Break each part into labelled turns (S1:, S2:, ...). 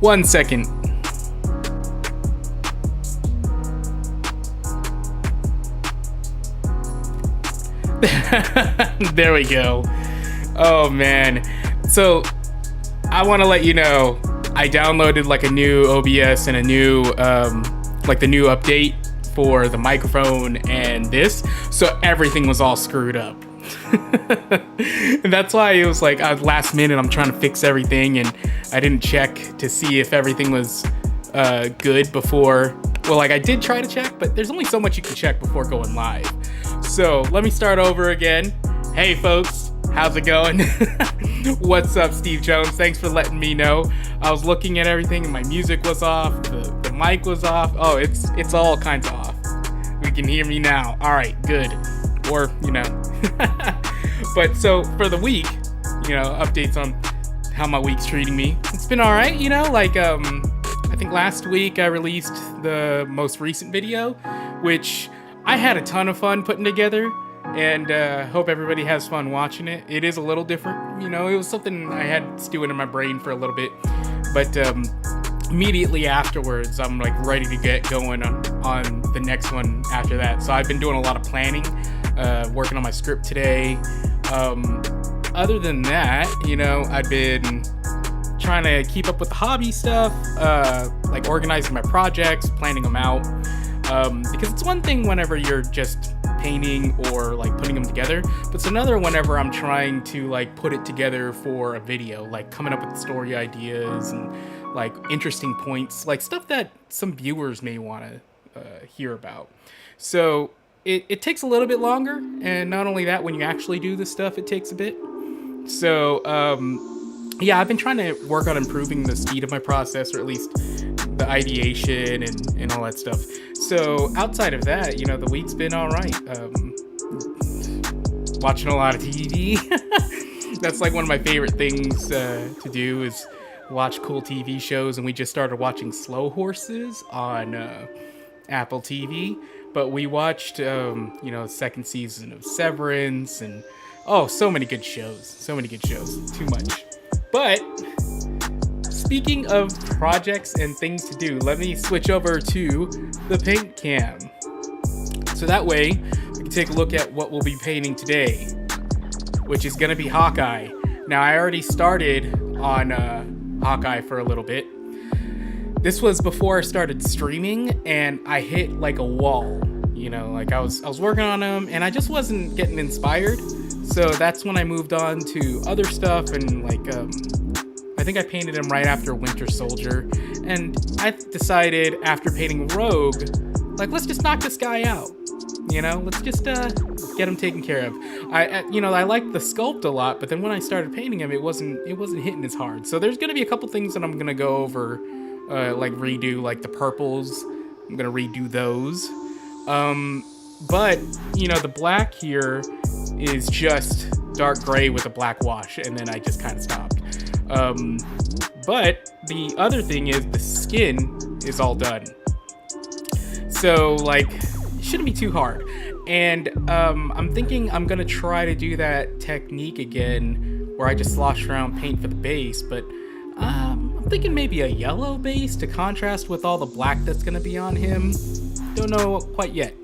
S1: 1 second. There we go. Oh man. So I want to let you know I downloaded like a new OBS and a new like the new update for the microphone and this, so everything was all screwed up. And that's why it was like last minute I'm trying to fix everything, and I didn't check to see if everything was good before. Well, like I did try to check, but there's only so much you can check before going live. So let me start over again. Hey folks, how's it going? What's up, Steve Jones? Thanks for letting me know. I was looking at everything and my music was off, the mic was off. Oh, it's all kinds of off. We can hear me now. All right, good. Or, you know. But so for the week, you know, updates on how my week's treating me. It's been all right, you know, like I think last week I released the most recent video, which I had a ton of fun putting together, and hope everybody has fun watching it. It is a little different, you know, it was something I had stewing in my brain for a little bit, but immediately afterwards I'm like ready to get going on the next one after that. So I've been doing a lot of planning, working on my script today. Other than that, you know, I've been trying to keep up with the hobby stuff, like organizing my projects, planning them out, because it's one thing whenever you're just painting or like putting them together, but it's another whenever I'm trying to like put it together for a video, like coming up with story ideas and like interesting points, like stuff that some viewers may want to hear about. So it takes a little bit longer, and not only that, when you actually do this stuff, it takes a bit. So yeah, I've been trying to work on improving the speed of my process, or at least the ideation and all that stuff. So outside of that, you know, the week's been all right. Watching a lot of TV. That's like one of my favorite things to do, is watch cool TV shows. And we just started watching Slow Horses on Apple TV. But we watched, you know, second season of Severance, and oh, so many good shows. So many good shows. Too much. But speaking of projects and things to do, let me switch over to the paint cam. So that way we can take a look at what we'll be painting today, which is going to be Hawkeye. Now, I already started on Hawkeye for a little bit. This was before I started streaming, and I hit like a wall. You know, like I was working on them and I just wasn't getting inspired. So that's when I moved on to other stuff, and like I think I painted him right after Winter Soldier, and I decided after painting Rogue, like, let's just knock this guy out. You know, let's just get him taken care of. You know, I liked the sculpt a lot, but then when I started painting him, it wasn't hitting as hard. So there's gonna be a couple things that I'm gonna go over, like redo, like the purples. I'm gonna redo those. But you know, the black here is just dark gray with a black wash, and then I just kind of stopped. But the other thing is the skin is all done. So like, it shouldn't be too hard. And I'm thinking I'm gonna try to do that technique again where I just slosh around paint for the base, but I'm thinking maybe a yellow base to contrast with all the black that's gonna be on him. Don't know quite yet,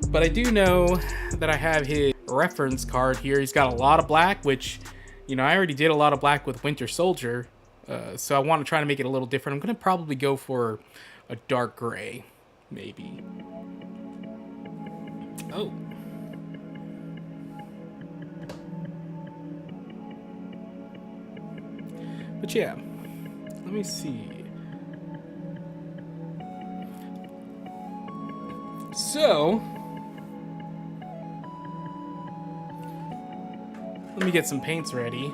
S1: but I do know that I have his reference card here. He's got a lot of black, which, you know, I already did a lot of black with Winter Soldier, so I want to try to make it a little different. I'm gonna probably go for a dark gray, maybe. Oh. But yeah, let me see. So, let me get some paints ready.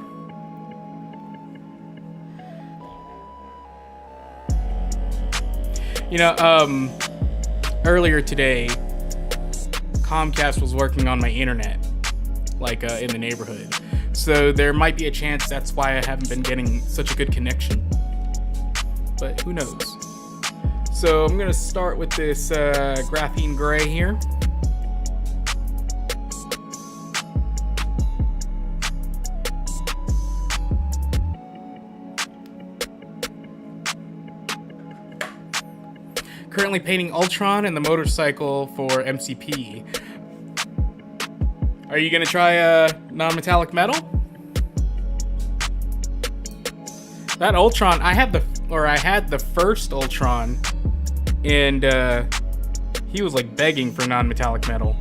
S1: You know, earlier today, Comcast was working on my internet, like in the neighborhood. So there might be a chance that's why I haven't been getting such a good connection. But who knows? So I'm gonna start with this graphene gray here. Currently painting Ultron and the motorcycle for MCP. Are you gonna try non-metallic metal? That Ultron, I had the first Ultron, and he was like begging for non-metallic metal,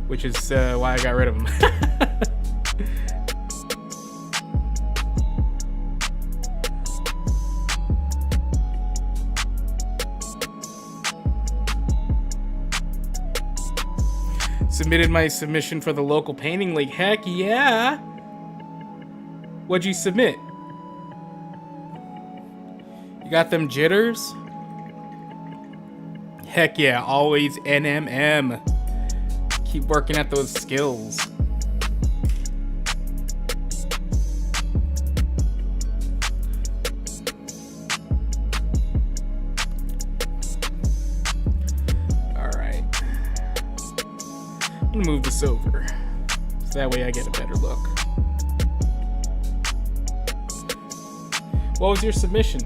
S1: which is why I got rid of him. Submitted my submission for the local painting league. Heck yeah! What'd you submit? You got them jitters? Heck yeah, always NMM. Keep working at those skills. Alright. I'm gonna move this over, so that way I get a better look. What was your submission?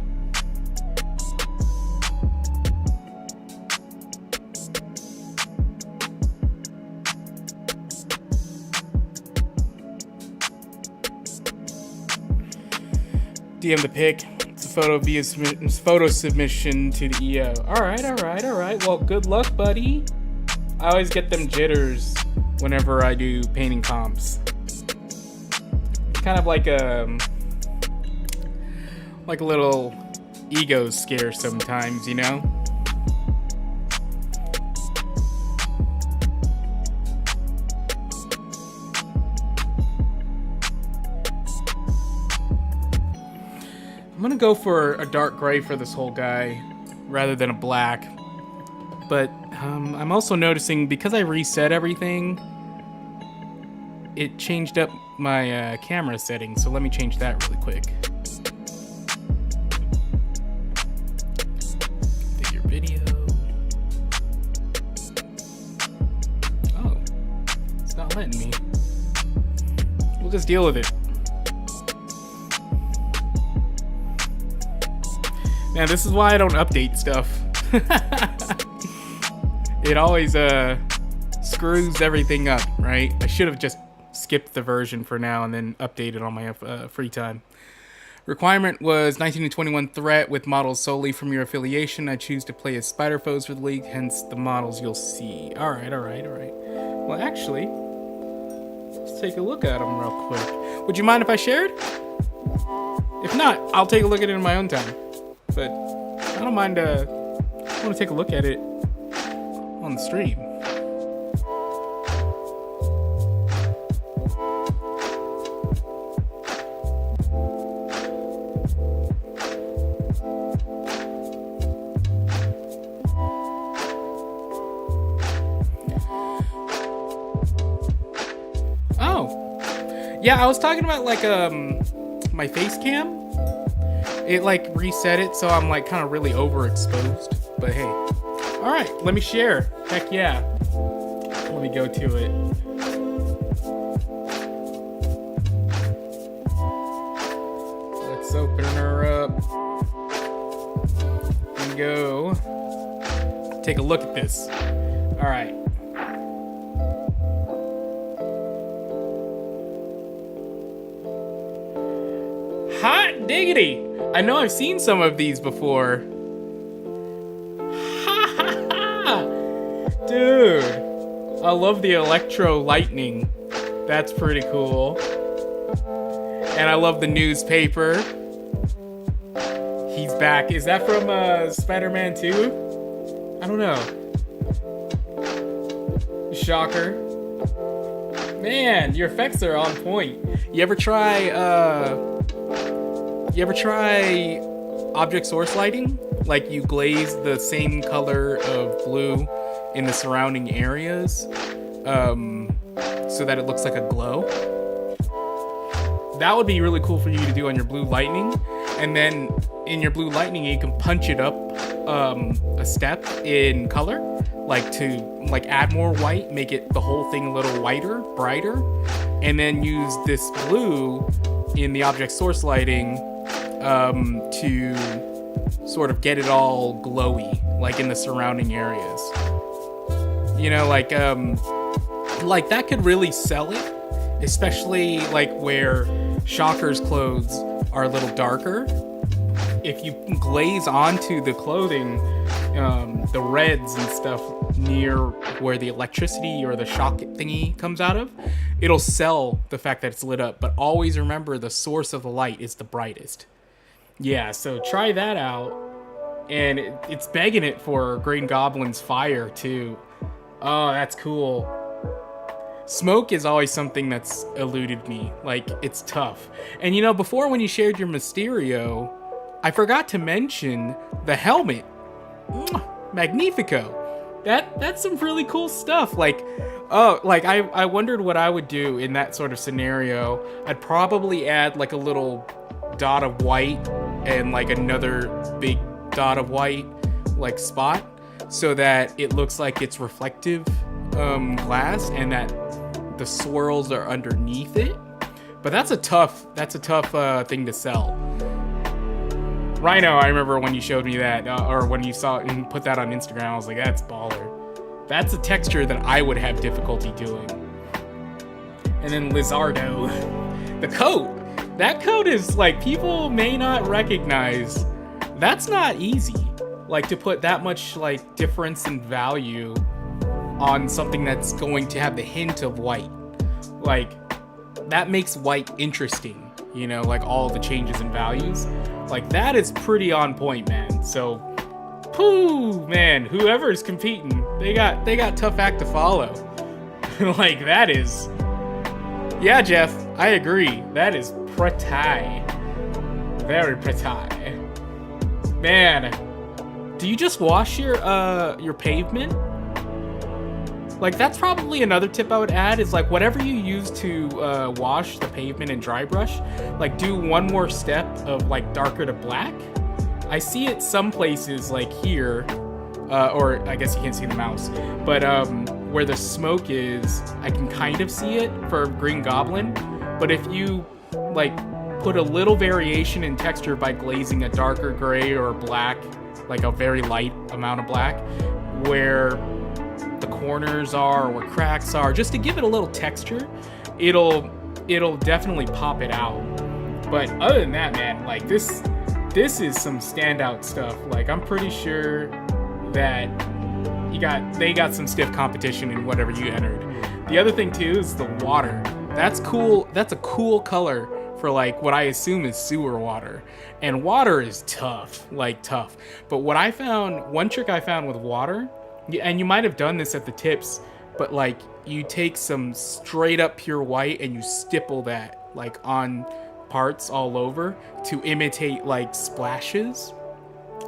S1: DM the pic. It's a photo via photo submission to the EO. Alright. Well, good luck, buddy. I always get them jitters whenever I do painting comps. Kind of like a little ego scare sometimes, you know? I'm gonna go for a dark gray for this whole guy rather than a black. But I'm also noticing, because I reset everything, it changed up my camera settings. So let me change that really quick. Configure video. Oh, it's not letting me. We'll just deal with it. Man, this is why I don't update stuff. It always screws everything up, right? I should have just skipped the version for now and then updated on my free time. Requirement was 19 to 21 threat with models solely from your affiliation. I choose to play as spider foes for the league, hence the models you'll see. Alright. Well, actually, let's take a look at them real quick. Would you mind if I shared? If not, I'll take a look at it in my own time. But I don't mind, I want to take a look at it on the stream. Oh, yeah, I was talking about like my face cam. It like reset it, so I'm like kind of really overexposed. But hey, all right, let me share. Heck yeah. Let me go to it. Let's open her up and go take a look at this. All right. Hot diggity. I know I've seen some of these before. Ha ha ha! Dude, I love the electro lightning. That's pretty cool. And I love the newspaper. He's back. Is that from Spider-Man 2? I don't know. Shocker. Man, your effects are on point. You ever try object source lighting? Like you glaze the same color of blue in the surrounding areas so that it looks like a glow. That would be really cool for you to do on your blue lightning. And then in your blue lightning, you can punch it up a step in color, like to add more white, make it the whole thing a little whiter, brighter, and then use this blue in the object source lighting to sort of get it all glowy, like in the surrounding areas. You know, like that could really sell it, especially like where Shocker's clothes are a little darker. If you glaze onto the clothing, the reds and stuff near where the electricity or the shock thingy comes out of, it'll sell the fact that it's lit up. But always remember, the source of the light is the brightest. Yeah, so try that out. And it's begging it for Green Goblin's fire too. Oh, that's cool. Smoke is always something that's eluded me. Like, it's tough. And you know, before when you shared your Mysterio, I forgot to mention the helmet. Magnifico. That's some really cool stuff. Like, I wondered what I would do in that sort of scenario. I'd probably add like a little dot of white and like another big dot of white like spot, so that it looks like it's reflective glass and that the swirls are underneath it. But that's a tough thing to sell. Rhino, I remember when you showed me that, or when you saw it and put that on Instagram, I was like, that's baller. That's a texture that I would have difficulty doing. And then Lizardo, the coat. That coat is like, people may not recognize. That's not easy. Like, to put that much like difference in value on something that's going to have the hint of white. Like, that makes white interesting, you know, like all the changes in values. Like, that is pretty on point, man. So, man, whoever's competing, they got tough act to follow. Like, that is, yeah, Jeff, I agree. That is pretty. Very pretty. Man, do you just wash your pavement? Like, that's probably another tip I would add, is like, whatever you use to wash the pavement and dry brush, like, do one more step of like darker to black. I see it some places like here, or I guess you can't see the mouse, but where the smoke is, I can kind of see it for Green Goblin. But if you like put a little variation in texture by glazing a darker gray or black, like a very light amount of black, where the corners are or where cracks are, just to give it a little texture, it'll definitely pop it out. But other than that, man, like this is some standout stuff. Like, I'm pretty sure that they got some stiff competition in whatever you entered. The other thing too is the water. That's cool. That's a cool color for like what I assume is sewer water. And water is tough, like tough. But what I found, one trick I found with water, and you might have done this at the tips, but like you take some straight up pure white and you stipple that like on parts all over to imitate like splashes.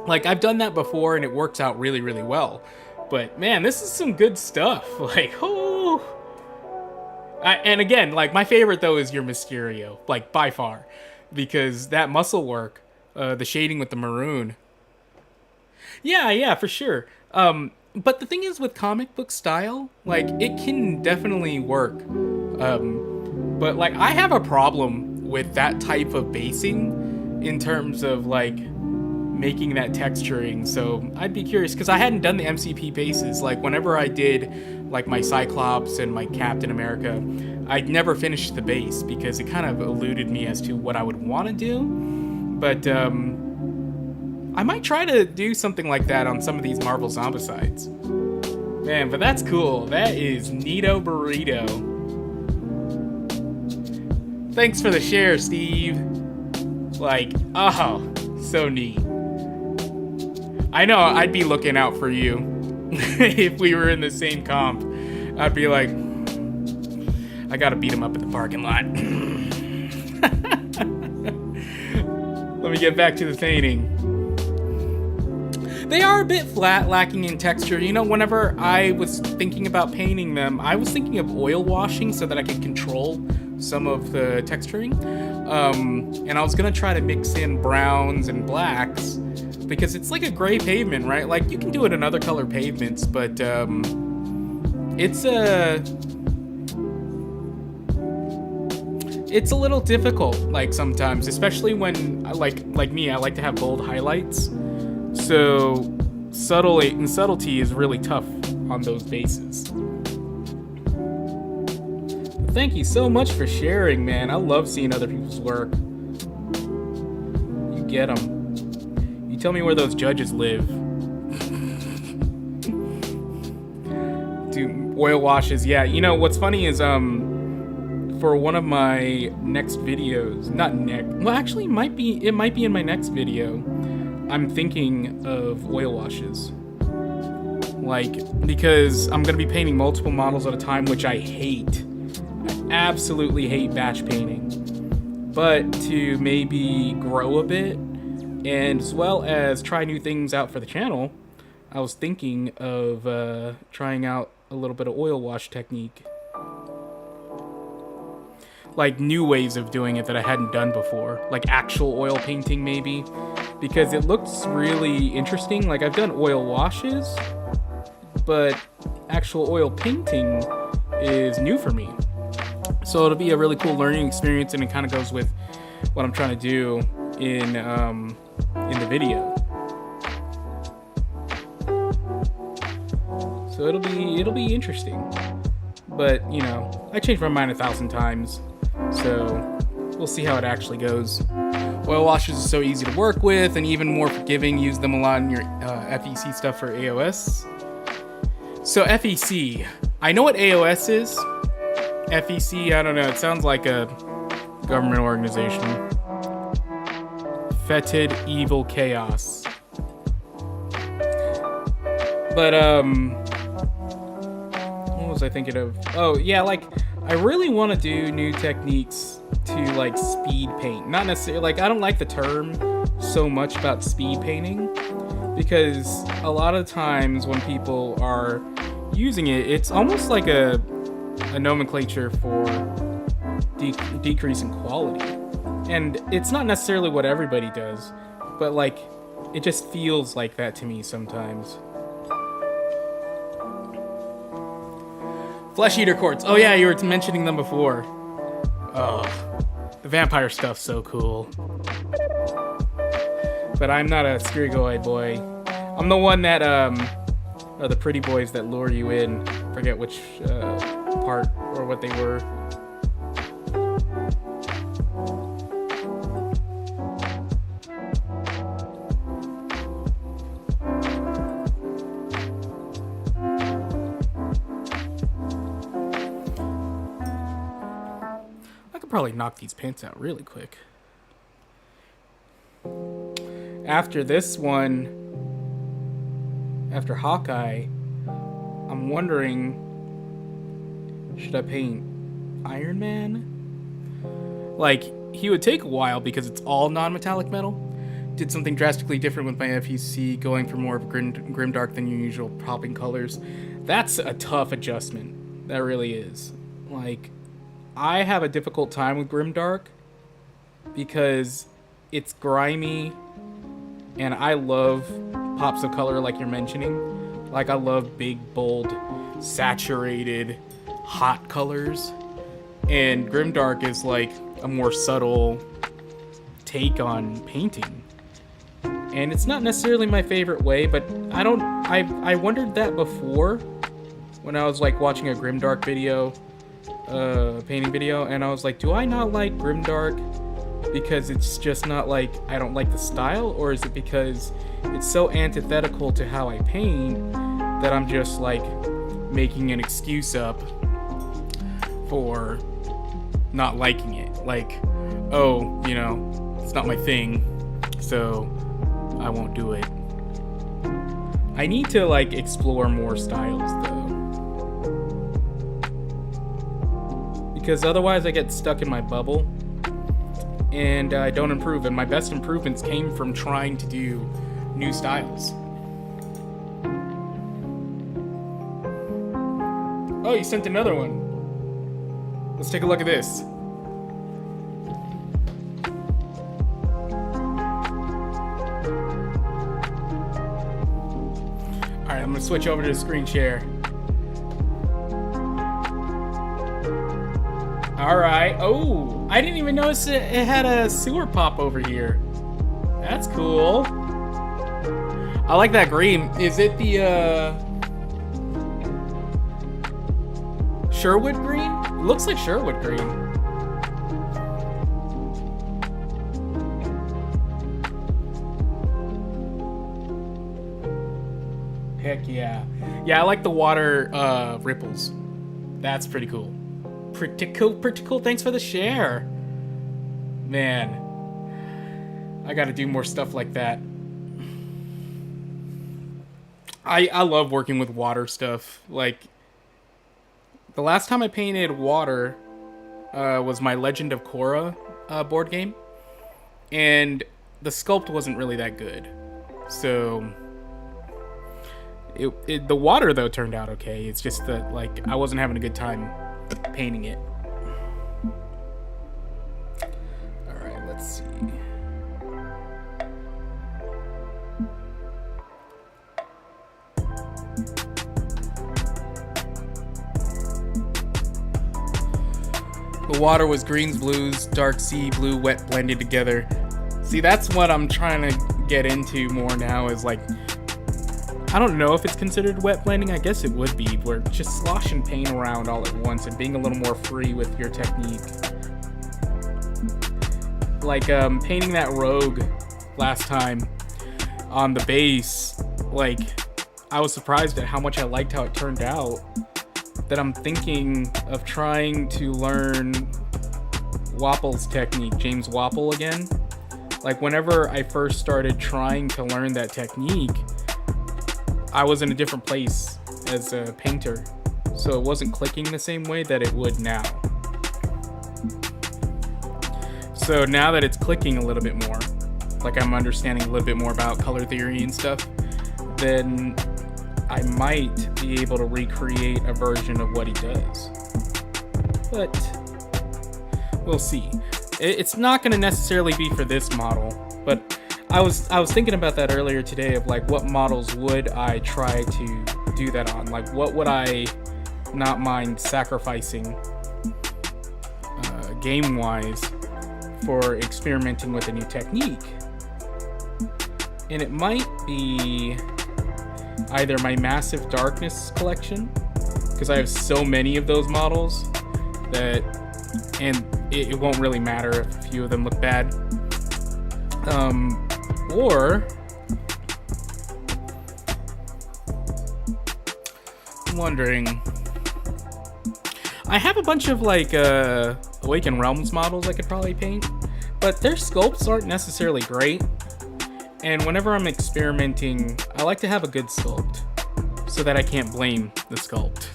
S1: Like, I've done that before and it works out really, really well. But man, this is some good stuff. Like, oh. And again, like, my favorite though is your Mysterio, like by far, because that muscle work, the shading with the maroon. Yeah, for sure. But the thing is, with comic book style, like, it can definitely work. But like, I have a problem with that type of basing in terms of like making that texturing. So I'd be curious, because I hadn't done the MCP bases. Like, whenever I did like my Cyclops and my Captain America, I'd never finished the base because it kind of eluded me as to what I would want to do. But I might try to do something like that on some of these Marvel Zombicides. Man, but that's cool. That is neato burrito. Thanks for the share, Steve. Like, oh, so neat. I know I'd be looking out for you if we were in the same comp. I'd be like, I gotta beat him up in the parking lot. Let me get back to the painting. They are a bit flat, lacking in texture. You know, whenever I was thinking about painting them, I was thinking of oil washing so that I could control some of the texturing. And I was gonna try to mix in browns and blacks because it's like a gray pavement, right? Like, you can do it in other color pavements, but it's a little difficult, like, sometimes, especially when, like me, I like to have bold highlights. So subtlety is really tough on those bases. Thank you so much for sharing, man. I love seeing other people's work. You get them. You tell me where those judges live. Dude, oil washes. Yeah, you know what's funny is for one of my next videos, well, actually it might be in my next video. I'm thinking of oil washes. Like, because I'm gonna be painting multiple models at a time, which I hate. I absolutely hate batch painting. But to maybe grow a bit, and as well as try new things out for the channel, I was thinking of trying out a little bit of oil wash technique. Like new ways of doing it that I hadn't done before. Like actual oil painting maybe. Because it looks really interesting. Like I've done oil washes, but actual oil painting is new for me. So it'll be a really cool learning experience, and it kind of goes with what I'm trying to do in the video. So it'll be interesting. But you know, I changed my mind 1,000 times, so we'll see how it actually goes. Oil washes are so easy to work with and even more forgiving. Use them a lot in your FEC stuff for AOS. So FEC, I know what AOS is. FEC, I don't know. It sounds like a government organization. Fetid Evil Chaos. But what was I thinking of? Oh yeah, like I really want to do new techniques to like speed paint. Not necessarily, like I don't like the term so much about speed painting, because a lot of times when people are using it, it's almost like a nomenclature for decrease in quality. And it's not necessarily what everybody does, but like it just feels like that to me sometimes. Flesh Eater Quartz. Oh yeah, you were mentioning them before. Oh, the vampire stuff's so cool. But I'm not a Strigoi boy. I'm the one that are the pretty boys that lure you in. Forget which part or what they were. Probably knock these pants out really quick. After this one, after Hawkeye, I'm wondering, should I paint Iron Man? Like, he would take a while because it's all non-metallic metal. Did something drastically different with my FEC, going for more of grimdark than your usual popping colors. That's a tough adjustment. That really is. Like, I have a difficult time with grimdark because it's grimy, and I love pops of color like you're mentioning. Like I love big, bold, saturated, hot colors, and grimdark is like a more subtle take on painting. And it's not necessarily my favorite way, but I wondered that before when I was like watching a grimdark video. Painting video, and I was like, do I not like grimdark because it's just not like I don't like the style, or is it because it's so antithetical to how I paint that I'm just like making an excuse up for not liking it? Like, oh, you know, it's not my thing, so I won't do it. I need to like explore more styles though, because otherwise I get stuck in my bubble and I don't improve, and my best improvements came from trying to do new styles. Oh, you sent another one. Let's take a look at this. Alright, I'm gonna switch over to the screen share. Alright. Oh, I didn't even notice it had a sewer pop over here. That's cool. I like that green. Is it the Sherwood green? It looks like Sherwood green. Heck yeah. Yeah, I like the water ripples. That's pretty cool. Pretty cool. Thanks for the share. Man, I gotta do more stuff like that. I love working with water stuff. Like, the last time I painted water was my Legend of Korra board game. And the sculpt wasn't really that good. So, the water, though, turned out okay. It's just that, like, I wasn't having a good time painting it. Alright, let's see. The water was greens, blues, dark sea blue, wet blended together. See, that's what I'm trying to get into more now is like, I don't know if it's considered wet blending. I guess it would be, where just sloshing paint around all at once and being a little more free with your technique. Like painting that rogue last time on the base, like I was surprised at how much I liked how it turned out, that I'm thinking of trying to learn Wapple's technique, James Wapple again. Like whenever I first started trying to learn that technique, I was in a different place as a painter, so it wasn't clicking the same way that it would now. So now that it's clicking a little bit more, like I'm understanding a little bit more about color theory and stuff, then I might be able to recreate a version of what he does. But we'll see. It's not going to necessarily be for this model, but I was thinking about that earlier today of like what models would I try to do that on? Like what would I not mind sacrificing game-wise for experimenting with a new technique? And it might be either my Massive Darkness collection, because I have so many of those models that, and it won't really matter if a few of them look bad. Or I'm wondering, I have a bunch of like Awakened Realms models I could probably paint, but their sculpts aren't necessarily great. And whenever I'm experimenting, I like to have a good sculpt so that I can't blame the sculpt.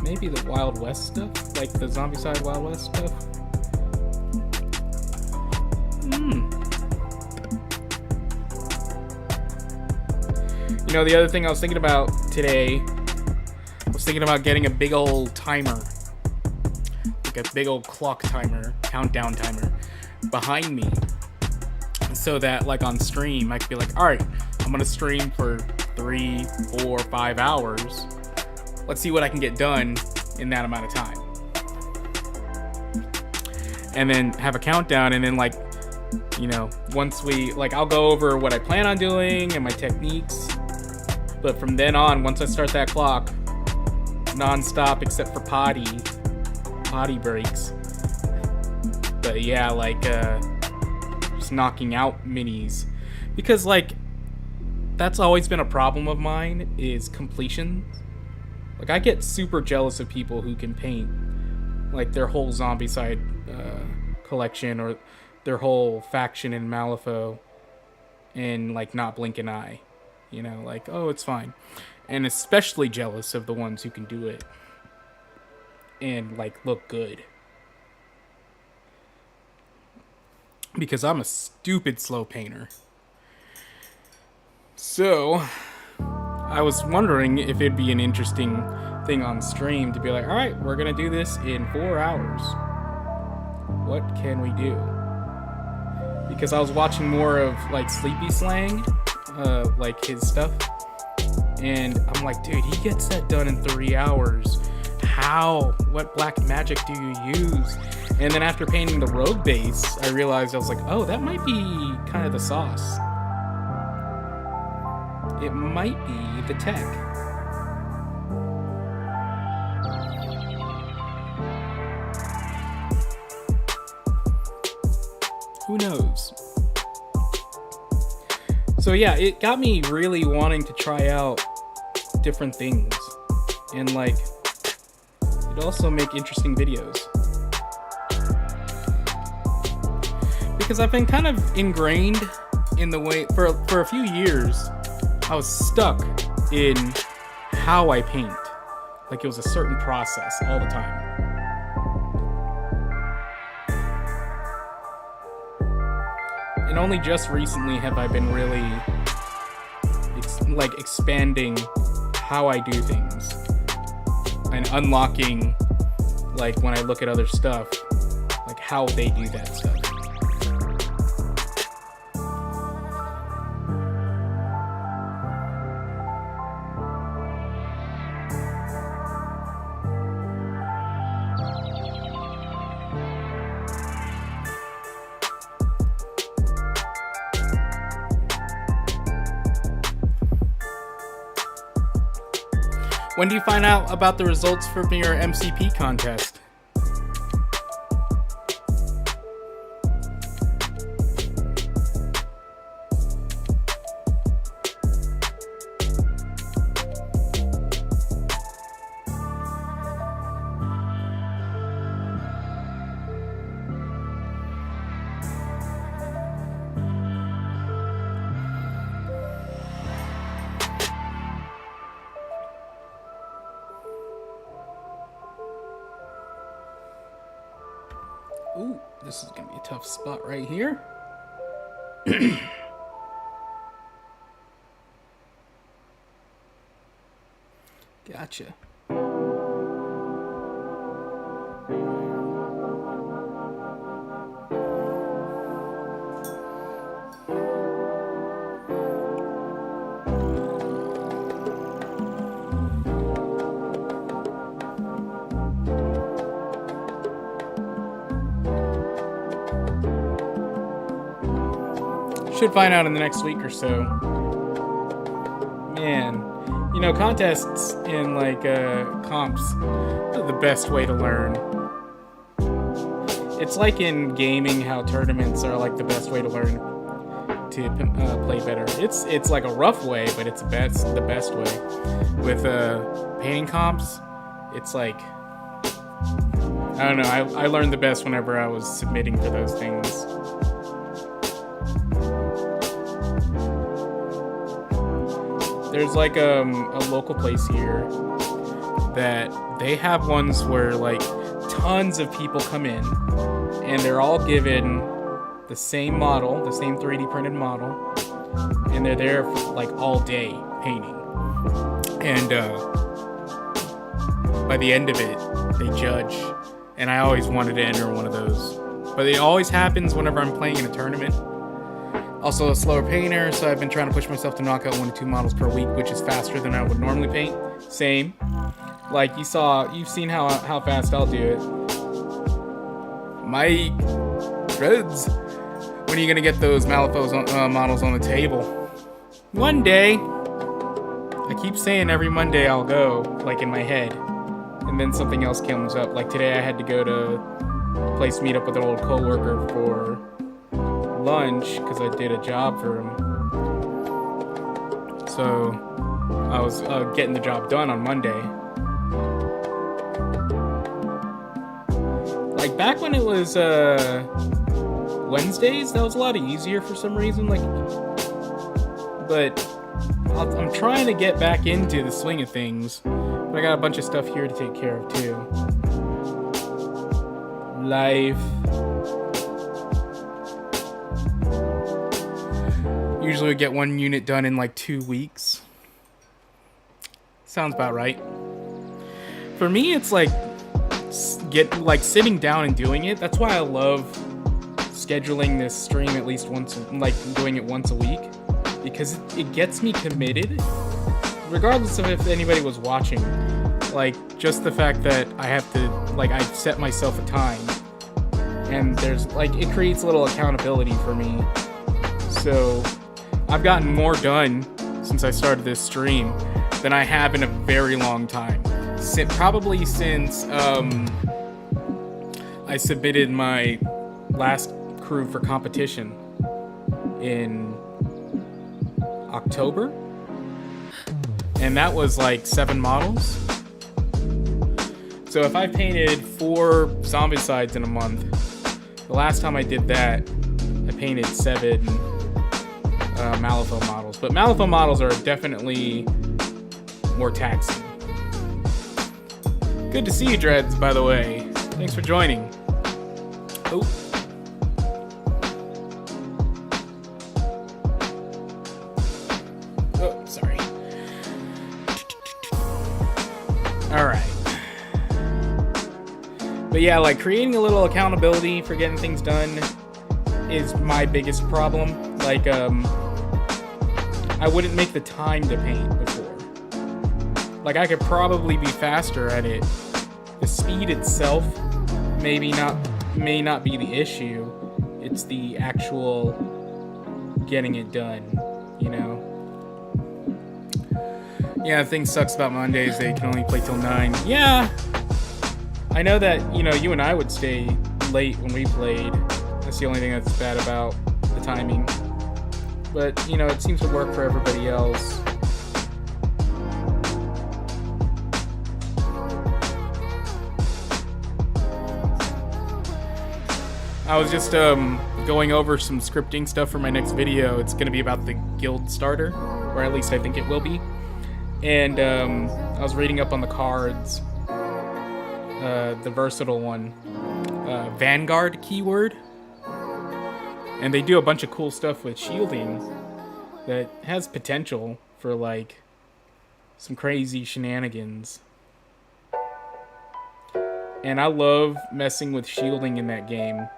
S1: Maybe the Wild West stuff, like the Zombicide Wild West stuff. You know, the other thing I was thinking about today, I was thinking about getting a big old timer, like a big old clock timer, countdown timer behind me, so that like on stream I could be like, all right, I'm gonna stream for 3, 4, 5 hours. Let's see what I can get done in that amount of time. And then have a countdown, and then like, you know, once we, like, I'll go over what I plan on doing and my techniques. But from then on, once I start that clock, non-stop except for potty breaks. But yeah, like, just knocking out minis. Because, like, that's always been a problem of mine, is completion. Like, I get super jealous of people who can paint, like, their whole Zombicide collection or their whole faction in Malifaux and, like, not blink an eye. You know, like, oh, it's fine. And especially jealous of the ones who can do it and, like, look good. Because I'm a stupid slow painter. So, I was wondering if it'd be an interesting thing on stream to be like, alright, we're gonna do this in 4 hours. What can we do? Because I was watching more of, like, Sleepy Slang, like his stuff, and I'm like, dude, he gets that done in 3 hours. How? What black magic do you use? And then after painting the rogue base, I realized I was like, oh, that might be kind of the sauce. It might be the tech. Who knows? So yeah, it got me really wanting to try out different things. And like, it'd also make interesting videos. Because I've been kind of ingrained in the way, for a few years, I was stuck in how I paint. Like it was a certain process all the time. And only just recently have I been really expanding how I do things and unlocking, like when I look at other stuff, like how they do that stuff. When do you find out about the results from your MCP contest? Ooh, this is gonna be a tough spot right here. Gotcha. Should find out in the next week or so. Man, you know, contests and like comps are the best way to learn. It's like in gaming how tournaments are like the best way to learn to play better. It's like a rough way, but it's the best way. With painting comps, it's like, I don't know, I learned the best whenever I was submitting for those things. There's like a local place here that they have ones where like tons of people come in and they're all given the same model, the same 3D printed model, and they're there for like all day painting. And by the end of it, they judge. And I always wanted to enter one of those. But it always happens whenever I'm playing in a tournament. Also a slower painter, so I've been trying to push myself to knock out 1 to 2 models per week, which is faster than I would normally paint. Same. Like you've seen how fast I'll do it. Mike, Reds, when are you gonna get those Malifaux models on the table? One day. I keep saying every Monday I'll go, like in my head, and then something else comes up. Like today I had to go to a place meet up with an old coworker for lunch because I did a job for him. So I was getting the job done on Monday. Like back when it was Wednesdays, that was a lot easier for some reason. Like, but I'm trying to get back into the swing of things. But I got a bunch of stuff here to take care of too. Life. Usually we get 1 unit done in like 2 weeks. Sounds about right. For me, it's like sitting down and doing it. That's why I love scheduling this stream at least once, like doing it once a week, because it gets me committed, regardless of if anybody was watching. Like just the fact that I have to, like, I set myself a time and there's like, it creates a little accountability for me. So I've gotten more done since I started this stream than I have in a very long time. Probably since I submitted my last crew for competition in October, and that was like 7 models. So if I painted 4 Zombicides in a month, the last time I did that, I painted 7 Malifaux models. But Malifaux models are definitely more taxing. Good to see you, Dreads, by the way. Thanks for joining. Oh. Oh, sorry. Alright. But yeah, like, creating a little accountability for getting things done is my biggest problem. Like, I wouldn't make the time to paint before. Like, I could probably be faster at it. The speed itself may not be the issue. It's the actual getting it done, you know? Yeah, the thing sucks about Mondays, they can only play till 9. Yeah! I know that, you know, you and I would stay late when we played. That's the only thing that's bad about the timing. But, you know, it seems to work for everybody else. I was just going over some scripting stuff for my next video. It's going to be about the guild starter, or at least I think it will be. And I was reading up on the cards. The versatile one, Vanguard keyword, and they do a bunch of cool stuff with shielding that has potential for like some crazy shenanigans. And I love messing with shielding in that game,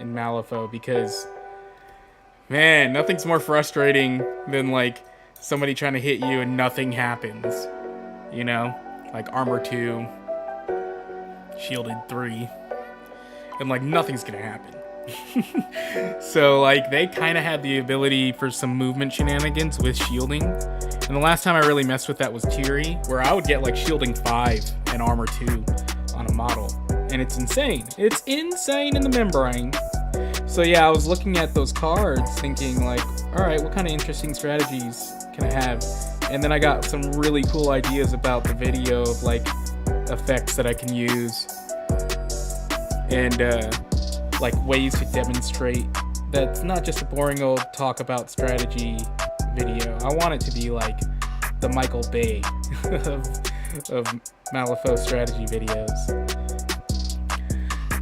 S1: in Malifaux, because man, nothing's more frustrating than like somebody trying to hit you and nothing happens, you know? Like armor 2, shielded 3, and like nothing's gonna happen. So like they kind of had the ability for some movement shenanigans with shielding. And the last time I really messed with that was Tiri, where I would get like shielding 5 and armor 2 on a model. And it's insane. It's insane in the membrane. So yeah, I was looking at those cards thinking like, all right, what kind of interesting strategies can I have? And then I got some really cool ideas about the video of like effects that I can use, and like ways to demonstrate that's not just a boring old talk about strategy video. I want it to be like the Michael Bay of Malifaux strategy videos.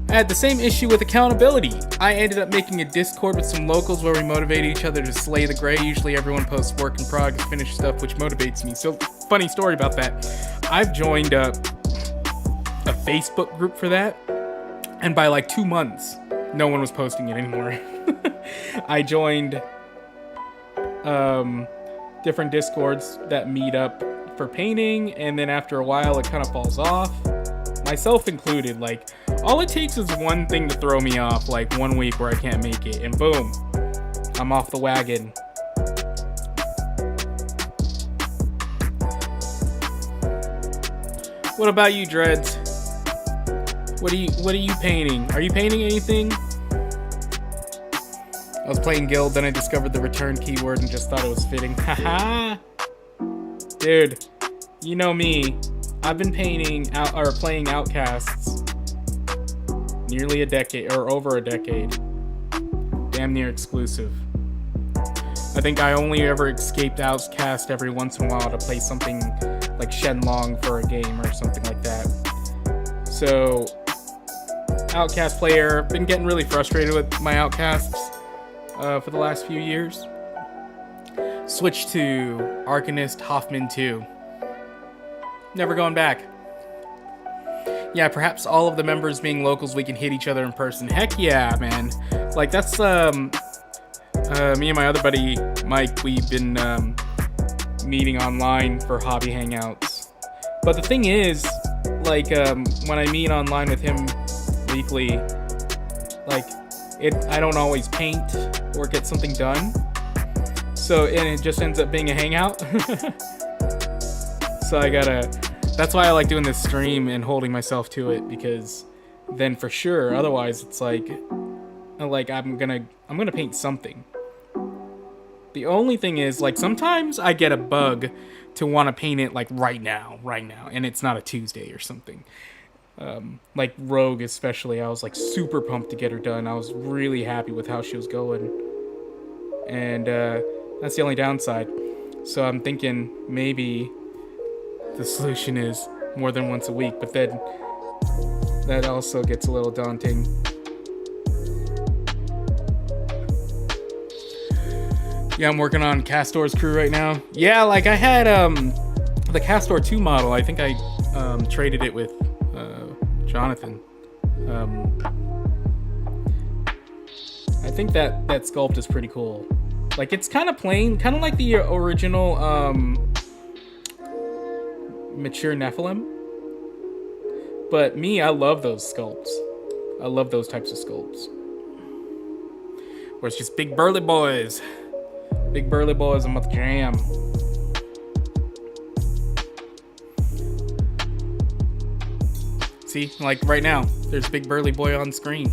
S1: I had the same issue with accountability. I ended up making a Discord with some locals where we motivate each other to slay the gray. Usually everyone posts work in progress, finished stuff, which motivates me. So, funny story about that. I've joined a Facebook group for that, and by like 2 months, no one was posting it anymore. I joined different Discords that meet up for painting, and then after a while it kind of falls off. Myself included, like, all it takes is one thing to throw me off, like 1 week where I can't make it, and boom, I'm off the wagon. What about you, Dreads? What are you painting? Are you painting anything? I was playing Guild, then I discovered the return keyword and just thought it was fitting. Haha! Dude, you know me. I've been playing Outcasts nearly a decade, or over a decade. Damn near exclusive. I think I only ever escaped Outcast every once in a while to play something like Shenlong for a game or something like that. So, Outcast player, been getting really frustrated with my Outcasts for the last few years. Switched to Arcanist Hoffman 2. Never going back. Yeah, perhaps all of the members being locals, we can hit each other in person. Heck yeah, man. Like, that's, me and my other buddy, Mike, we've been, meeting online for hobby hangouts. But the thing is, like, when I meet online with him weekly, like I don't always paint or get something done. So, and it just ends up being a hangout. So that's why I like doing this stream and holding myself to it, because then for sure, otherwise it's like I'm gonna paint something. The only thing is, like, sometimes I get a bug to want to paint it like right now, and it's not a Tuesday or something. Like Rogue especially, I was like super pumped to get her done. I was really happy with how she was going, and that's the only downside. So I'm thinking maybe the solution is more than once a week, but then that also gets a little daunting. Yeah, I'm working on Castor's crew right now. Yeah, like I had the Castor 2 model. I think I traded it with Jonathan. I think that sculpt is pretty cool. Like, it's kind of plain, kind of like the original mature Nephilim. But me, I love those sculpts. I love those types of sculpts. Where it's just big burly boys. Big burly boys and with jam. See, like right now, there's big burly boy on screen.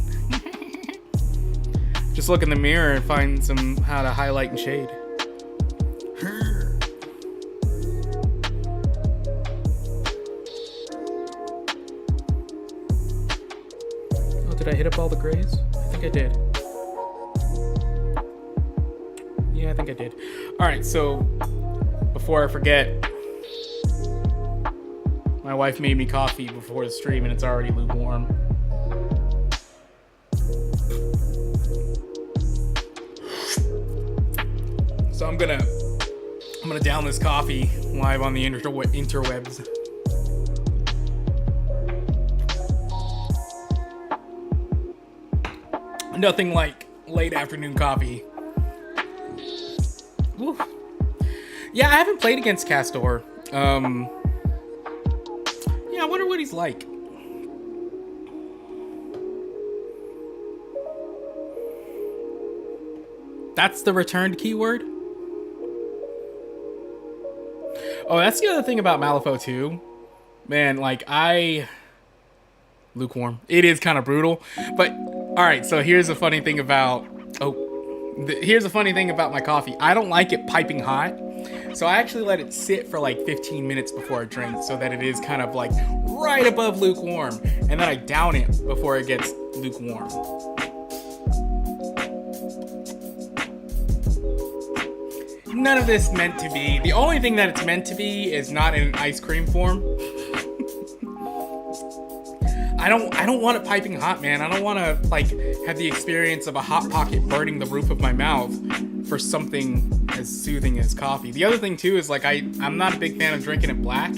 S1: Just look in the mirror and find how to highlight and shade. Oh, did I hit up all the grays? I think I did. Yeah, I think I did. Alright, so before I forget, my wife made me coffee before the stream and it's already lukewarm. So I'm gonna down this coffee live on the interwebs. Nothing like late afternoon coffee. Woo. Yeah, I haven't played against Castor. Yeah, I wonder what he's like. That's the returned keyword? Oh, that's the other thing about Malifaux 2. Man, like, lukewarm. It is kind of brutal. But, alright, so here's a funny thing about... here's a funny thing about my coffee. I don't like it piping hot. So I actually let it sit for like 15 minutes before I drink, so that it is kind of like right above lukewarm. And then I down it before it gets lukewarm. None of this meant to be. The only thing that it's meant to be is not in an ice cream form. I don't want it piping hot, man. I don't want to like have the experience of a hot pocket burning the roof of my mouth for something as soothing as coffee. The other thing too is like I'm not a big fan of drinking it black,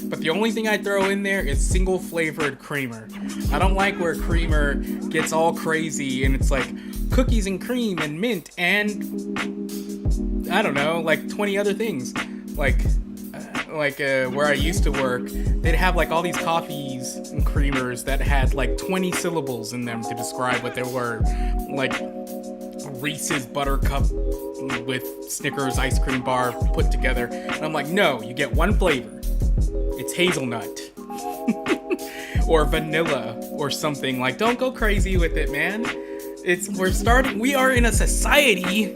S1: but the only thing I throw in there is single flavored creamer. I don't like where creamer gets all crazy and it's like cookies and cream and mint and I don't know, like 20 other things. Like where I used to work, they'd have like all these coffees and creamers that had like 20 syllables in them to describe what they were. Like Reese's Buttercup with Snickers ice cream bar put together. And I'm like, no, you get one flavor. It's hazelnut. Or vanilla or something. Like, don't go crazy with it, man. We are in a society.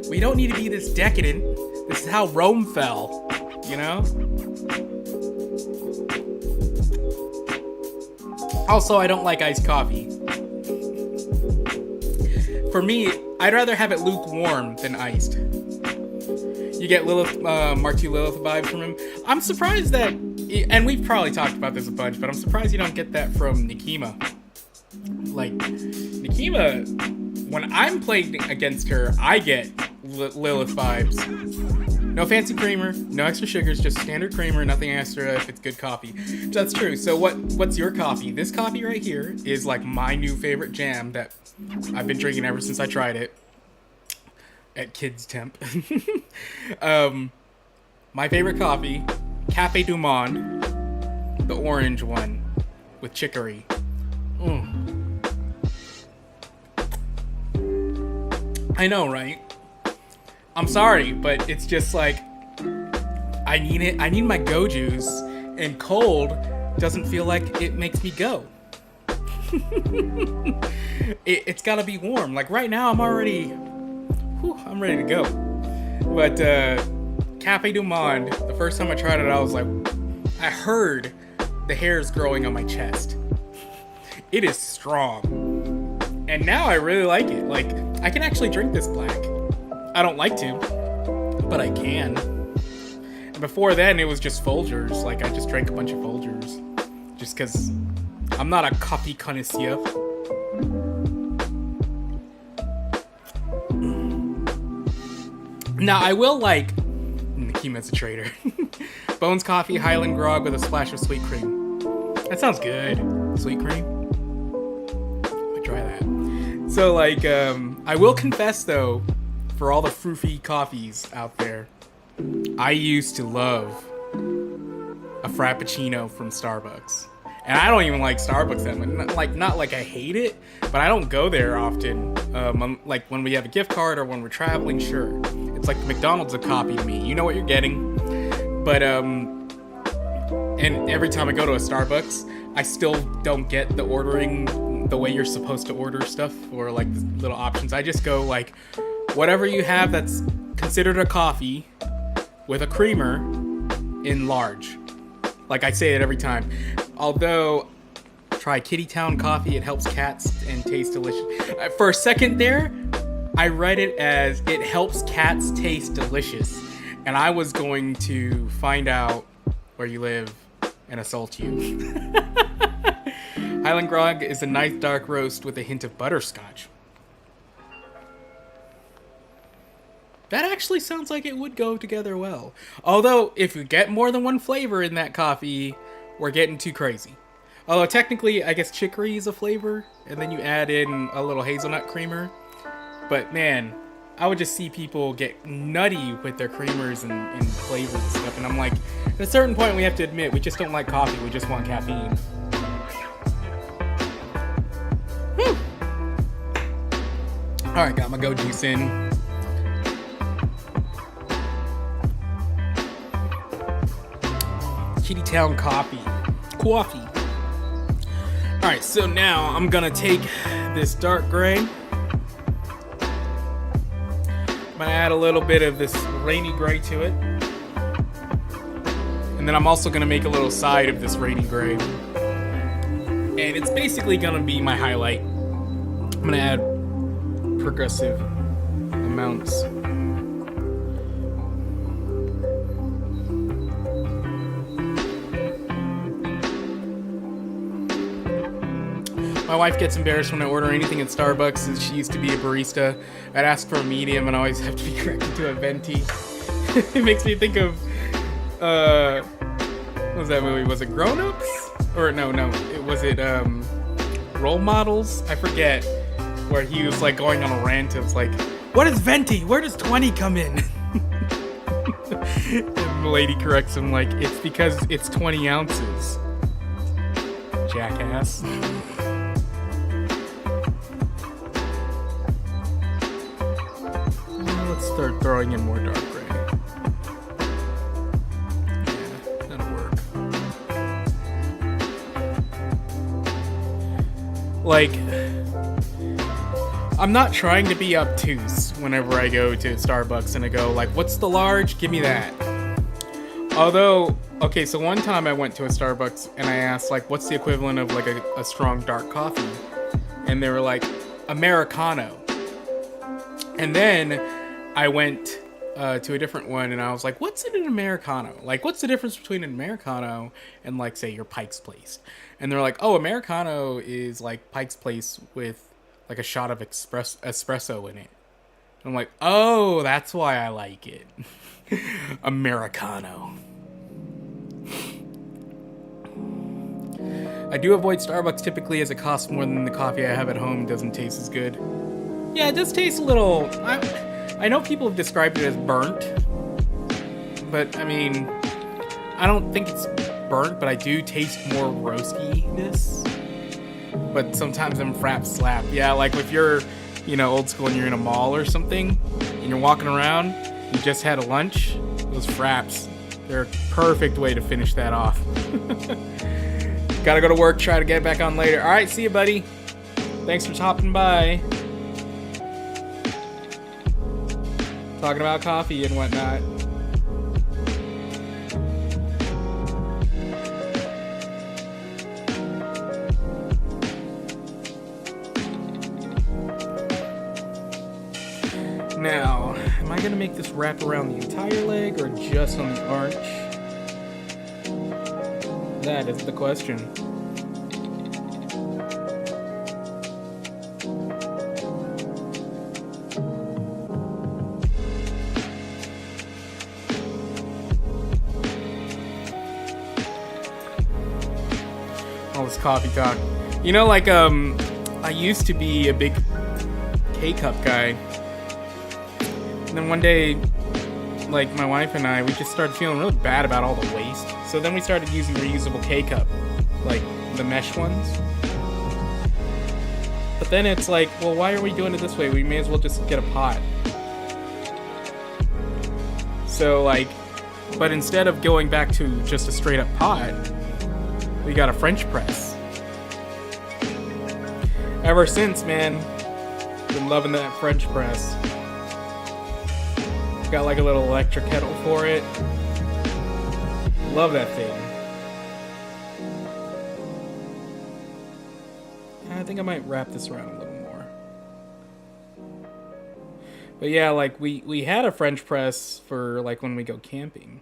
S1: We don't need to be this decadent. This is how Rome fell. You know? Also, I don't like iced coffee. For me, I'd rather have it lukewarm than iced. You get Mark II Lilith vibes from him. I'm surprised that, and we've probably talked about this a bunch, but I'm surprised you don't get that from Nikima. Like, Nikima, when I'm playing against her, I get Lilith vibes. No fancy creamer, no extra sugars, just standard creamer, nothing extra if it's good coffee. That's true. So what's your coffee? This coffee right here is like my new favorite jam that I've been drinking ever since I tried it at Kids Temp. My favorite coffee, Cafe Du Monde, the orange one with chicory. I know, right? I'm sorry, but it's just like I need it. I need my go juice, and cold doesn't feel like it makes me go. It's gotta be warm. Like right now, I'm ready to go. But Cafe Du Monde, the first time I tried it, I was like, I heard the hairs growing on my chest. It is strong, and now I really like it. Like I can actually drink this black. I don't like to, but I can. And before then, it was just Folgers. Like I just drank a bunch of Folgers, just because I'm not a coffee connoisseur. Now I will like. Kima's a traitor. Bones coffee, Highland grog with a splash of sweet cream. That sounds good. Sweet cream. Let me try that. So like, I will confess though, for all the froofy coffees out there, I used to love a Frappuccino from Starbucks. And I don't even like Starbucks that much. Not like I hate it, but I don't go there often. Like when we have a gift card or when we're traveling, sure. It's like the McDonald's of coffee to me. You know what you're getting. But, and every time I go to a Starbucks, I still don't get the ordering the way you're supposed to order stuff or like the little options. I just go like, whatever you have that's considered a coffee with a creamer in large. Like I say it every time. Although, try Kitty Town coffee. It helps cats and taste delicious. For a second there, I read it as it helps cats taste delicious. And I was going to find out where you live and assault you. Highland grog is a nice dark roast with a hint of butterscotch. That actually sounds like it would go together well. Although, if you get more than one flavor in that coffee, we're getting too crazy. Although, technically, I guess chicory is a flavor, and then you add in a little hazelnut creamer. But, man, I would just see people get nutty with their creamers and flavors and stuff. And I'm like, at a certain point, we have to admit, we just don't like coffee. We just want caffeine. Alright, got my go juice in. Kitty Town coffee. Alright, so now I'm gonna take this dark gray. I'm gonna add a little bit of this rainy gray to it. And then I'm also gonna make a little side of this rainy gray. And it's basically gonna be my highlight. I'm gonna add progressive amounts. My wife gets embarrassed when I order anything at Starbucks, since she used to be a barista. I'd ask for a medium and I always have to be corrected to a venti. It makes me think of, what was that movie? Was it Grown Ups? Or no, was it Role Models? I forget. Where he was like going on a rant. It was like, what is venti? Where does 20 come in? And the lady corrects him like, it's because it's 20 ounces. Jackass. Let's start throwing in more dark gray. Yeah, that'll work. Like, I'm not trying to be obtuse whenever I go to Starbucks and I go like, what's the large? Give me that. Although, okay, so one time I went to a Starbucks and I asked like, what's the equivalent of like a strong dark coffee? And they were like, Americano. And then I went to a different one and I was like, what's in an Americano? Like, what's the difference between an Americano and like, say, your Pike's Place? And they're like, oh, Americano is like Pike's Place with like a shot of espresso in it. And I'm like, oh, that's why I like it. Americano. I do avoid Starbucks typically as it costs more than the coffee I have at home. Doesn't taste as good. Yeah, it does taste a little... I know people have described it as burnt. But, I mean... I don't think it's burnt, but I do taste more roastiness. But sometimes them fraps slap. Yeah, like if you're old school, and you're in a mall or something, and you're walking around, you just had a lunch, those fraps, they're a perfect way to finish that off. Gotta go to work, try to get back on later. All right, see you, buddy. Thanks for stopping by. Talking about coffee and whatnot. Now, am I gonna make this wrap around the entire leg or just on the arch? That is the question. All this coffee talk. I used to be a big K-cup guy. And then one day, my wife and I, we just started feeling really bad about all the waste. So then we started using reusable K-cup, the mesh ones. But then it's well, why are we doing it this way? We may as well just get a pot. So but instead of going back to just a straight up pot, we got a French press. Ever since, man, been loving that French press. Got a little electric kettle for it. Love that thing. I think I might wrap this around a little more. But yeah, we had a French press for when we go camping,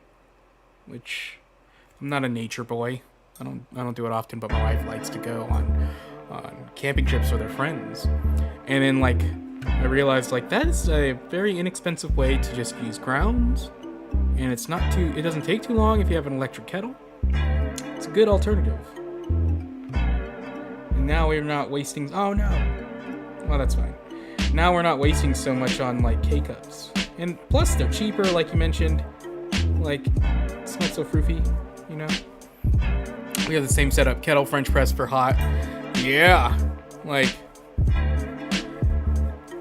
S1: which I'm not a nature boy. I don't do it often, but my wife likes to go on camping trips with her friends. And then I realized that is a very inexpensive way to just use grounds, and it doesn't take too long if you have an electric kettle. It's a good alternative. And now we're not wasting, oh no. Well, that's fine. Now we're not wasting so much on K-cups. And plus they're cheaper, like you mentioned. It's not so froofy, We have the same setup, kettle, French press for hot. Yeah.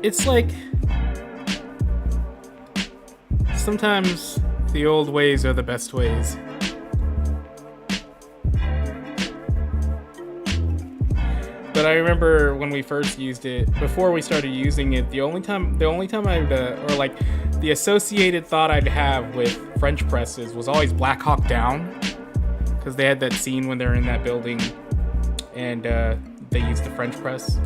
S1: It's sometimes the old ways are the best ways. But I remember when we first used it, before we started using it, the only time I'd, the associated thought I'd have with French presses was always Black Hawk Down. Because they had that scene when they're in that building and they used the French press.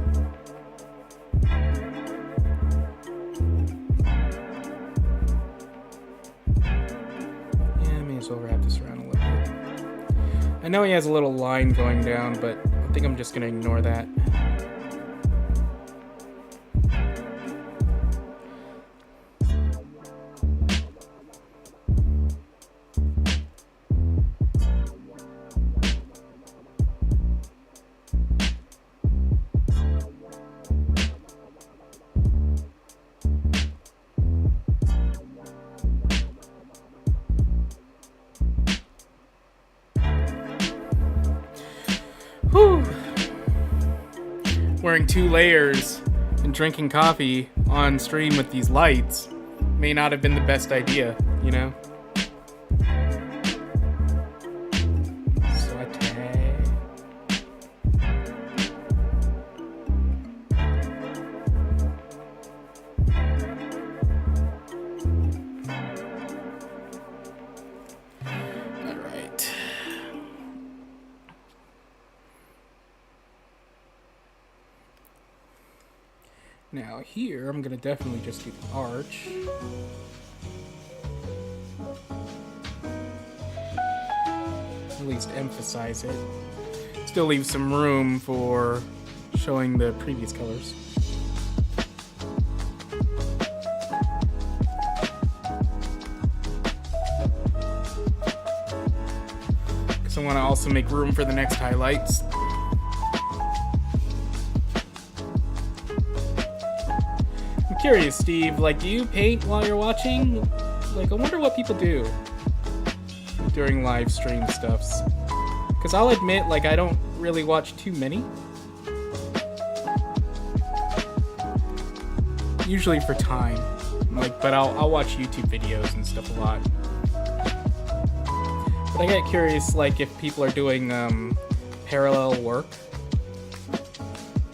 S1: So wrap this around a little bit. I know he has a little line going down, but I think I'm just going to ignore that. Whew. Wearing 2 layers and drinking coffee on stream with these lights may not have been the best idea, Now here, I'm gonna definitely just do the arch. At least emphasize it. Still leave some room for showing the previous colors. Because I want to also make room for the next highlights. Curious, Steve, do you paint while you're watching? I wonder what people do during live stream stuffs. Because I'll admit, I don't really watch too many. usually for time. Like, but I'll watch YouTube videos and stuff a lot. But I get curious, like, if people are doing parallel work,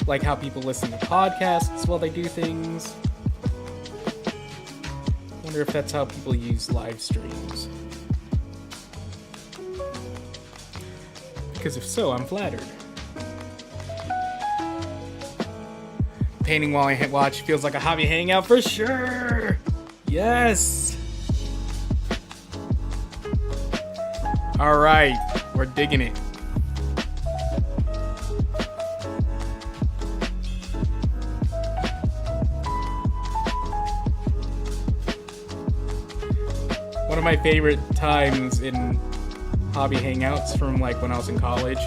S1: like how people listen to podcasts while they do things. Wonder if that's how people use live streams. Because if so, I'm flattered. Painting while I watch feels like a hobby hangout for sure. Yes. All right, we're digging it. One of my favorite times in hobby hangouts from like when I was in college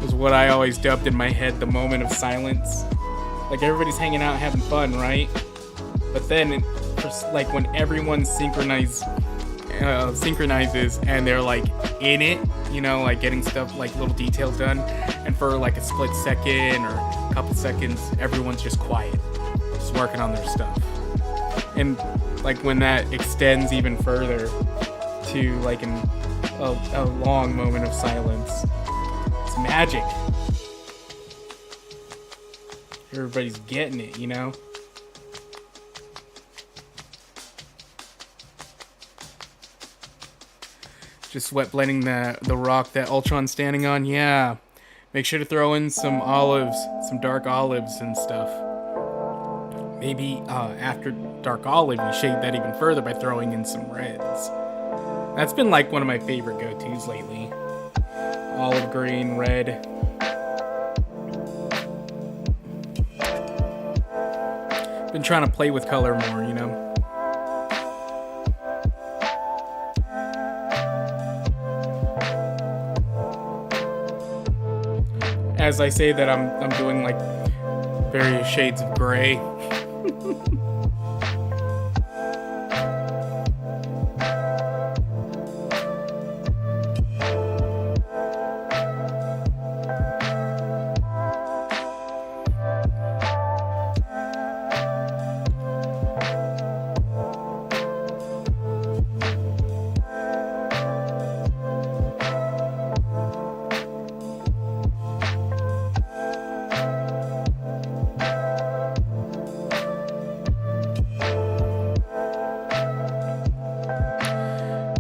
S1: was what I always dubbed in my head the moment of silence. Like everybody's hanging out having fun, right? But then like when everyone synchronizes and they're like in it, you know, like getting stuff like little details done, and for like a split second or a couple seconds everyone's just quiet, just working on their stuff. And like when that extends even further to like a long moment of silence, it's magic. Everybody's getting it, you know? Just wet blending the rock that Ultron's standing on. Yeah. Make sure to throw in some olives, some dark olives and stuff. Maybe after dark olive, you shade that even further by throwing in some reds. That's been like one of my favorite go-tos lately. Olive green, red. Been trying to play with color more, you know? As I say that, I'm doing like various shades of gray.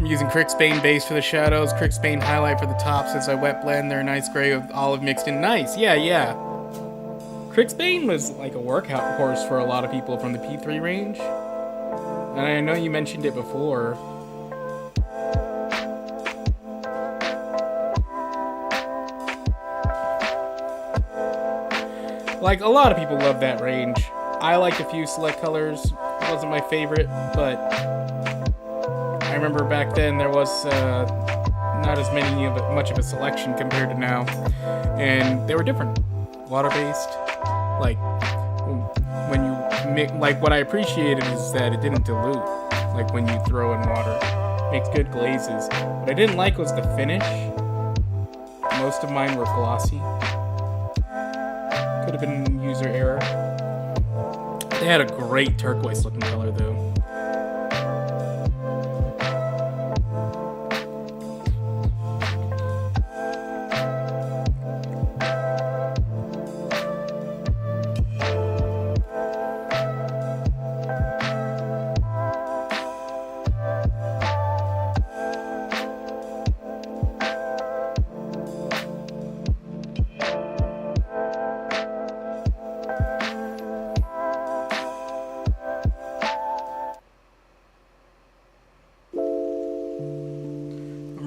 S1: Using Crixbane base for the shadows, Crixbane highlight for the tops as I wet blend. They're a nice gray with olive mixed in. Nice, yeah. Crixbane was like a workout horse for a lot of people from the P3 range. And I know you mentioned it before. Like, a lot of people love that range. I liked a few select colors. It wasn't my favorite, but I remember back then there was not as much of a selection compared to now, and they were different. Water-based, like when you mix, like what I appreciated is that it didn't dilute, like when you throw in water. Makes good glazes. What I didn't like was the finish. Most of mine were glossy. Could have been user error. They had a great turquoise looking color though.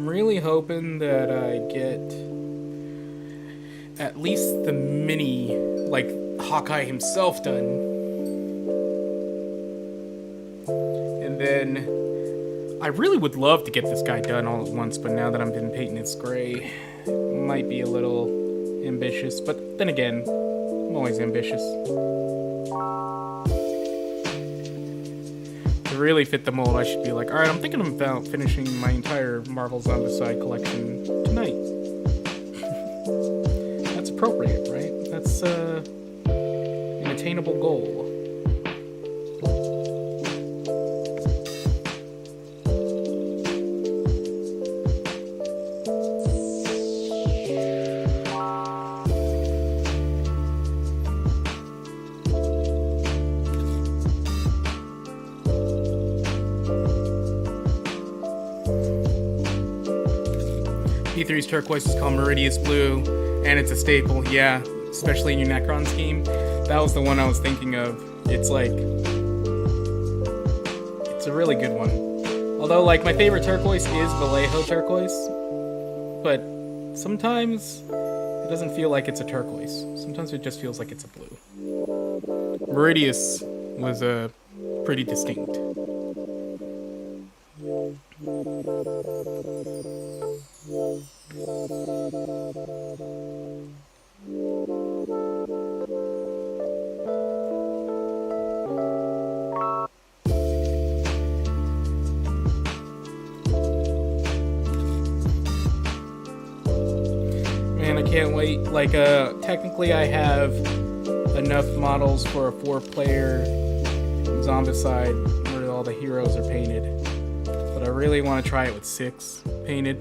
S1: Really hoping that I get at least the mini, like Hawkeye himself done. And then I really would love to get this guy done all at once, but now that I'm done painting this gray, it might be a little ambitious, but then again, I'm always ambitious. To really fit the mold, I should be like, alright, I'm thinking about finishing my entire Marvel Zombicide collection tonight. That's appropriate, right? That's an attainable goal. P3's turquoise is called Meridius Blue, and it's a staple, yeah, especially in your Necron scheme. That was the one I was thinking of. It's like, it's a really good one. Although, like, my favorite turquoise is Vallejo turquoise, but sometimes it doesn't feel like it's a turquoise. Sometimes it just feels like it's a blue. Meridius was pretty distinct. Man, I can't wait. Like, technically I have enough models for a 4-player Zombicide where all the heroes are painted. But I really want to try it with 6 painted.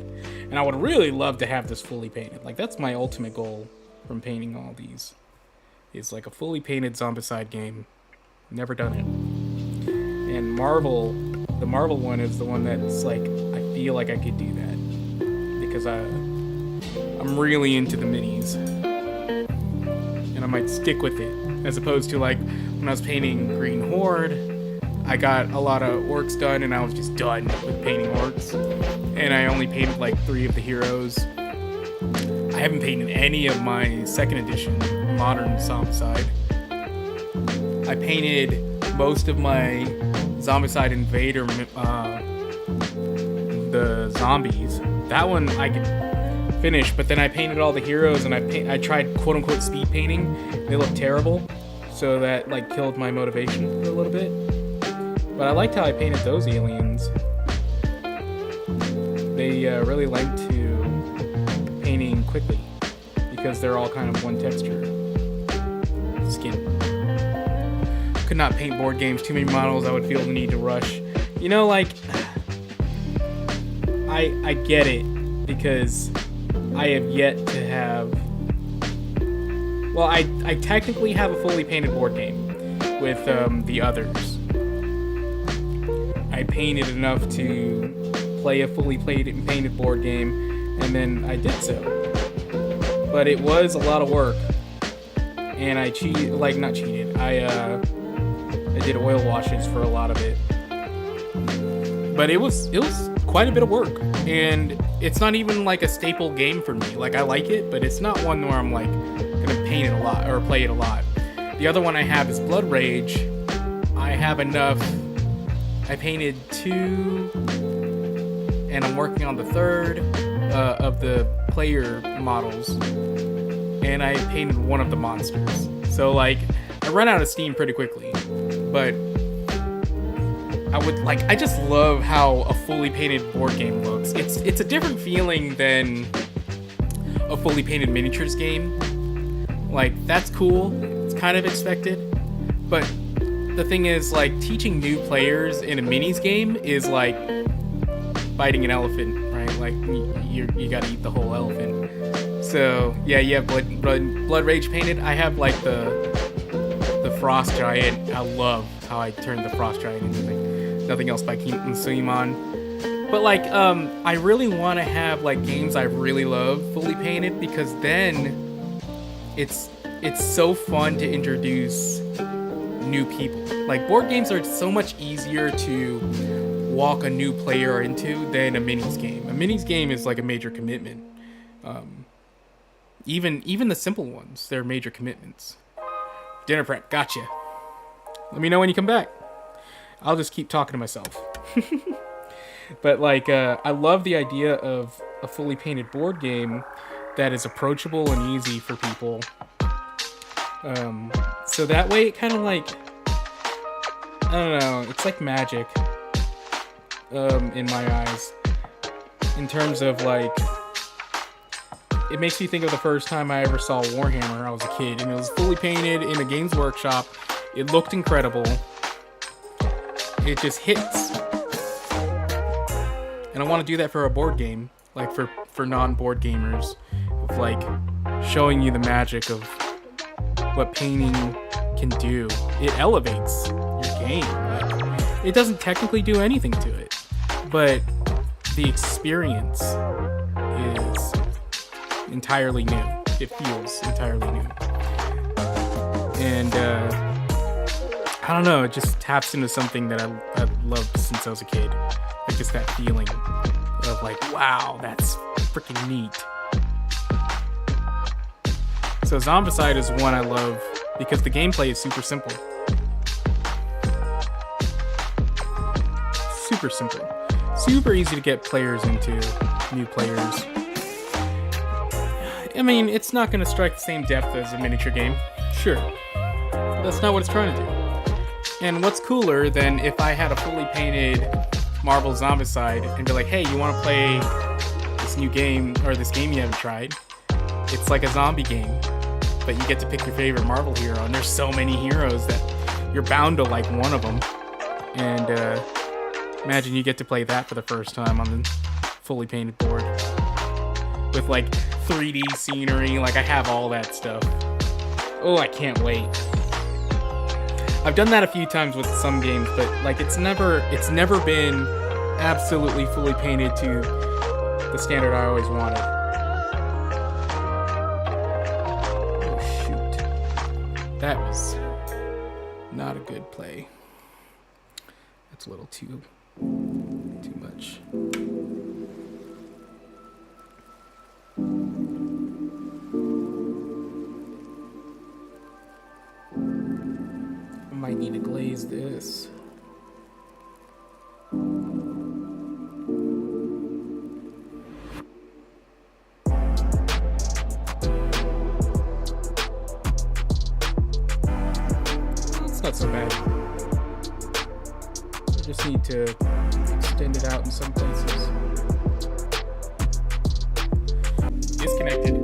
S1: And I would really love to have this fully painted. Like, that's my ultimate goal from painting all these. Is like a fully painted Zombicide game. Never done it. And Marvel, the Marvel one is the one that's like, I feel like I could do that. Because I'm really into the minis. And I might stick with it. As opposed to like, when I was painting Green Horde, I got a lot of orcs done and I was just done with painting orcs. And I only painted like 3 of the heroes. I haven't painted any of my 2nd edition modern Zombicide. I painted most of my Zombicide Invader, the zombies. That one I could finish, but then I painted all the heroes and I tried quote-unquote speed painting. They looked terrible, so that like killed my motivation for a little bit. But I liked how I painted those aliens. They really like to painting quickly because they're all kind of one texture skin. Could not paint board games, too many models, I would feel the need to rush. You know, like, I get it because I have yet to have, well, I technically have a fully painted board game with the others. I painted enough to play a fully painted board game, and then I did so. But it was a lot of work, and I cheated, like not cheated. I did oil washes for a lot of it, but it was quite a bit of work, and it's not even like a staple game for me. Like I like it, but it's not one where I'm like gonna paint it a lot or play it a lot. The other one I have is Blood Rage. I have enough. I painted 2, and I'm working on the 3rd of the player models, and I painted 1 of the monsters. So like, I run out of steam pretty quickly, but I just love how a fully painted board game looks. It's a different feeling than a fully painted miniatures game. Like, that's cool, it's kind of expected, but the thing is, like, teaching new players in a minis game is like biting an elephant, right? Like, you gotta eat the whole elephant. So, yeah, you have Blood Rage painted. I have, like, the Frost Giant. I love how I turned the Frost Giant into Nothing Else by Keaton Suimon. But, like, I really want to have, like, games I really love fully painted, because then it's so fun to introduce new people. Like, board games are so much easier to walk a new player into than a minis game. A minis game is like a major commitment. Even the simple ones, they're major commitments. Dinner prep, gotcha. Let me know when you come back. I'll just keep talking to myself. But like, I love the idea of a fully painted board game that is approachable and easy for people. So that way it kind of like, I don't know, it's like magic, in my eyes, in terms of like, it makes me think of the first time I ever saw Warhammer. I was a kid, and it was fully painted in a Games Workshop. It looked incredible. It just hits. And I want to do that for a board game, like for non-board gamers, of like showing you the magic of what painting can do. It elevates your game. Like, it doesn't technically do anything to it, but the experience is entirely new. It feels entirely new. And I don't know, it just taps into something that I've loved since I was a kid. Like just that feeling of like, wow, that's freaking neat. So Zombicide is one I love because the gameplay is super simple. Super simple. Super easy to get players into, new players. I mean, it's not going to strike the same depth as a miniature game. Sure. But that's not what it's trying to do. And what's cooler than if I had a fully painted Marvel Zombicide and be like, hey, you want to play this new game, or this game you haven't tried? It's like a zombie game, but you get to pick your favorite Marvel hero, and there's so many heroes that you're bound to like one of them. And imagine you get to play that for the first time on the fully painted board. With like 3D scenery, like I have all that stuff. Oh, I can't wait. I've done that a few times with some games, but like it's never been absolutely fully painted to the standard I always wanted. Oh shoot. That was not a good play. That's a little too much. I might need to glaze this. It's not so bad. I just need to extend it out in some places. Disconnected.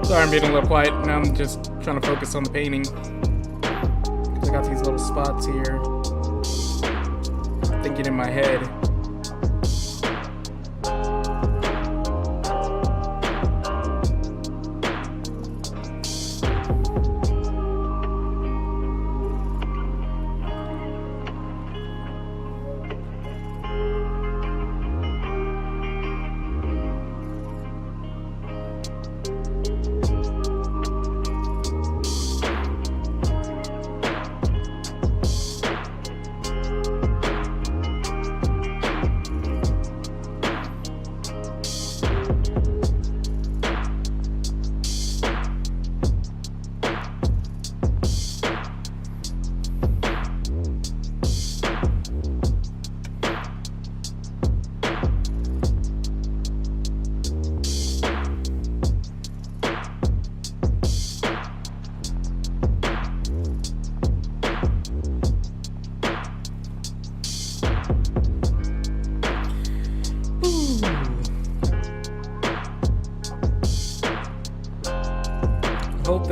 S1: Sorry, I'm being a little quiet. Now I'm just trying to focus on the painting. I got these little spots here. Thinking in my head.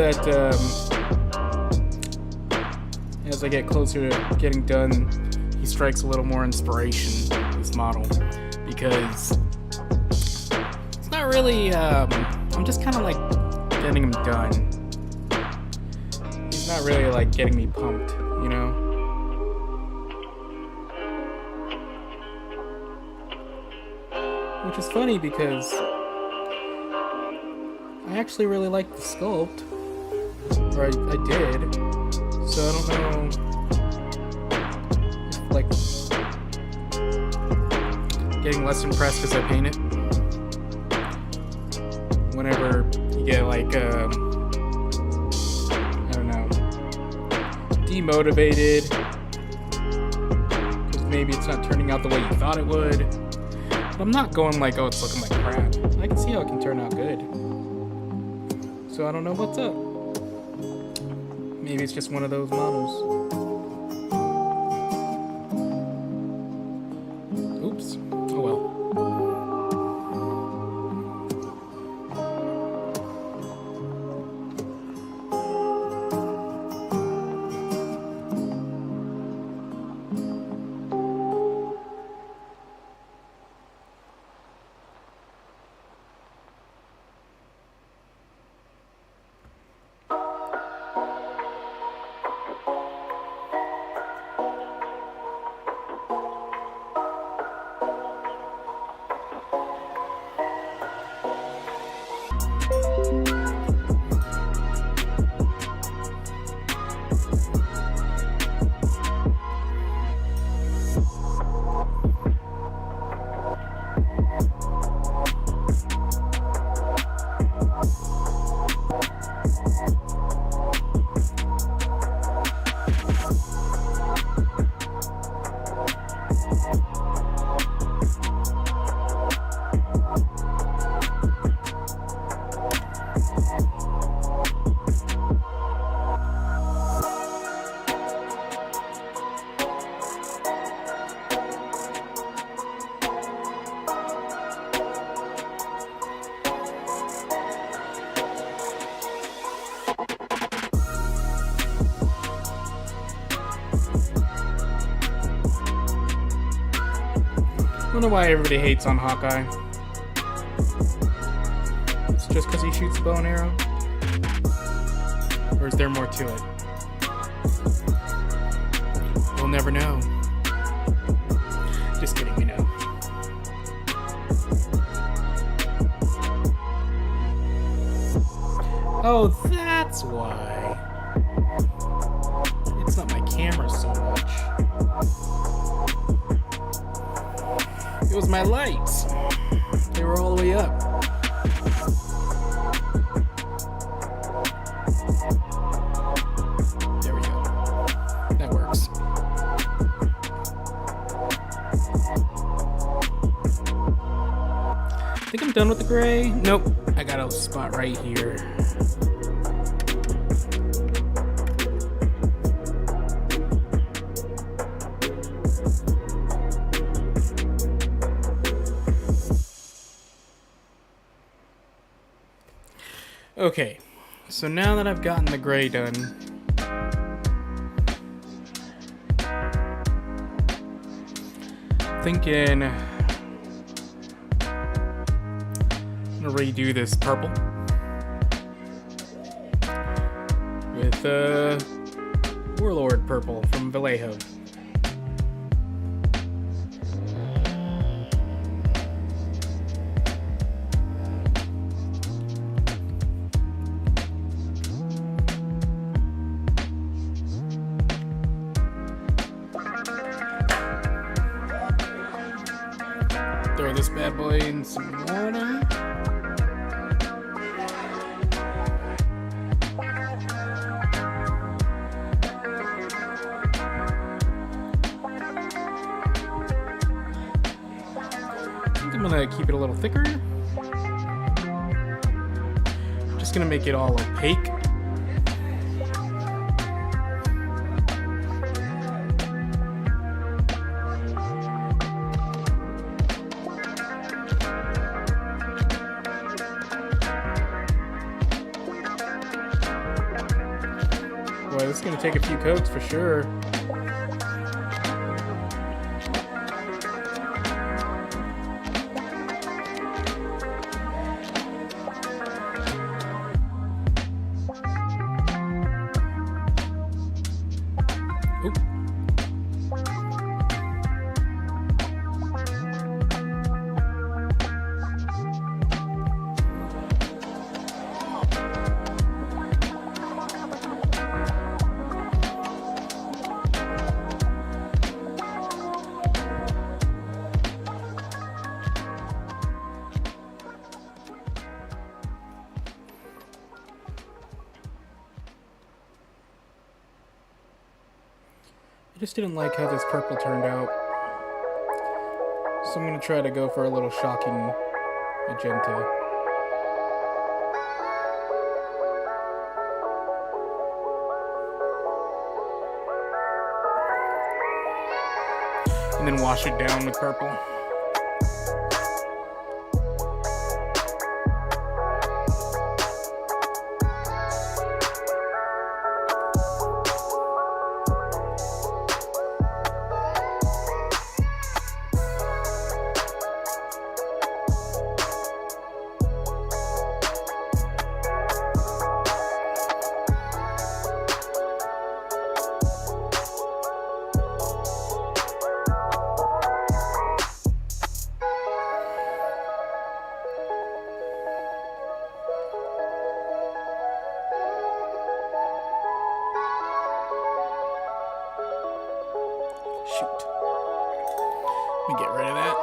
S1: that as I get closer to getting done, he strikes a little more inspiration, this model, because it's not really, I'm just kind of like getting him done. He's not really like getting me pumped, you know? Which is funny because I actually really like the sculpt, or I did, so I don't know if, like, getting less impressed as I paint it. Whenever you get, like, I don't know, demotivated, because maybe it's not turning out the way you thought it would. But I'm not going like, oh, it's looking like crap. I can see how it can turn out good. So I don't know what's up. Maybe it's just one of those models. Oops. Oh well. I don't know why everybody hates on Hawkeye. It's just because he shoots a bow and arrow? Or is there more to it? We'll never know. Just kidding, we know. Oh, that's why. It's not my camera so much. It was my lights. They were all the way up. There we go. That works. I think I'm done with the gray. Nope. I got a spot right here. Okay, so now that I've gotten the gray done, thinking I'm gonna redo this purple with Warlord purple from Vallejo. Throw this bad boy in some water. I think I'm gonna keep it a little thicker. Just gonna make it all opaque. is gonna take a few coats for sure. I just didn't like how this purple turned out. So I'm going to try to go for a little shocking magenta. And then wash it down with purple. Shoot. Let me get rid of that.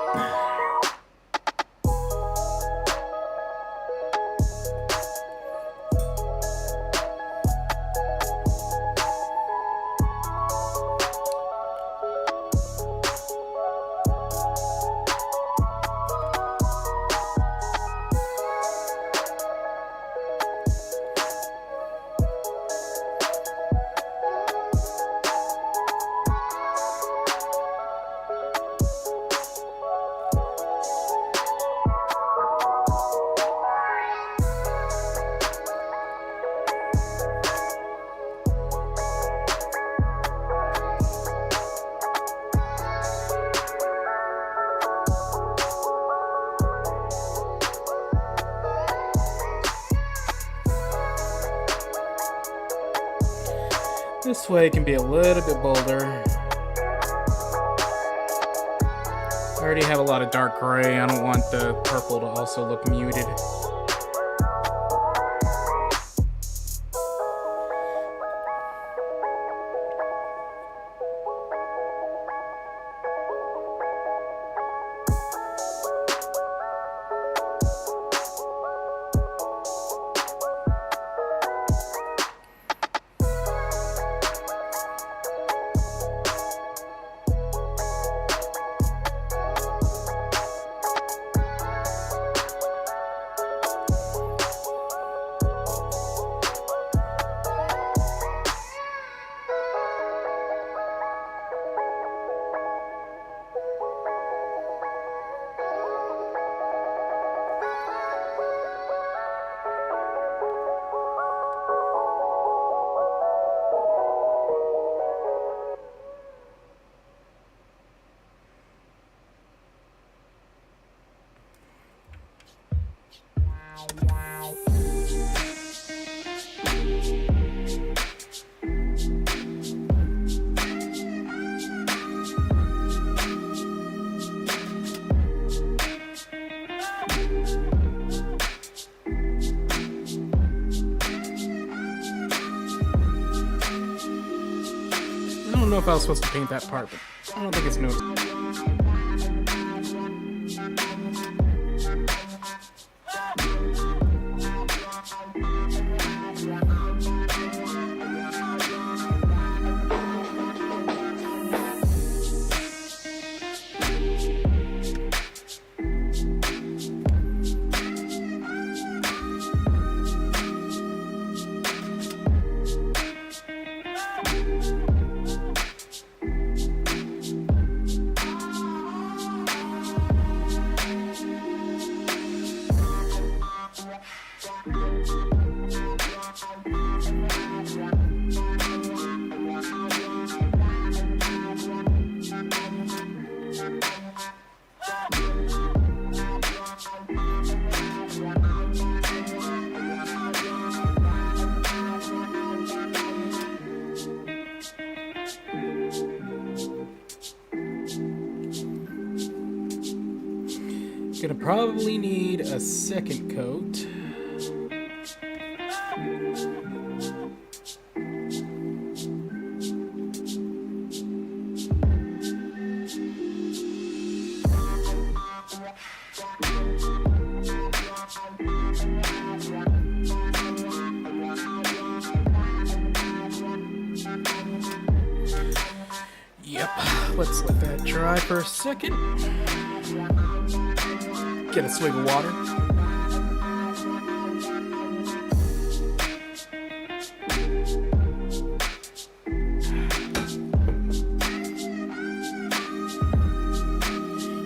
S1: This way it can be a little bit bolder. I already have a lot of dark gray. I don't want the purple to also look muted. I don't know if I was supposed to paint that part, but I don't think it's noticeable. Gonna probably need a second coat. Yep, let's let that dry for a second. Get a swig of water.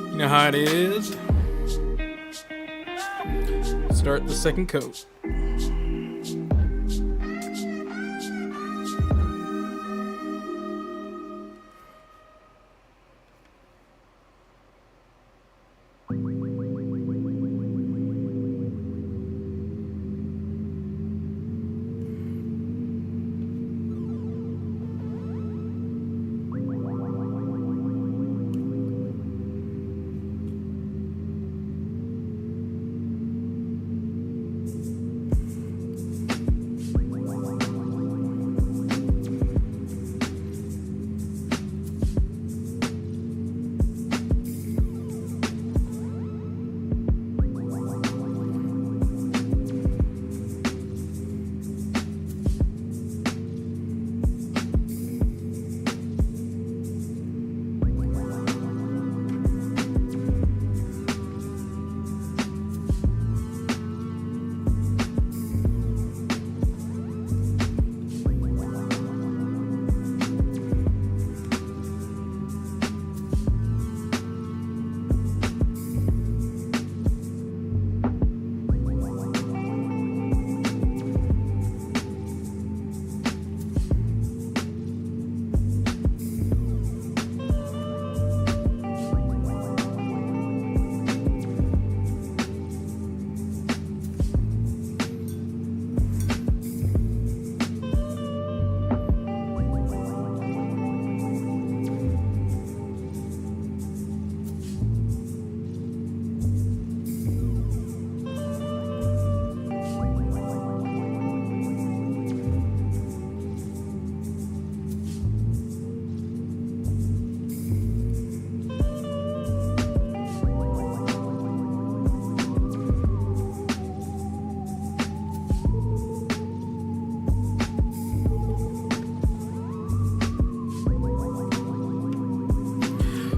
S1: You know how it is. Start the second coat.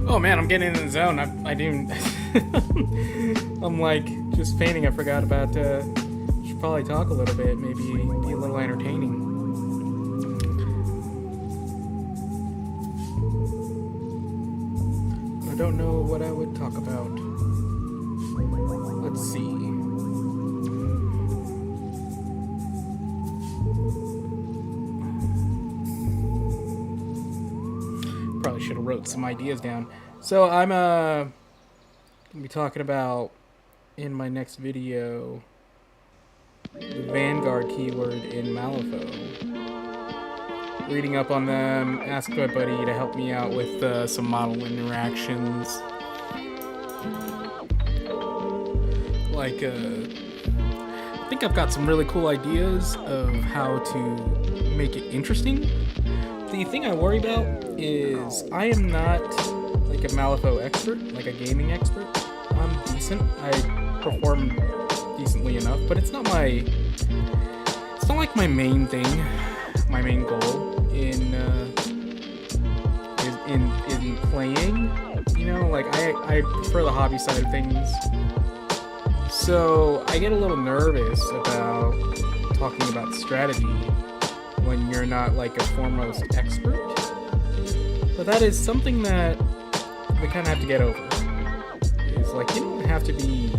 S1: Oh man, I'm getting in the zone. I didn't. I'm like just fainting. I forgot about. Should probably talk a little bit. Maybe be a little entertaining. I don't know what I would talk about. Let's see. Probably should have wrote some ideas down. So I'm gonna be talking about in my next video the Vanguard keyword in Malifaux. Reading up on them, asked my buddy to help me out with some model interactions. Like, I think I've got some really cool ideas of how to make it interesting. The thing I worry about is I am not like a Malifaux expert, like a gaming expert. I'm decent. I perform decently enough, but it's not like my main thing, my main goal in playing. You know, like I prefer the hobby side of things. So I get a little nervous about talking about strategy when you're not like a foremost expert. But that is something that we kind of have to get over. It's like you don't have to be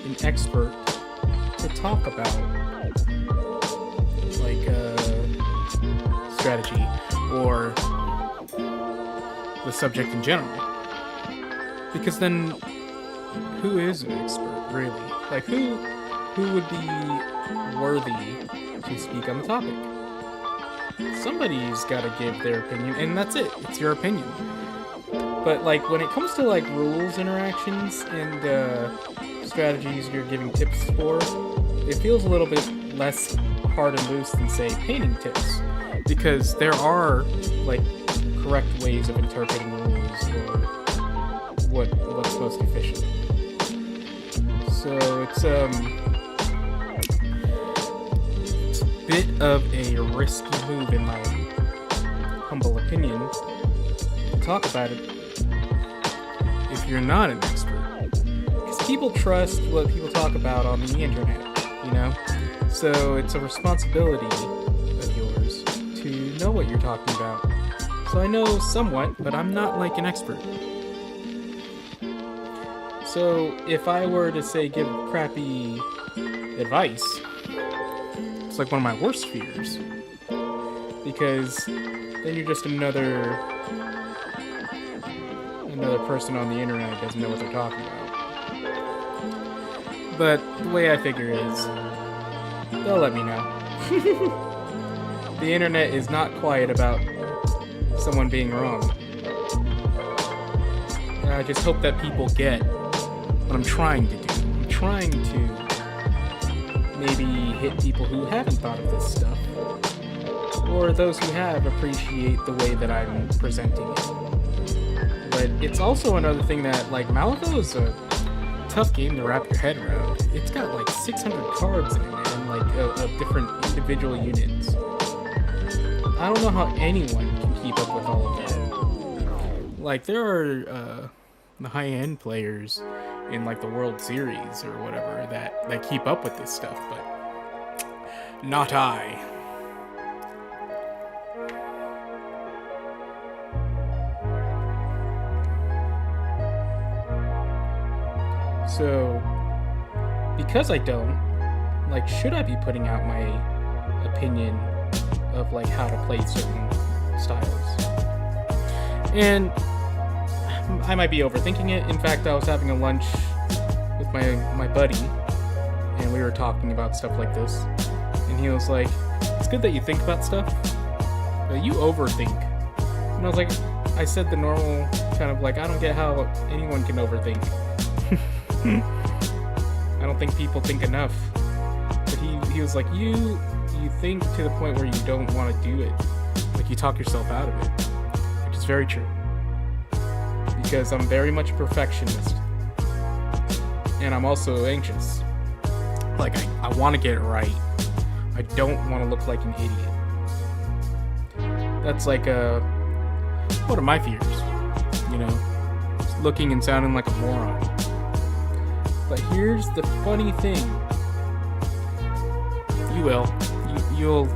S1: an expert to talk about like strategy or the subject in general. Because then, who is an expert, really? Like, who would be worthy to speak on the topic? Somebody's got to give their opinion, and that's it. It's your opinion. But, like, when it comes to, like, rules interactions and strategies you're giving tips for, it feels a little bit less hard and loose than, say, painting tips. Because there are, like, correct ways of interpreting rules or what's most efficient. So it's a bit of a risky move, in my humble opinion, to talk about it if you're not an expert. Because people trust what people talk about on the internet, you know? So it's a responsibility of yours to know what you're talking about. So I know somewhat, but I'm not like an expert. So if I were to, say, give crappy advice, it's like one of my worst fears. Because then you're just another person on the internet who doesn't know what they're talking about. But the way I figure is, they'll let me know. The internet is not quiet about someone being wrong. And I just hope that people get what I'm trying to do. I'm trying to maybe hit people who haven't thought of this stuff, or those who have appreciate the way that I'm presenting it. But it's also another thing that, like, Malifaux is a tough game to wrap your head around. It's got like 600 cards in it, man, like of different individual units. I don't know how anyone can keep up with all of that. Like, there are the high-end players in, like, the World Series or whatever that keep up with this stuff, but not I. So, because I don't, like, should I be putting out my opinion of, like, how to play certain styles? And I might be overthinking it. In fact, I was having a lunch with my buddy, and we were talking about stuff like this, and he was like, it's good that you think about stuff, but you overthink. And I was like, I said the normal kind of, like, I don't get how anyone can overthink. I don't think people think enough. But he was like, you think to the point where you don't want to do it. Like, you talk yourself out of it. Which is very true. Because I'm very much a perfectionist. And I'm also anxious. Like, I want to get it right. I don't want to look like an idiot. That's like one of my fears. You know? Just looking and sounding like a moron. But here's the funny thing. You will. You'll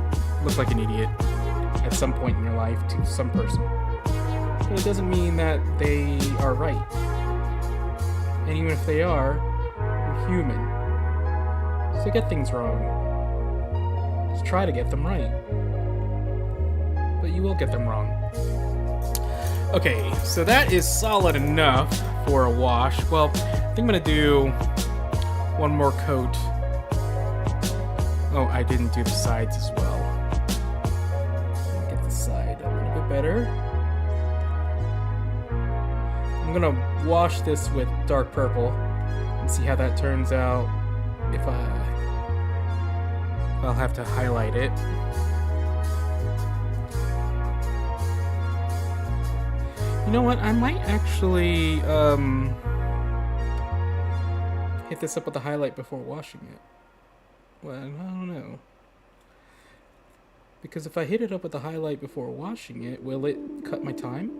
S1: look like an idiot at some point in your life to some person. But it doesn't mean that they are right. And even if they are, you're human. So get things wrong. Just try to get them right. But you will get them wrong. Okay, so that is solid enough for a wash. Well, I think I'm going to do one more coat. Oh, I didn't do the sides as well. Get the side a little bit better. I'm going to wash this with dark purple and see how that turns out. If I'll have to highlight it. You know what? I might actually hit this up with a highlight before washing it. Well, I don't know. Because if I hit it up with a highlight before washing it, will it cut my time?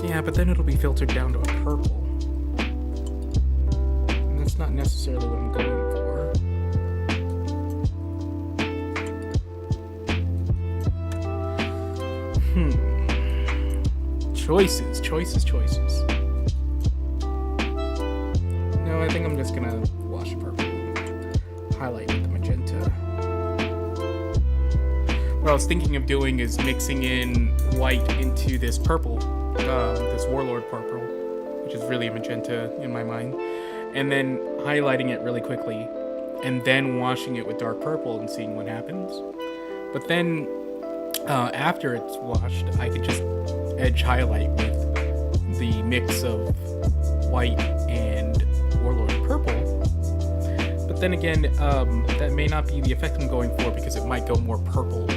S1: Yeah, but then it'll be filtered down to a purple. And that's not necessarily what I'm going Choices. No, I think I'm just gonna wash purple. Highlight with the magenta. What I was thinking of doing is mixing in white into this purple, this Warlord purple, which is really a magenta in my mind, and then highlighting it really quickly, and then washing it with dark purple and seeing what happens. But then, after it's washed, I could just edge highlight with the mix of white and Warlord purple. But then again, that may not be the effect I'm going for because it might go more purple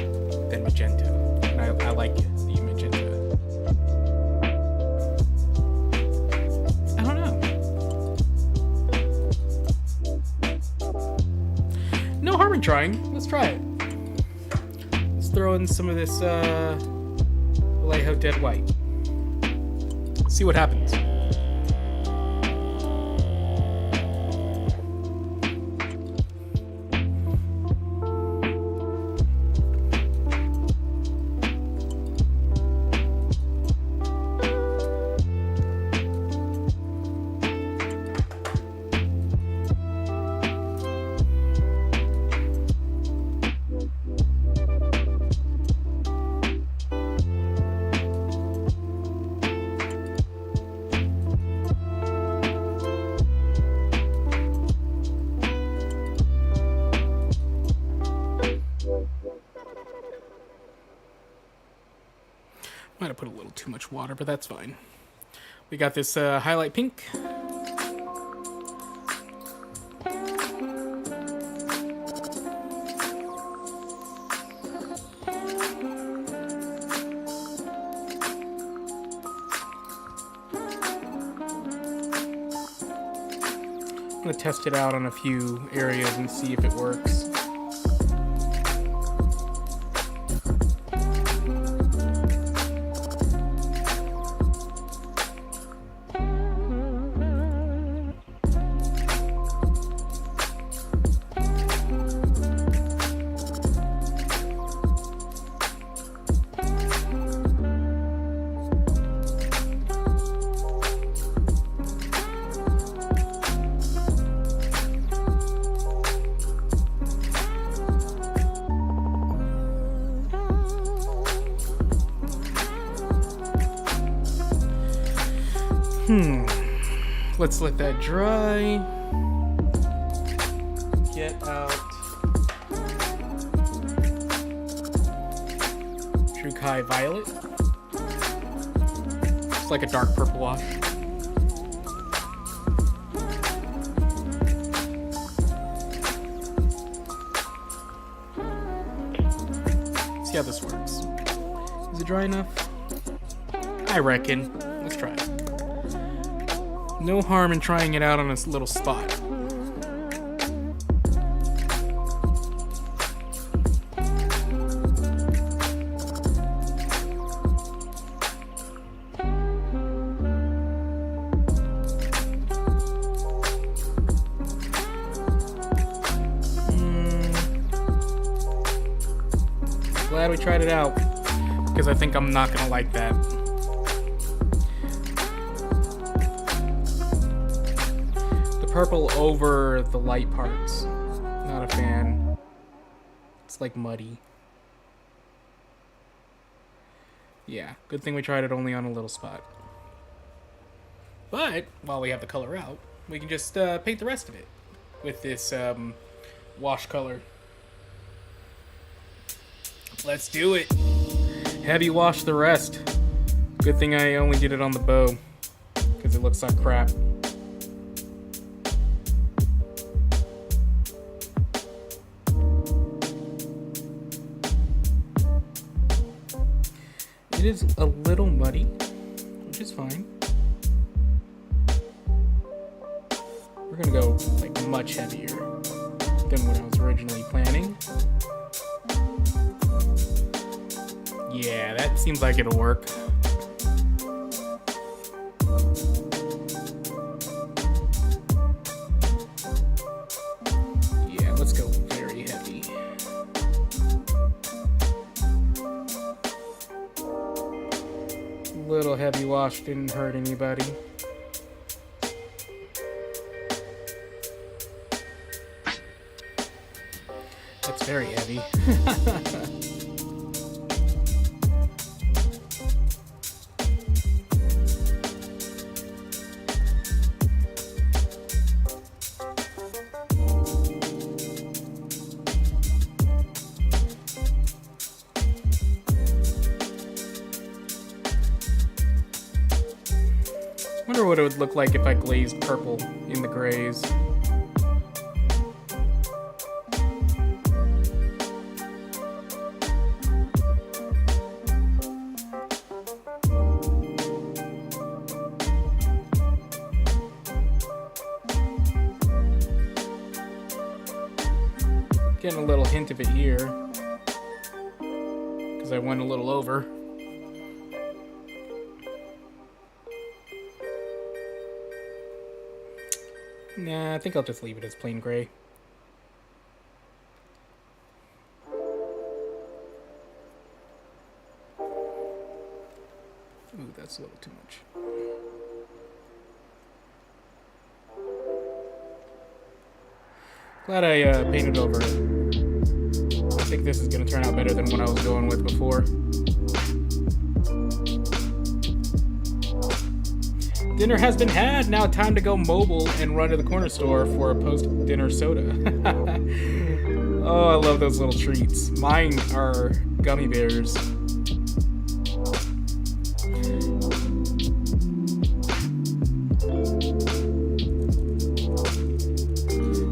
S1: than magenta. And I like the magenta. I don't know. No harm in trying. Let's try it. Let's throw in some of this Vallejo Dead White. See what happens. Might have put a little too much water, but that's fine. We got this highlight pink. I'm gonna test it out on a few areas and see if it works. Let's let that dry. Get out Hawkeye Violet. It's like a dark purple wash. See how this works. Is it dry enough? I reckon. Let's try it. No harm in trying it out on a little spot. Glad we tried it out, because I think I'm not gonna like that. Purple over the light parts. Not a fan. It's like muddy. Yeah, good thing we tried it only on a little spot. But while we have the color out, we can just paint the rest of it with this wash color. Let's do it. Heavy wash the rest. Good thing I only did it on the bow, because it looks like crap. It is a little muddy, which is fine. We're gonna go like much heavier than what I was originally planning. Yeah, that seems like it'll work. Yeah, let's go very heavy. little heavy wash didn't hurt anybody. That's very heavy. Wonder what it would look like if I glazed purple in the grays. Getting a little hint of it here, because I went a little over. Nah, I think I'll just leave it as plain gray. Ooh, that's a little too much. Glad I painted over it. I think this is going to turn out better than what I was going with before. Dinner has been had. Now time to go mobile and run to the corner store for a post-dinner soda. Oh, I love those little treats. Mine are gummy bears.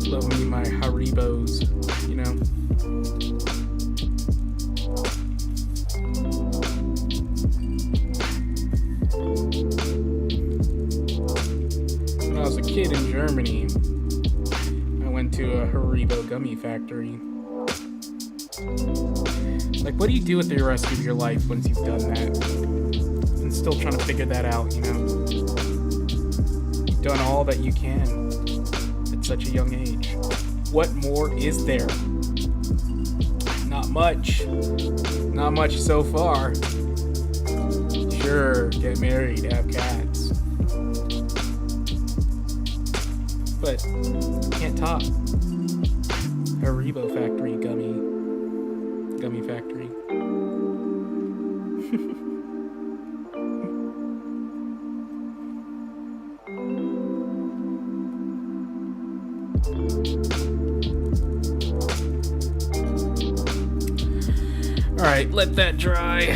S1: Love me my Haribos, you know. When I was a kid in Germany, I went to a Haribo gummy factory. Like, what do you do with the rest of your life once you've done that? I'm still trying to figure that out, you know. You've done all that you can at such a young age. What more is there? Not much. Not much so far. Sure, get married, have cats. But can't top Haribo factory gummy factory. All right, let that dry.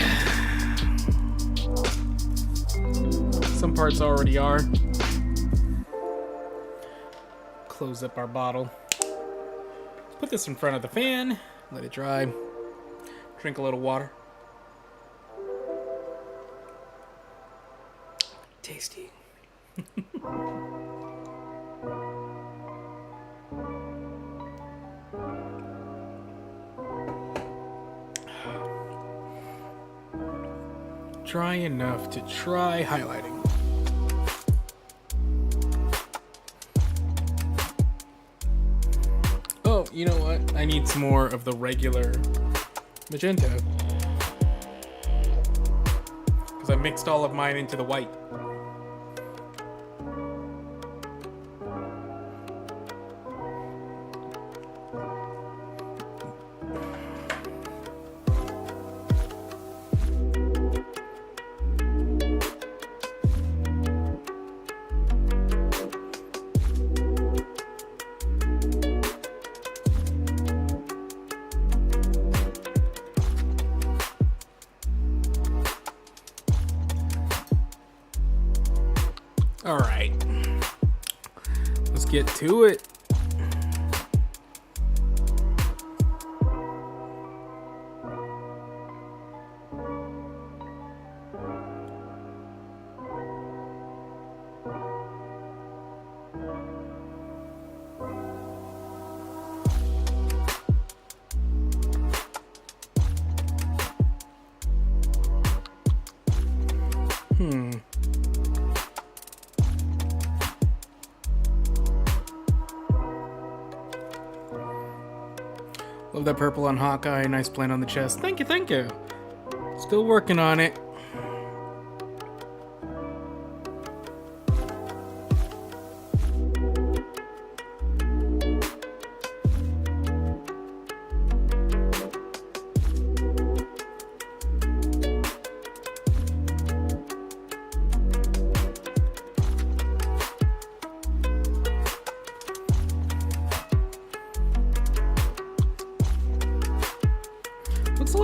S1: Some parts already are. Close up our bottle. Put this in front of the fan. Let it dry. Drink a little water. Tasty. Dry enough to try highlighting. Oh, you know what? I need some more of the regular magenta. Because I mixed all of mine into the white. All right, let's get to it. Love that purple on Hawkeye. Nice blend on the chest. Thank you, thank you. Still working on it.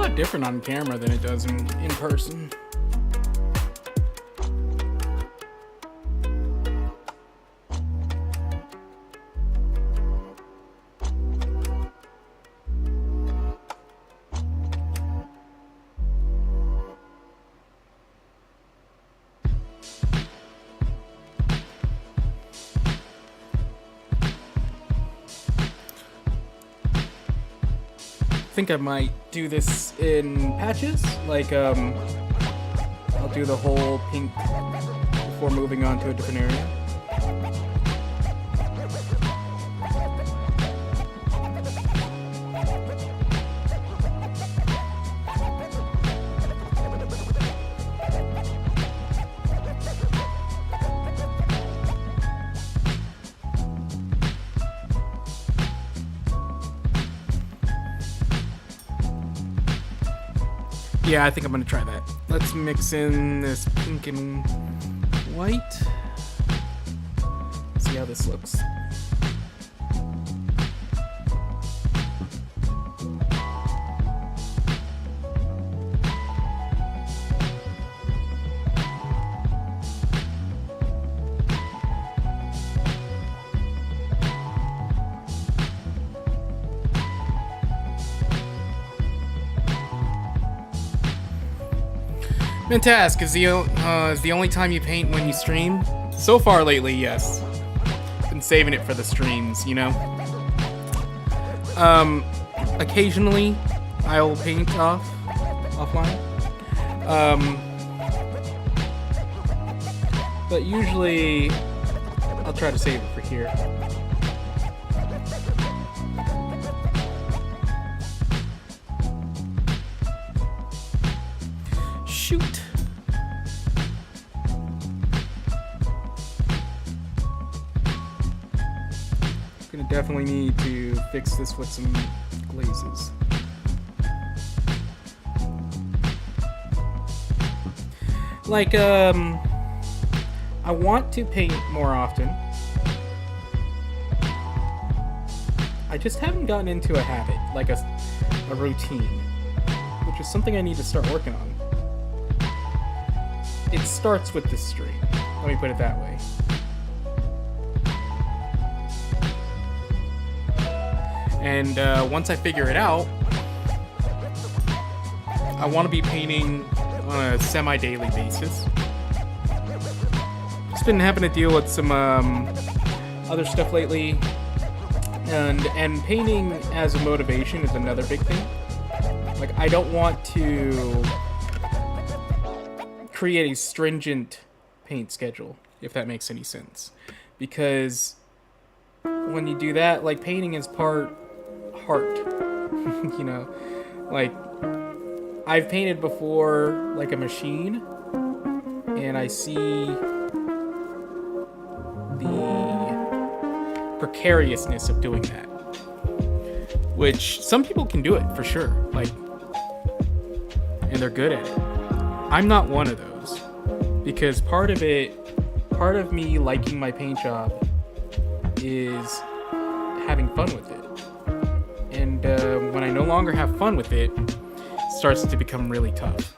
S1: lot different on camera than it does in person. I think I might do this in patches, like I'll do the whole pink before moving on to a different area. Yeah, I think I'm gonna try that. Let's mix in this pink and white. See how this looks. Task is the only time you paint when you stream? So far lately, yes. Been saving it for the streams, you know? Occasionally, I'll paint offline. But usually, I'll try to save it for here. Shoot. Gonna definitely need to fix this with some glazes. Like, I want to paint more often. I just haven't gotten into a habit, like a routine, which is something I need to start working on. It starts with this stream. Let me put it that way. And once I figure it out, I want to be painting on a semi-daily basis. Just been having to deal with some other stuff lately, and painting as a motivation is another big thing. Like, I don't want to create a stringent paint schedule, if that makes any sense, because when you do that, like, painting is part heart. You know, like, I've painted before like a machine, and I see the precariousness of doing that, which some people can do it for sure, like, and they're good at it. I'm not one of those, because part of me liking my paint job is having fun with it. And when I no longer have fun with it, it starts to become really tough.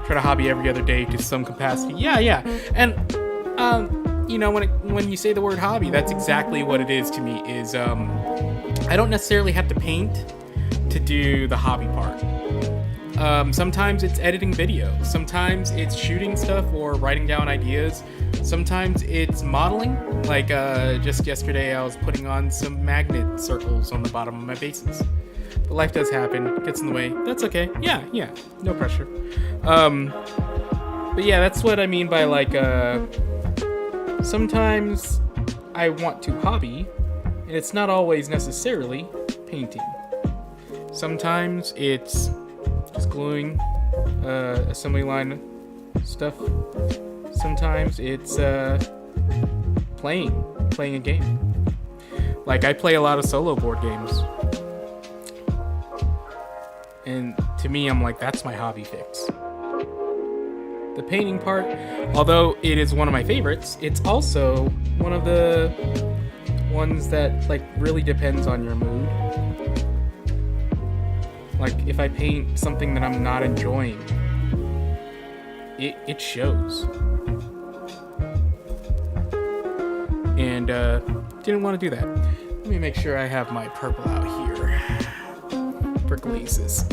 S1: Try to hobby every other day to some capacity. Yeah. And, you know, when you say the word hobby, that's exactly what it is to me, is I don't necessarily have to paint to do the hobby part. Sometimes it's editing video. Sometimes it's shooting stuff or writing down ideas. Sometimes it's modeling. Like, just yesterday I was putting on some magnet circles on the bottom of my bases. But life does happen. Gets in the way. That's okay. Yeah. No pressure. But yeah, that's what I mean by, like, sometimes I want to hobby, and it's not always necessarily painting. Sometimes it's just gluing, assembly line stuff. Sometimes it's playing a game. Like, I play a lot of solo board games, and to me, I'm like, that's my hobby fix. The painting part, although it is one of my favorites, it's also one of the ones that, like, really depends on your mood. Like, if I paint something that I'm not enjoying, it shows. And didn't want to do that. Let me make sure I have my purple out here for glazes.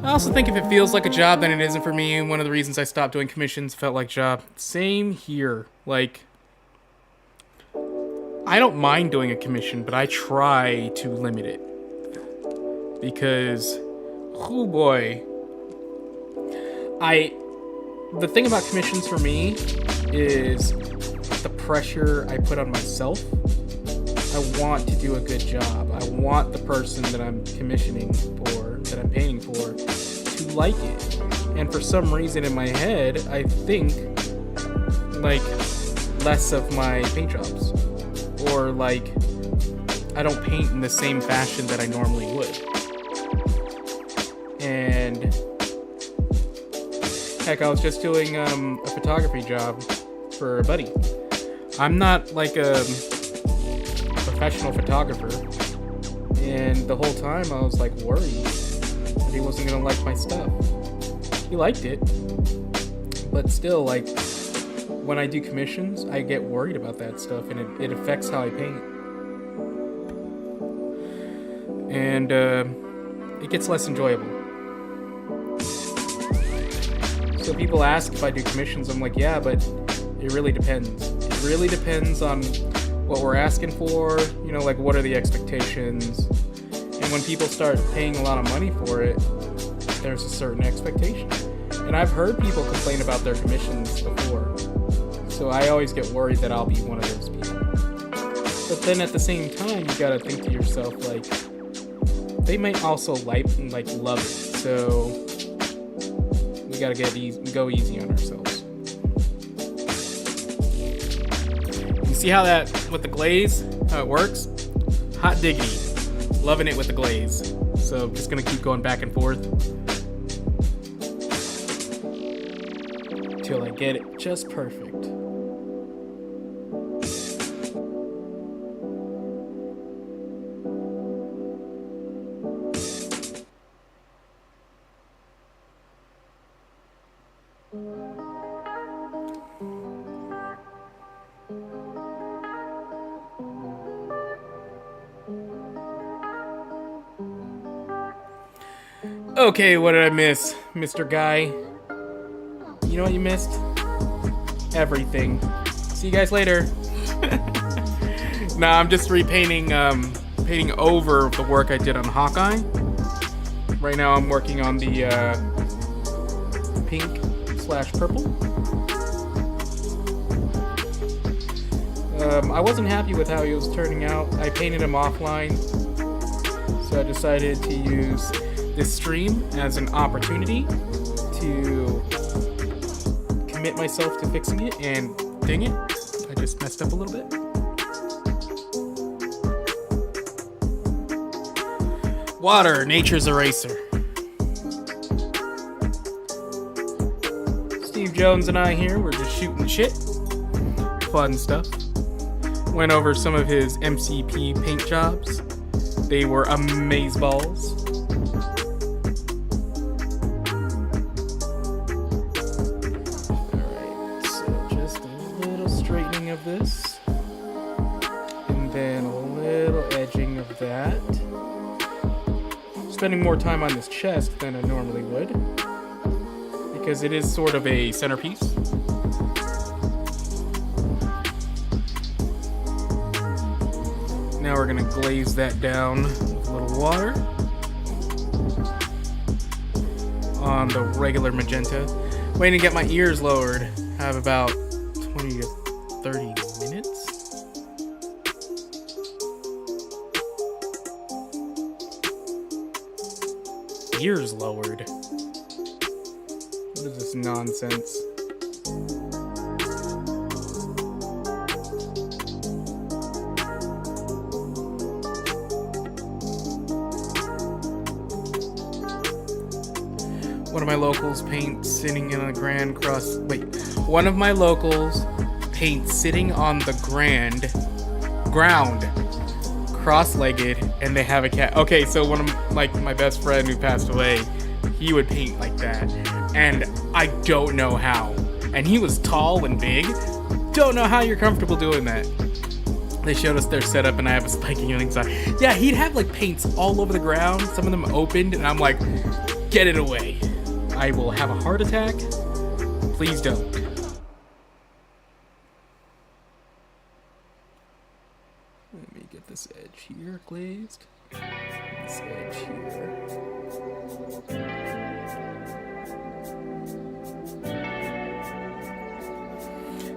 S1: I also think if it feels like a job, then it isn't for me. One of the reasons I stopped doing commissions felt like job. Same here. Like, I don't mind doing a commission, but I try to limit it. Because, oh boy. The thing about commissions for me is the pressure I put on myself. I want to do a good job. I want the person that I'm commissioning for, that I'm painting for, to like it. And for some reason in my head, I think like less of my paint jobs. Or like I don't paint in the same fashion that I normally would. And heck, I was just doing a photography job for a buddy. I'm not like a professional photographer, and the whole time I was like worried that he wasn't gonna like my stuff. He liked it, but still, like, when I do commissions, I get worried about that stuff, and it affects how I paint. And it gets less enjoyable. So people ask if I do commissions, I'm like, yeah, but it really depends. It really depends on what we're asking for, you know, like what are the expectations. And when people start paying a lot of money for it, there's a certain expectation. And I've heard people complain about their commissions before. So I always get worried that I'll be one of those people. But then at the same time, you gotta think to yourself, like, they might also love it. So we gotta go easy on ourselves. You see how that with the glaze, how it works? Hot diggity, loving it with the glaze. So just gonna keep going back and forth till I get it just perfect. Okay, what did I miss, Mr. Guy? You know what you missed? Everything. See you guys later. Nah, I'm just repainting, painting over the work I did on Hawkeye. Right now I'm working on the pink/purple. I wasn't happy with how he was turning out. I painted him offline, so I decided to use this stream as an opportunity to commit myself to fixing it, and dang it, I just messed up a little bit. Water, nature's eraser. Steve Jones and I here, we're just shooting shit. Fun stuff. Went over some of his MCP paint jobs. They were amazeballs. Of this, and then a little edging of that. Spending more time on this chest than I normally would, because it is sort of a centerpiece. Now we're gonna glaze that down with a little water on the regular magenta. Waiting to get my ears lowered. I have about 20 to 30 minutes? Ears lowered. What is this nonsense? One of my locals paint sitting in a grand cross. Wait, one of my locals paint sitting on the ground cross-legged and they have a cat. Okay, so one of my best friend who passed away, he would paint like that, and I don't know how. And he was tall and big. Don't know how you're comfortable doing that. They showed us their setup, and I have a spiking anxiety. Yeah, he'd have like paints all over the ground. Some of them opened, and I'm like, get it away. I will have a heart attack. Please don't. Let me get this edge here glazed. This edge here.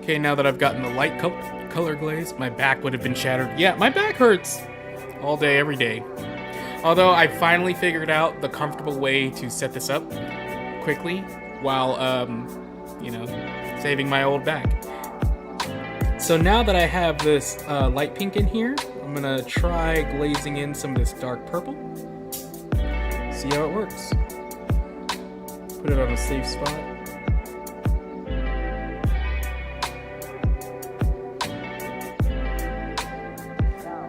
S1: Okay, now that I've gotten the light color glaze, my back would have been shattered. Yeah, my back hurts all day, every day. Although I finally figured out the comfortable way to set this up quickly while, saving my old back. So now that I have this light pink in here, I'm gonna try glazing in some of this dark purple. See how it works. Put it on a safe spot.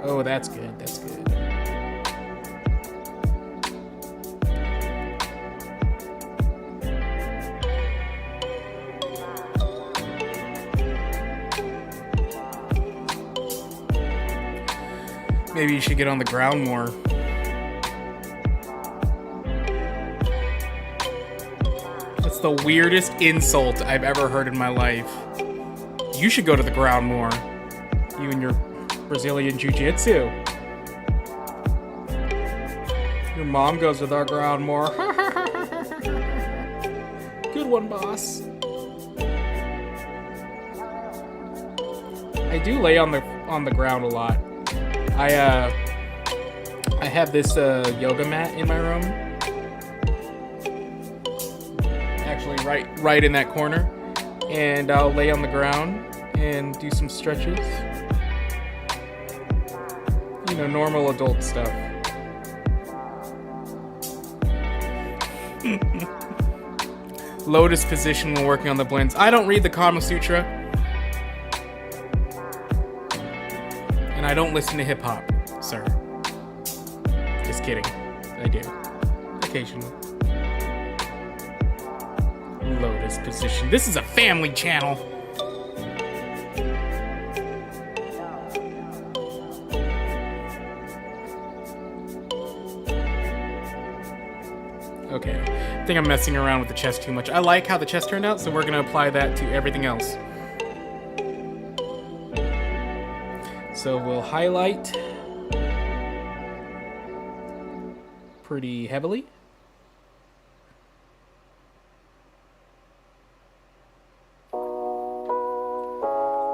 S1: Oh, that's good, that's good. Maybe you should get on the ground more. That's the weirdest insult I've ever heard in my life. You should go to the ground more. You and your Brazilian Jiu-Jitsu. Your mom goes to the ground more. Good one, boss. I do lay on the ground a lot. I have this yoga mat in my room. Actually, right in that corner, and I'll lay on the ground and do some stretches. You know, normal adult stuff. Lotus position when working on the blends. I don't read the Kama Sutra. And I don't listen to hip hop, sir. Just kidding. I do. Occasionally. Lotus position. This is a family channel. Okay, I think I'm messing around with the chest too much. I like how the chest turned out, so we're gonna apply that to everything else. So we'll highlight pretty heavily.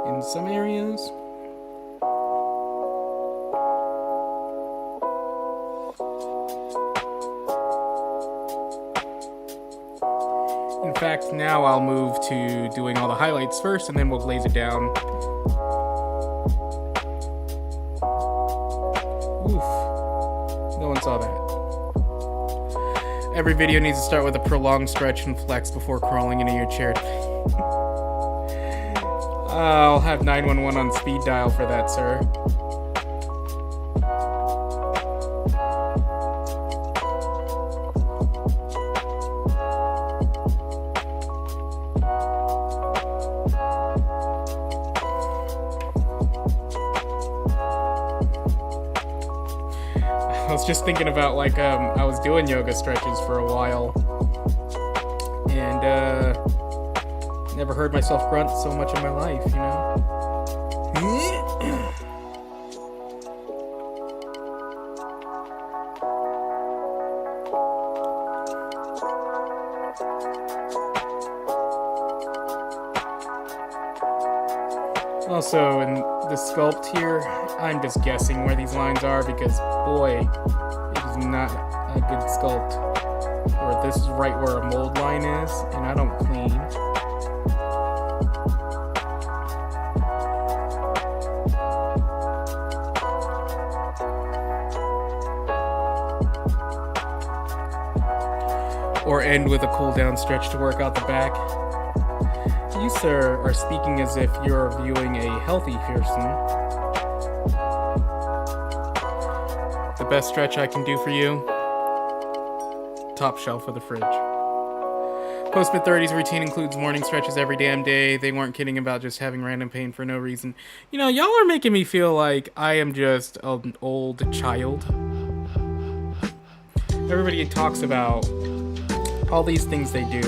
S1: In some areas. In fact, now I'll move to doing all the highlights first, and then we'll glaze it down. Oof. No one saw that. Every video needs to start with a prolonged stretch and flex before crawling into your chair. I'll have 911 on speed dial for that, sir. I was just thinking about, like, I was doing yoga stretches for a while, and never heard myself grunt so much in my life, you know? Also, in the sculpt here, I'm just guessing where these lines are because, boy, it is not a good sculpt. Or this is right where a mold line is, and I don't clean. Or end with a cool down stretch to work out the back. You, sir, are speaking as if you're viewing a healthy person. best stretch I can do for you. Top shelf of the fridge. Post mid-30s routine includes morning stretches every damn day. They weren't kidding about just having random pain for no reason. You know, y'all are making me feel like I am just an old child. Everybody talks about all these things they do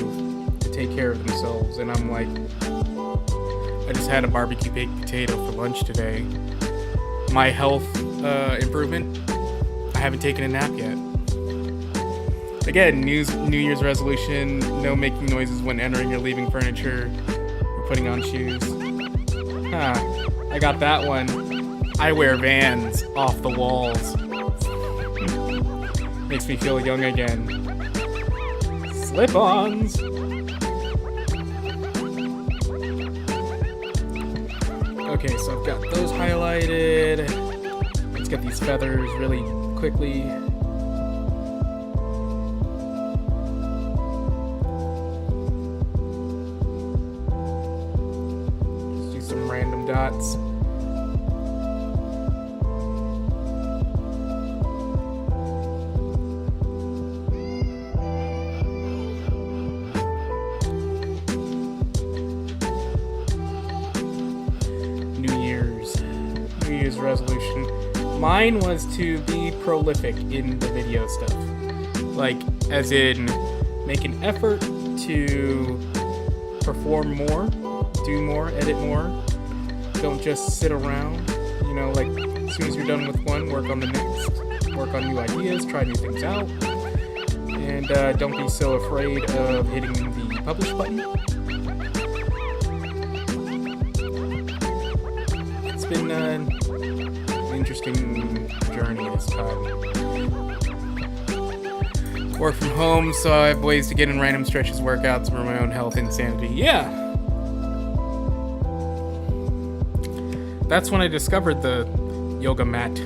S1: to take care of themselves, and I'm like, I just had a barbecue baked potato for lunch today. My health improvement, I haven't taken a nap yet. Again, New Year's resolution, no making noises when entering or leaving furniture or putting on shoes. I got that one. I wear Vans off the walls. Makes me feel young again. Slip-ons. Okay, so I've got those highlighted. Let's get these feathers really quickly. Just do some random dots. New Year's resolution. Mine was to be prolific in the video stuff. Like, as in, make an effort to perform more, do more, edit more. Don't just sit around. You know, like, as soon as you're done with one, work on the next. Work on new ideas, try new things out. And don't be so afraid of hitting the publish button. It's been an interesting journey this time. Work from home, so I have ways to get in random stretches, workouts for my own health and sanity. Yeah! That's when I discovered the yoga mat.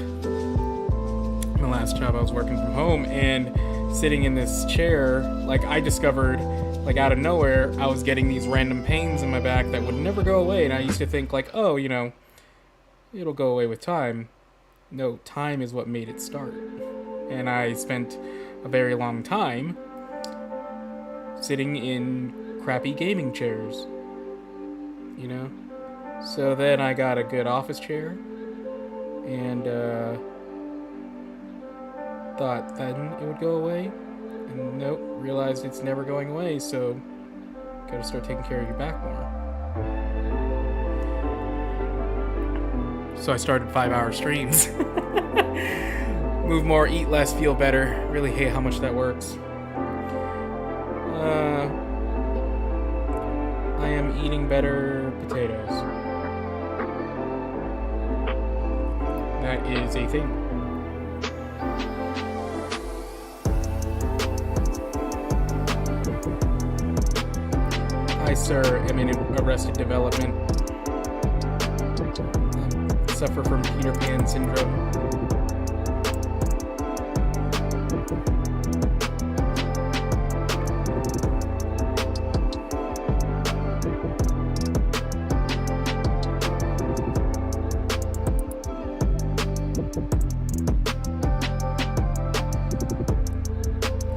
S1: My last job, I was working from home, and sitting in this chair, like, I discovered, like, out of nowhere, I was getting these random pains in my back that would never go away, and I used to think, like, oh, you know, it'll go away with time. No, time is what made it start. And I spent a very long time sitting in crappy gaming chairs, you know? So then I got a good office chair, and thought then it would go away, and nope, realized it's never going away, so gotta start taking care of your back more. So I started 5-hour streams. Move more, eat less, feel better. Really hate how much that works. I am eating better potatoes. That is a thing. I, sir, am in arrested development. Suffer from Peter Pan syndrome.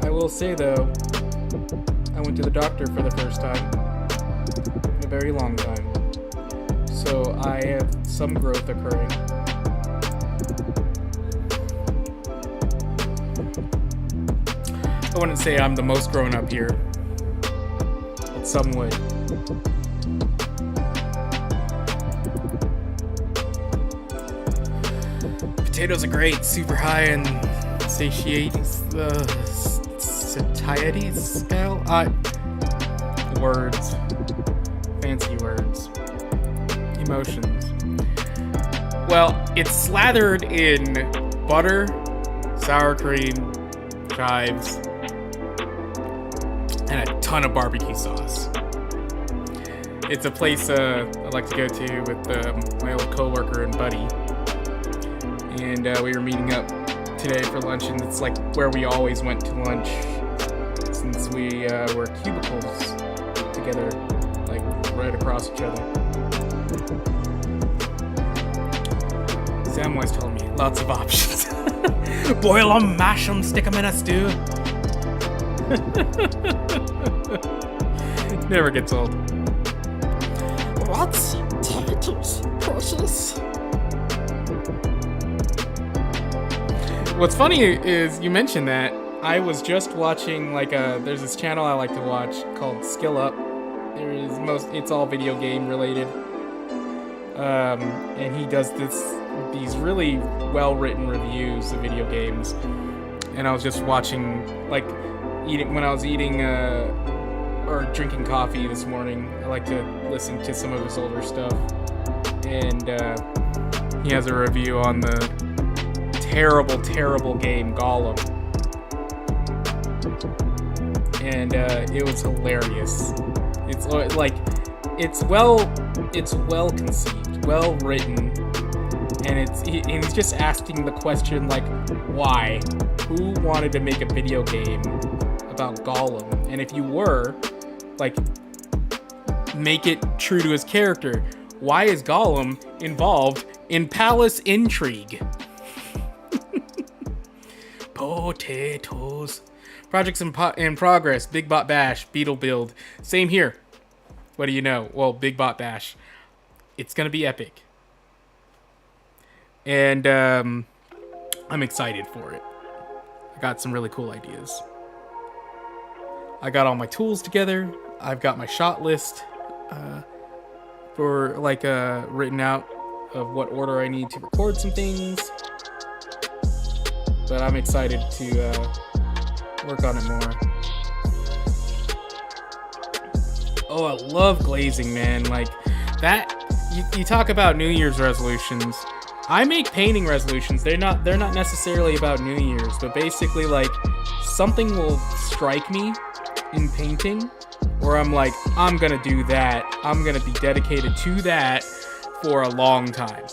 S1: I will say though, I went to the doctor for the first time in a very long time. So I have some growth occurring. I wouldn't say I'm the most grown up here, but some would. Potatoes are great, super high in satiety scale. Words, fancy words. Emotions. Well, it's slathered in butter, sour cream, chives, and a ton of barbecue sauce. It's a place I like to go to with my old coworker and buddy, and we were meeting up today for lunch, and it's like where we always went to lunch since we were cubicles together, like right across each other. Sam always told me lots of options. Boil 'em, mash 'em, stick 'em in a stew. Never gets old.
S2: What? Titles, precious.
S1: What's funny is you mentioned that. I was just watching there's this channel I like to watch called Skill Up. It's all video game related. And he does these really well-written reviews of video games. And I was just watching, when I was eating or drinking coffee this morning, I like to listen to some of his older stuff. And he has a review on the terrible, terrible game Gollum. And it was hilarious. It's well conceived, well written, and he's just asking the question why? Who wanted to make a video game about Gollum? And if you were, make it true to his character. Why is Gollum involved in palace intrigue? Potatoes. Projects in progress. Big Bot Bash. Beetle build. Same here. What do you know? Well, Big Bot Bash. It's gonna be epic. And I'm excited for it. I got some really cool ideas. I got all my tools together. I've got my shot list for written out of what order I need to record some things. But I'm excited to work on it more. Oh, I love glazing, man. You talk about New Year's resolutions. I make painting resolutions. They're not necessarily about New Year's, but basically something will strike me in painting where I'm I'm gonna do that. I'm gonna be dedicated to that for a long time.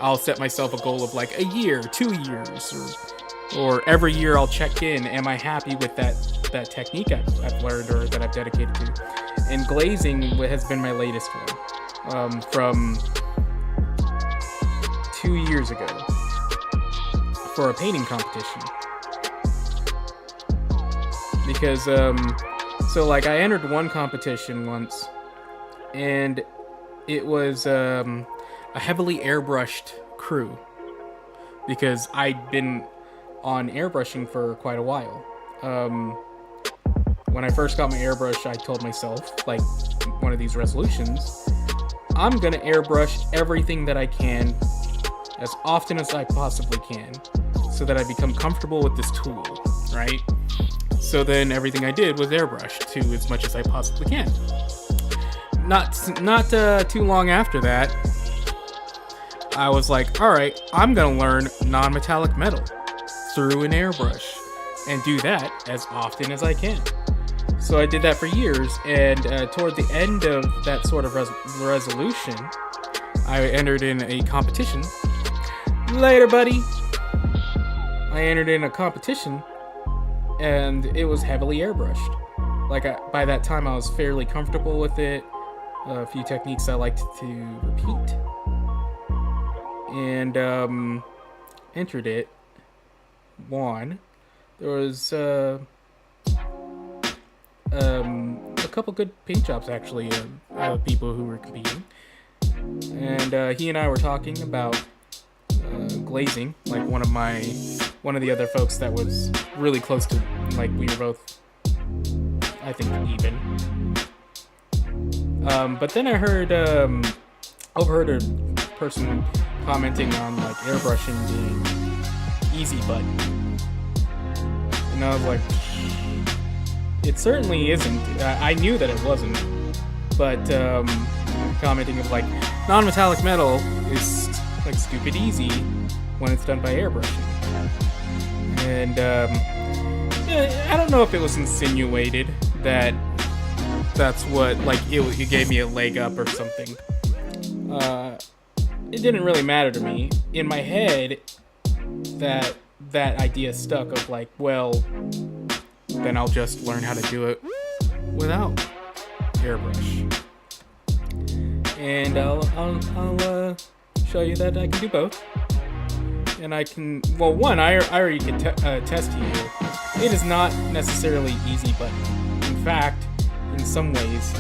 S1: I'll set myself a goal of a year, 2 years, or every year I'll check in. Am I happy with that technique I've learned or that I've dedicated to? And glazing has been my latest one, from 2 years ago for a painting competition. Because I entered one competition once, and it was a heavily airbrushed crew, because I'd been on airbrushing for quite a while. When I first got my airbrush, I told myself, one of these resolutions, I'm gonna airbrush everything that I can as often as I possibly can, so that I become comfortable with this tool, right? So then everything I did was airbrush to as much as I possibly can. Not too long after that, I was all right, I'm gonna learn non-metallic metal through an airbrush and do that as often as I can. So I did that for years, and toward the end of that sort of resolution, I entered in a competition. Later, buddy. I entered in a competition, and it was heavily airbrushed. By that time, I was fairly comfortable with it. A few techniques I liked to repeat, and entered it. Won. There was a couple good paint jobs, actually, people who were competing, and he and I were talking about glazing. One of the other folks that was really close to, we were both, I think, even. But then I overheard a person commenting on airbrushing being easy button, and I was it certainly isn't. I knew that it wasn't, but commenting of non-metallic metal is stupid easy when it's done by airbrushing. And I don't know if it was insinuated that that's what it gave me a leg up or something. It didn't really matter to me. In my head, that idea stuck of well, then I'll just learn how to do it without airbrush, and I'll show you that I can do both. and I can, well, one, I already can attest to you, it is not necessarily easy, but in fact, in some ways,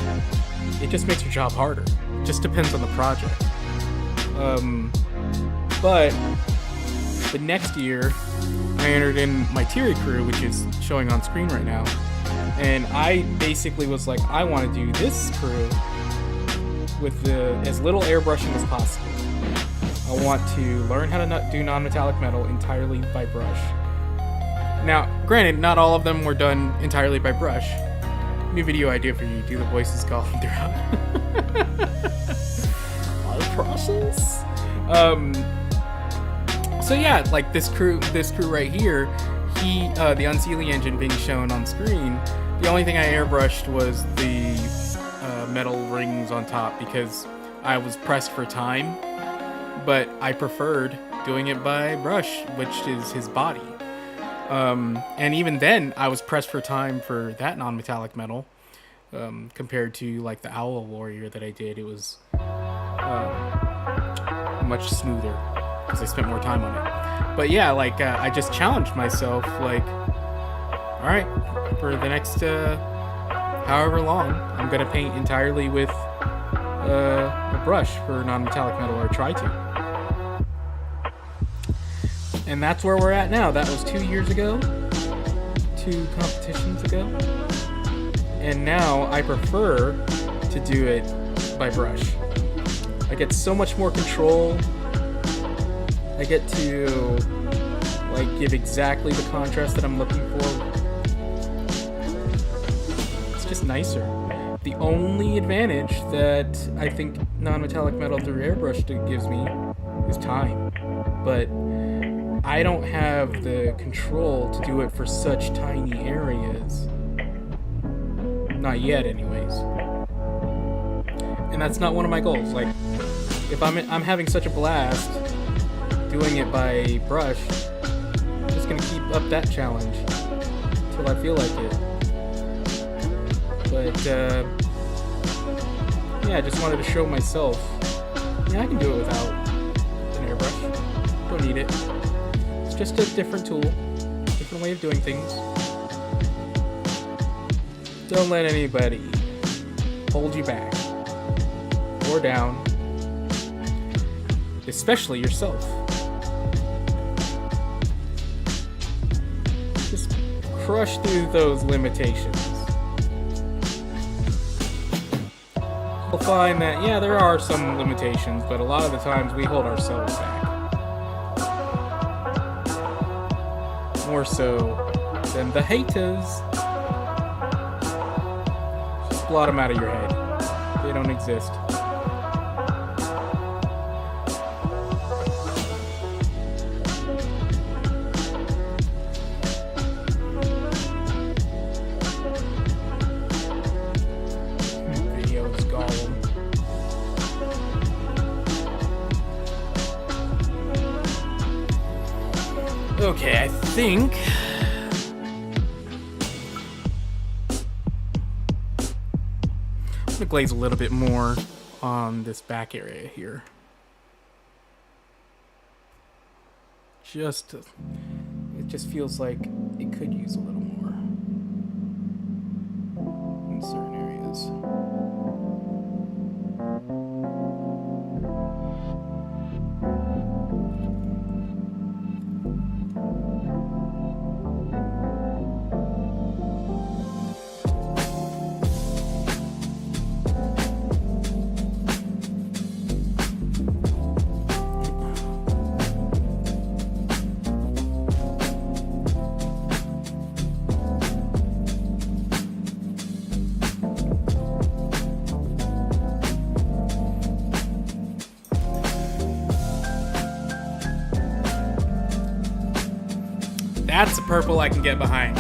S1: it just makes your job harder. It just depends on the project. But the next year, I entered in my Tiri crew, which is showing on screen right now, and I basically was like, I want to do this crew with as little airbrushing as possible. I want to learn how to do non-metallic metal entirely by brush. Now, granted, not all of them were done entirely by brush. New video idea for you: do the voices call them throughout.
S2: My process?
S1: So yeah, like this crew right here, the Unsealing engine being shown on screen, the only thing I airbrushed was the metal rings on top because I was pressed for time, but I preferred doing it by brush, which is his body. And even then, I was pressed for time for that non-metallic metal, compared to like the Owl Warrior that I did. It was much smoother because I spent more time on it. But yeah, like I just challenged myself, like, all right, for the next however long, I'm gonna paint entirely with a brush for non-metallic metal, or try to. And that's where we're at now. That was 2 years ago, 2 competitions ago, and now I prefer to do it by brush. I get so much more control. I get to like give exactly the contrast that I'm looking for. It's just nicer. The only advantage that I think non-metallic metal through airbrush gives me is time, but I don't have the control to do it for such tiny areas. Not yet, anyways. And that's not one of my goals. Like, if I'm having such a blast doing it by brush, I'm just gonna keep up that challenge until I feel like it. But yeah, I just wanted to show myself, yeah, I can do it without an airbrush. Don't need it. It's just a different tool, different way of doing things. Don't let anybody hold you back or down, especially yourself. Just crush through those limitations. You'll find that, yeah, there are some limitations, but a lot of the times we hold ourselves back. More so than the haters. Just blot them out of your head. They don't exist. Okay, I think I'm gonna glaze a little bit more on this back area here. It just feels like it could use a little more in certain areas. That's a purple I can get behind.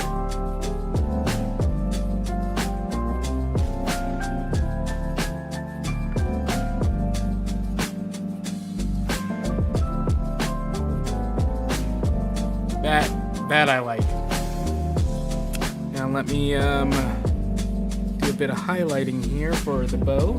S1: That I like. Now let me do a bit of highlighting here for the bow.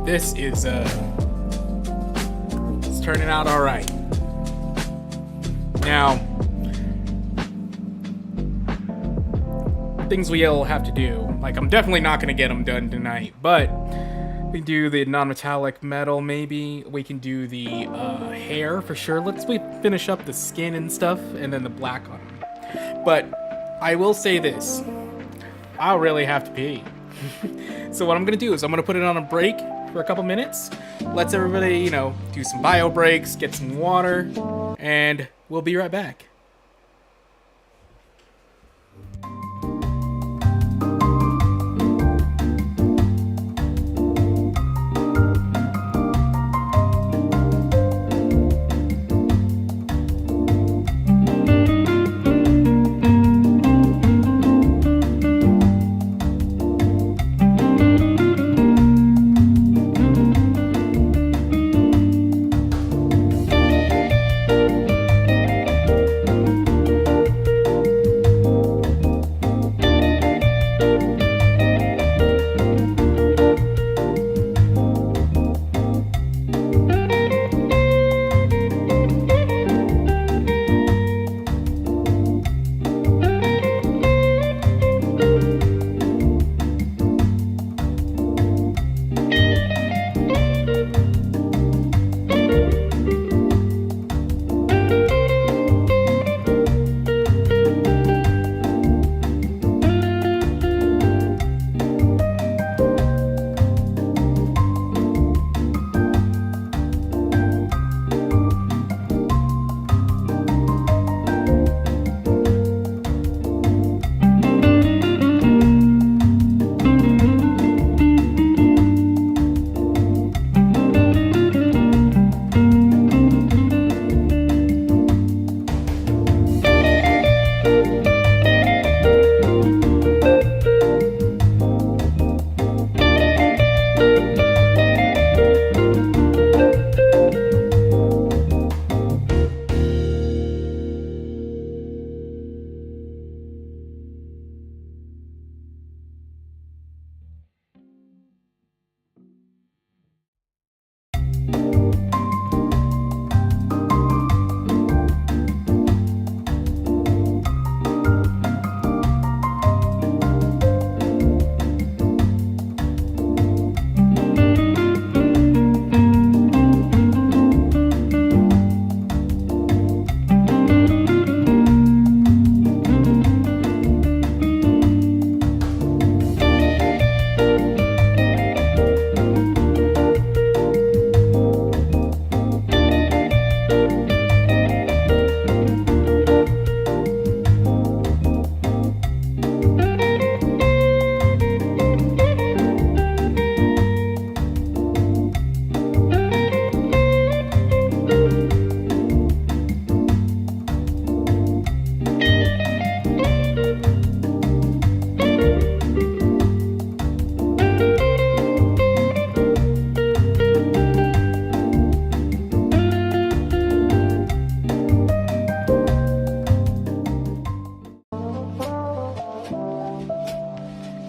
S1: this is it's turning out all right. Now, things we'll have to do. Like, I'm definitely not gonna get them done tonight, but we can do the non-metallic metal. Maybe we can do the hair for sure. We finish up the skin and stuff, and then the black on them. But I will say this: I'll really have to pee. So what I'm gonna do is I'm gonna put it on a break for a couple minutes. Let's everybody, you know, do some bio breaks, get some water, and we'll be right back.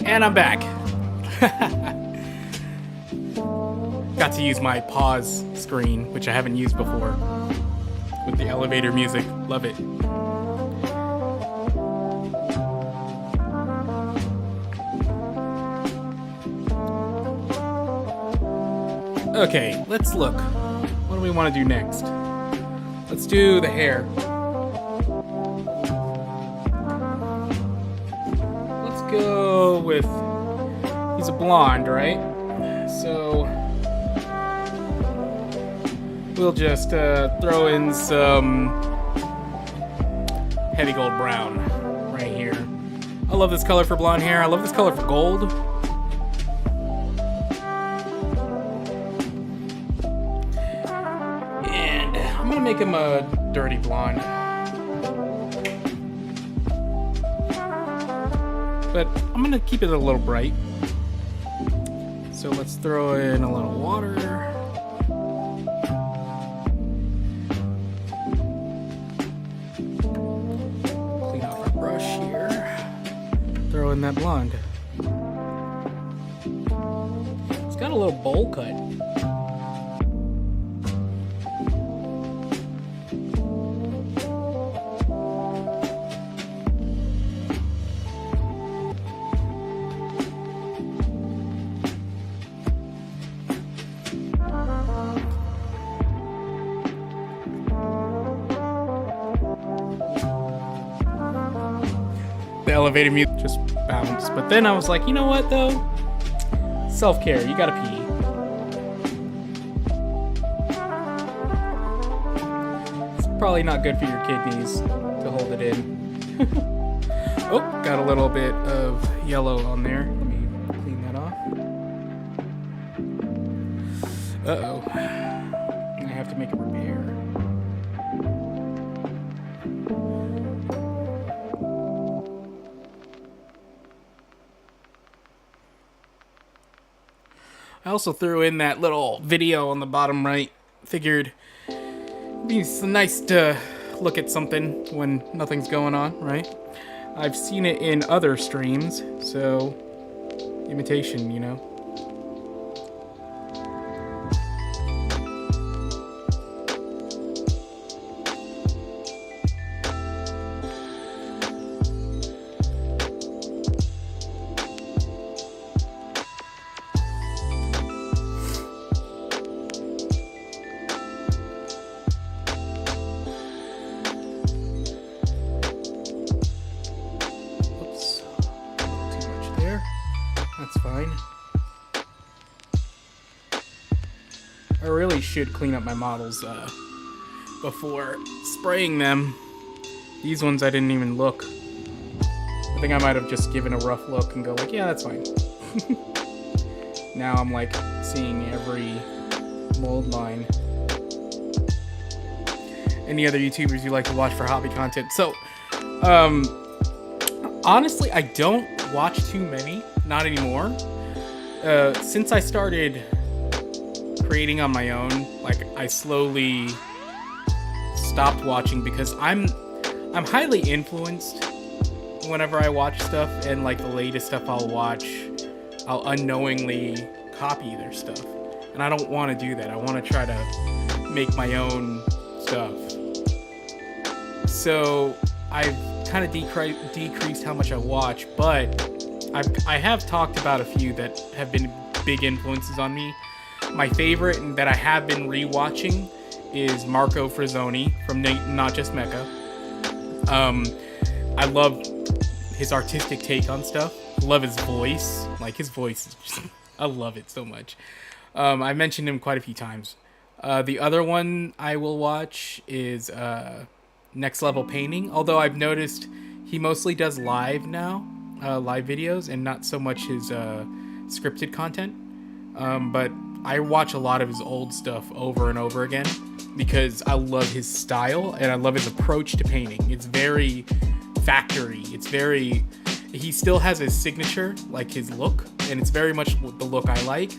S1: And I'm back. Got to use my pause screen, which I haven't used before, with the elevator music. Love it. Okay, let's look. What do we want to do next? Let's do the hair. Let's go with... He's a blonde, right? So... we'll just throw in some heavy gold brown right here. I love this color for blonde hair. I love this color for gold. And I'm gonna make him a dirty blonde. But I'm gonna keep it a little bright. So let's throw in a little water. Throw in that blonde. It's got a little bowl cut. elevated me, just bounce. But then I was like, you know what though? Self-care, you gotta pee. It's probably not good for your kidneys to hold it in. Oh, got a little bit of yellow on there. Let me clean that off. Uh-oh. I have to make a repair. I also threw in that little video on the bottom right. Figured it'd be nice to look at something when nothing's going on, right? I've seen it in other streams, so imitation, you know. That's fine. I really should clean up my models before spraying them. These ones I didn't even look. I think I might have just given a rough look and go like, yeah, that's fine. Now I'm like seeing every mold line. Any other YouTubers you like to watch for hobby content? So, honestly, I don't watch too many. Not anymore. Since I started creating on my own, like I slowly stopped watching because I'm highly influenced whenever I watch stuff, and like the latest stuff I'll watch, I'll unknowingly copy their stuff. And I don't want to do that. I want to try to make my own stuff. So I've kind of decreased how much I watch, but I have talked about a few that have been big influences on me. My favorite and that I have been rewatching is Marco Frazzoni from Not Just Mecha. I love his artistic take on stuff. Love his voice. Like his voice is just, I love it so much. I mentioned him quite a few times. The other one I will watch is Next Level Painting. Although I've noticed he mostly does live now. Live videos and not so much his scripted content, but I watch a lot of his old stuff over and over again because I love his style and I love his approach to painting. It's very factory. He still has his signature, like his look, and it's very much the look I like,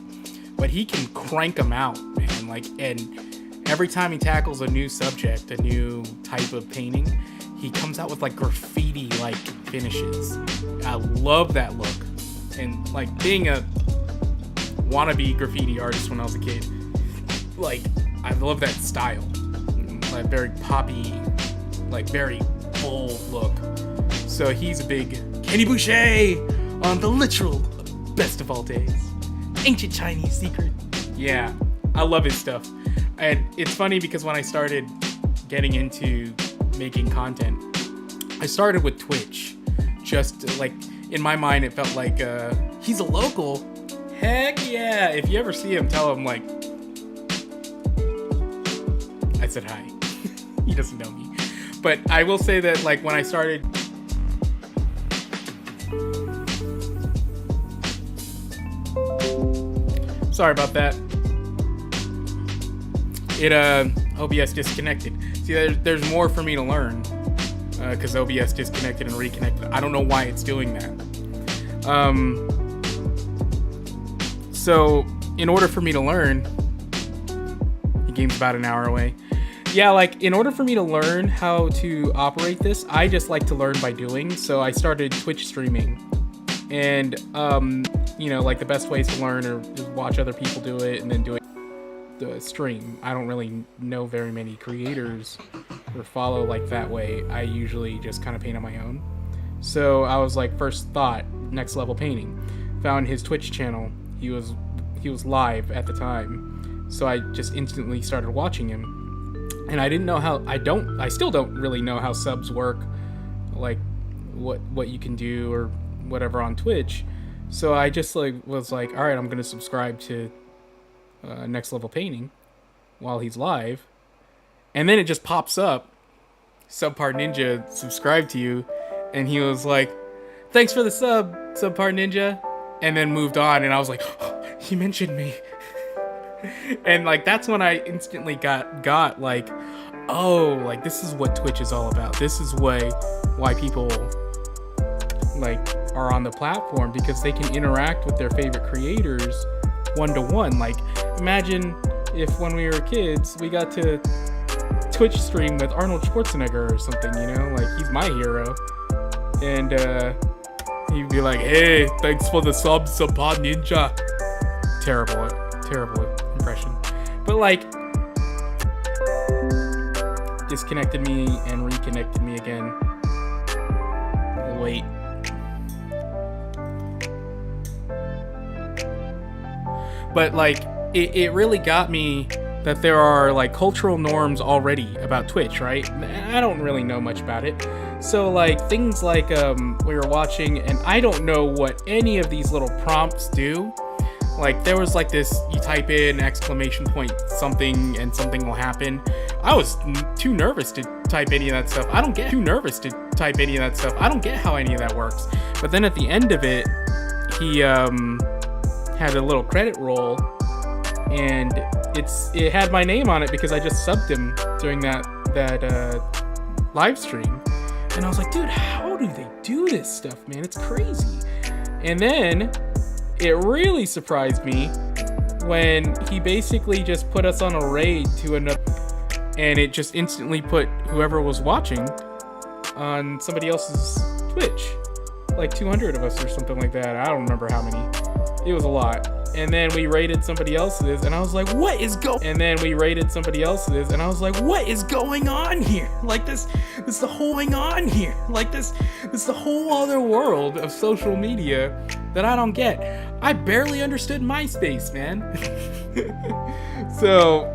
S1: but he can crank them out, man. Like, and every time he tackles a new subject, a new type of painting, he comes out with like graffiti-like finishes. I love that look. And like being a wannabe graffiti artist when I was a kid, like I love that style. Like very poppy, like very bold look. So he's a big Kenny Boucher on the literal best of all days. Ancient Chinese secret. Yeah, I love his stuff. And it's funny because when I started getting into making content, I started with Twitch. Just like in my mind it felt like he's a local. Heck yeah. If you ever see him, tell him like I said hi. He doesn't know me. But I will say that like when I started sorry about that. It OBS disconnected. See, there's more for me to learn because OBS disconnected and reconnected. I don't know why it's doing that. So in order for me to learn, the game's about an hour away. Yeah, like in order for me to learn how to operate this, I just like to learn by doing. So I started Twitch streaming, and you know, like the best ways to learn are just watch other people do it and then do it. The stream. I don't really know very many creators or follow like that way. I usually just kind of paint on my own. So I was like, first thought, Next Level Painting. Found his Twitch channel. He was live at the time. So I just instantly started watching him. And I didn't know how I still don't really know how subs work. Like what you can do or whatever on Twitch. So I just like was like, all right, I'm gonna subscribe to Next Level Painting while he's live, and then it just pops up, Subpar Ninja subscribed to you, and he was like, thanks for the sub, Subpar Ninja, and then moved on, and I was like, oh, he mentioned me. And like that's when I instantly got like, oh, like this is what Twitch is all about. This is why people like are on the platform, because they can interact with their favorite creators one-to-one. Like imagine if when we were kids we got to Twitch stream with Arnold Schwarzenegger or something, you know, like he's my hero, and he'd be like, hey, thanks for the sub, Subpar Ninja. Terrible impression, but like disconnected me and reconnected me again. Wait. But like it really got me that there are like cultural norms already about Twitch, right? I don't really know much about it. So like things like we were watching, and I don't know what any of these little prompts do. Like there was like this, you type in exclamation point something and something will happen. I was too nervous to type any of that stuff. I don't get how any of that works. But then at the end of it, he had a little credit roll, and it had my name on it because I just subbed him during that live stream. And I was like, dude, how do they do this stuff, man? It's crazy. And then it really surprised me when he basically just put us on a raid to another, and it just instantly put whoever was watching on somebody else's Twitch. Like 200 of us or something like that. I don't remember how many. It was a lot. And then we raided somebody else's, and I was like, what is going on here? Like this the whole going on here. Like this the whole other world of social media that I don't get. I barely understood MySpace, man. So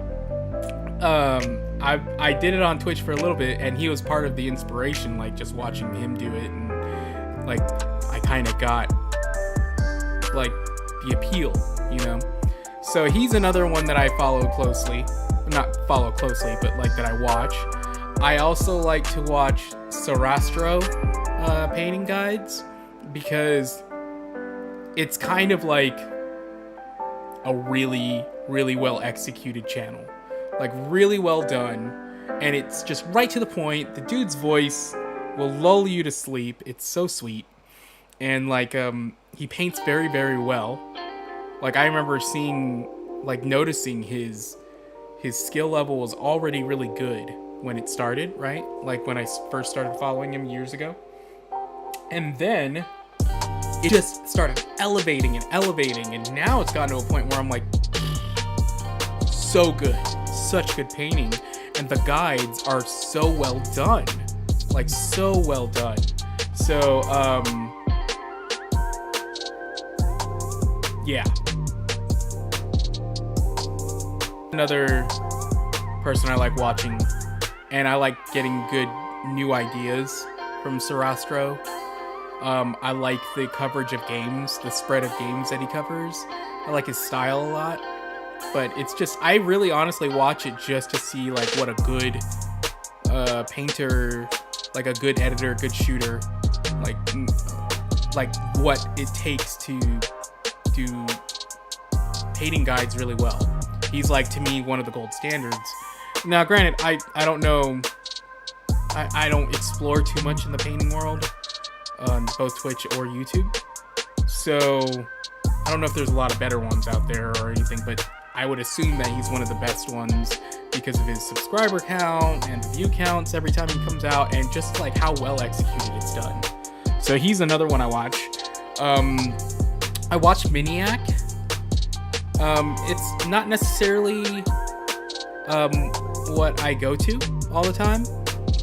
S1: I did it on Twitch for a little bit, and he was part of the inspiration, like just watching him do it, and like I kind of got like the appeal, you know. So he's another one that I follow closely. Not follow closely, but like that I watch. I also like to watch Sarastro painting guides, because it's kind of like a really, really well executed channel. Like really well done. And it's just right to the point. The dude's voice will lull you to sleep. It's so sweet. And like he paints very, very well. Like I remember noticing his skill level was already really good when it started, right? Like when I first started following him years ago. And then it just started elevating, and now it's gotten to a point where I'm like, so good, such good painting, and the guides are so well done, like so well done. So yeah. Another person I like watching, and I like getting good new ideas from Sarastro. I like the coverage of games, the spread of games that he covers. I like his style a lot, but it's just, I really honestly watch it just to see like what a good painter, like a good editor, good shooter, like what it takes to do painting guides really well. He's like, to me, one of the gold standards. Now, granted, I don't know, I don't explore too much in the painting world on both Twitch or YouTube. So I don't know if there's a lot of better ones out there or anything, but I would assume that he's one of the best ones because of his subscriber count and the view counts every time he comes out, and just like how well executed it's done. So he's another one I watch. I watch Miniac. It's not necessarily what I go to all the time,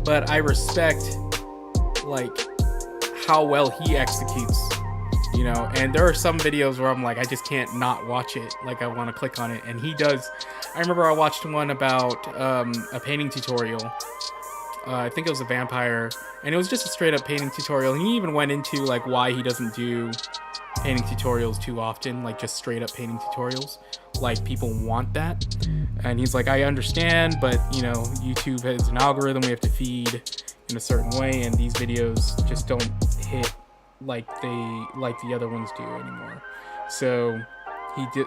S1: but I respect like how well he executes, you know. And there are some videos where I'm like, I just can't not watch it, like I want to click on it, and he does. I remember I watched one about a painting tutorial, I think it was a vampire, and it was just a straight up painting tutorial. He even went into like why he doesn't do painting tutorials too often, like just straight up painting tutorials, like people want that. And he's like, I understand, but you know, YouTube has an algorithm we have to feed in a certain way, and these videos just don't hit like the other ones do anymore. So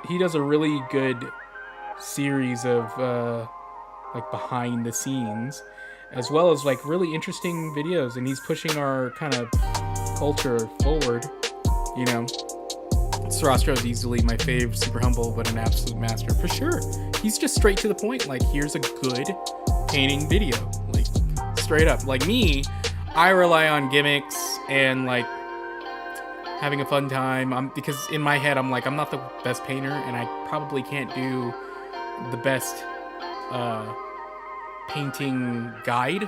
S1: he does a really good series of like behind the scenes, as well as like really interesting videos, and he's pushing our kind of culture forward. You know, Sarastro is easily my fave, super humble, but an absolute master for sure. He's just straight to the point. Like, here's a good painting video, like straight up. Like me, I rely on gimmicks and like having a fun time. Because in my head, I'm like, I'm not the best painter, and I probably can't do the best painting guide.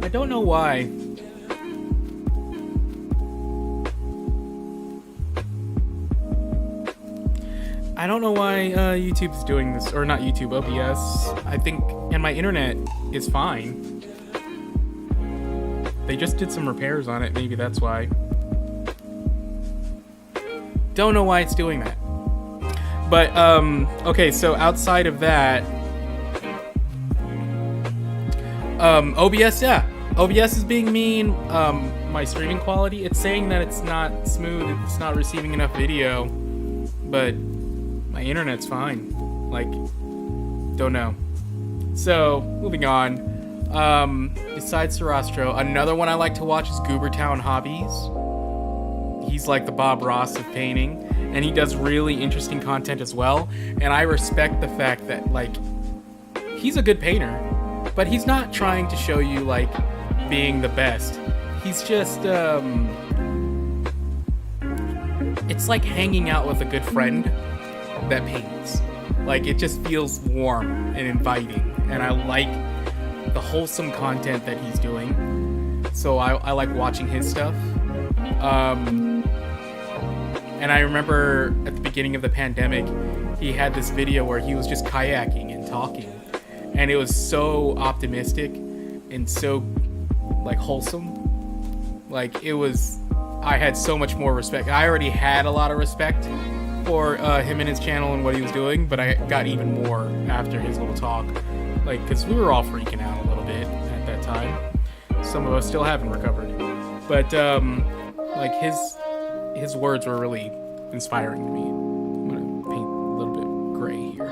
S1: I don't know why. I don't know why YouTube's doing this, or not YouTube, OBS. I think, and my internet is fine. They just did some repairs on it, maybe that's why. Don't know why it's doing that. But, okay, so outside of that, OBS, yeah. OBS is being mean. My streaming quality, it's saying that it's not smooth, it's not receiving enough video, but my internet's fine. Like, don't know. So, moving on. Besides Sarastro, another one I like to watch is Goobertown Hobbies. He's like the Bob Ross of painting, and he does really interesting content as well. And I respect the fact that, like, he's a good painter, but he's not trying to show you, like, being the best. He's just, it's like hanging out with a good friend that paints. Like, it just feels warm and inviting, and I like the wholesome content that he's doing. So I like watching his stuff. And I remember at the beginning of the pandemic, he had this video where he was just kayaking and talking, and it was so optimistic and so like wholesome. Like, it was, I had so much more respect. I already had a lot of respect for him and his channel and what he was doing, but I got even more after his little talk. Like, because we were all freaking out a little bit at that time. Some of us still haven't recovered. But, like, his words were really inspiring to me. I'm gonna paint a little bit gray here.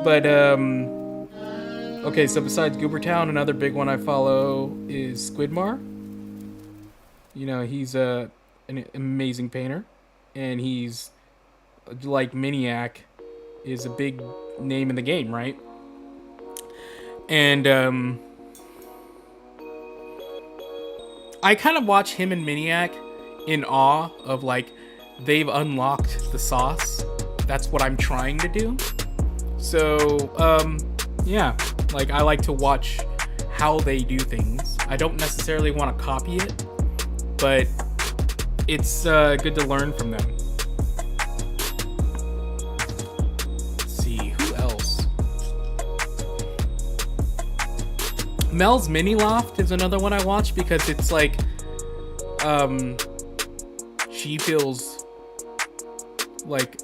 S1: But, okay, so besides Goobertown, another big one I follow is Squidmar. You know, he's an amazing painter, and he's, like Miniac, is a big name in the game, right? And I kind of watch him and Miniac in awe of, like, they've unlocked the sauce. That's what I'm trying to do. So, yeah, like, I like to watch how they do things. I don't necessarily want to copy it, but it's good to learn from them. Let's see, who else? Mel's Mini Loft is another one I watch because it's like, she feels like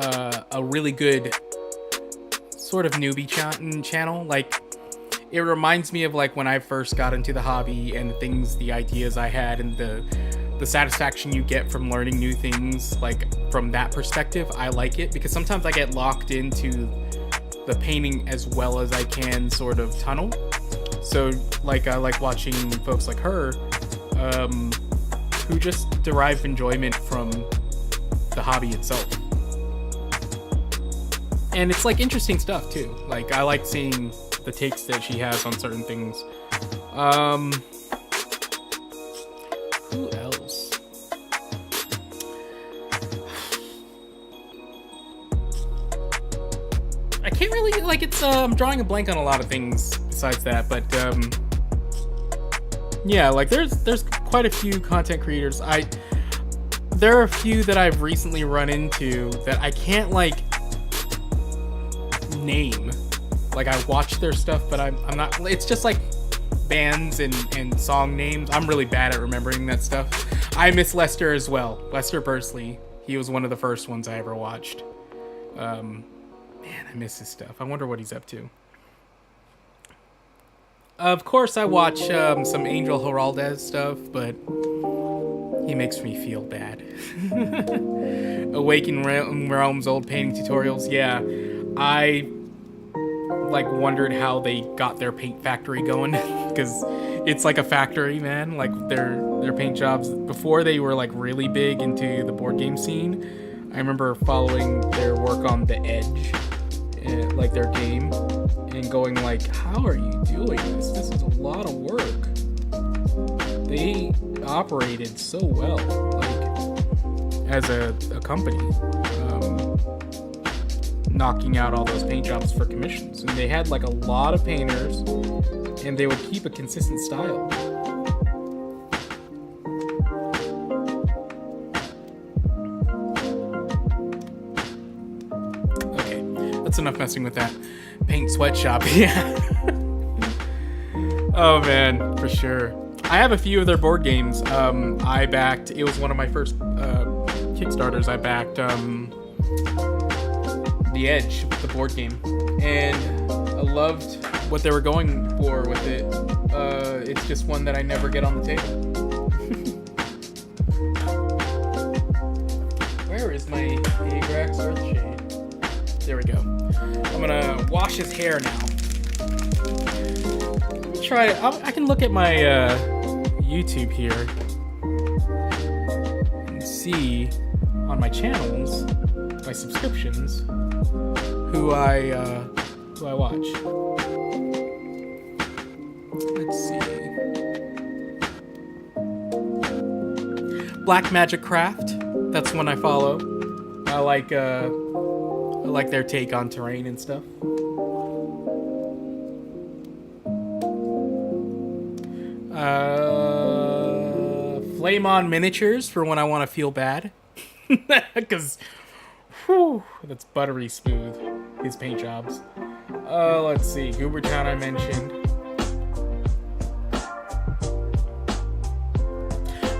S1: a really good sort of newbie channel. Like, it reminds me of like when I first got into the hobby and the ideas I had, and the satisfaction you get from learning new things. Like, from that perspective, I like it because sometimes I get locked into the painting as well as I can sort of tunnel. So, like, I like watching folks like her, who just derive enjoyment from the hobby itself. And it's like interesting stuff too. Like, I like seeing the takes that she has on certain things. Who else? I can't really, like, it's, I'm drawing a blank on a lot of things besides that, but, yeah, like, there's quite a few content creators. There are a few that I've recently run into that I can't, like, name. Like, I watch their stuff, but I'm not. It's just like bands and song names. I'm really bad at remembering that stuff. I miss Lester as well. Lester Bursley. He was one of the first ones I ever watched. Man, I miss his stuff. I wonder what he's up to. Of course, I watch some Angel Heraldez stuff, but he makes me feel bad. Awaken Realms old painting tutorials. Yeah, I like wondered how they got their paint factory going, because it's like a factory, man. Like their paint jobs before they were like really big into the board game scene. I remember following their work on The Edge, like their game, and going like, how are you doing this? This is a lot of work. They operated so well, like as a company, knocking out all those paint jobs for commissions. And they had like a lot of painters, and they would keep a consistent style. Okay, that's enough messing with that. Paint sweatshop, yeah. Oh man, for sure. I have a few of their board games. I backed, it was one of my first Kickstarters. I backed The Edge, the board game, and I loved what they were going for with it. It's just one that I never get on the table. Where is my Agrax Earthshade? There we go. I'm gonna wash his hair now. Let me try. I can look at my YouTube here and see on my channels, my subscriptions, who I watch. Let's see. Black Magic Craft. That's one I follow. I like their take on terrain and stuff. Flame On Miniatures for when I want to feel bad. Because, that's buttery smooth, his paint jobs. Let's see. Goobertown I mentioned.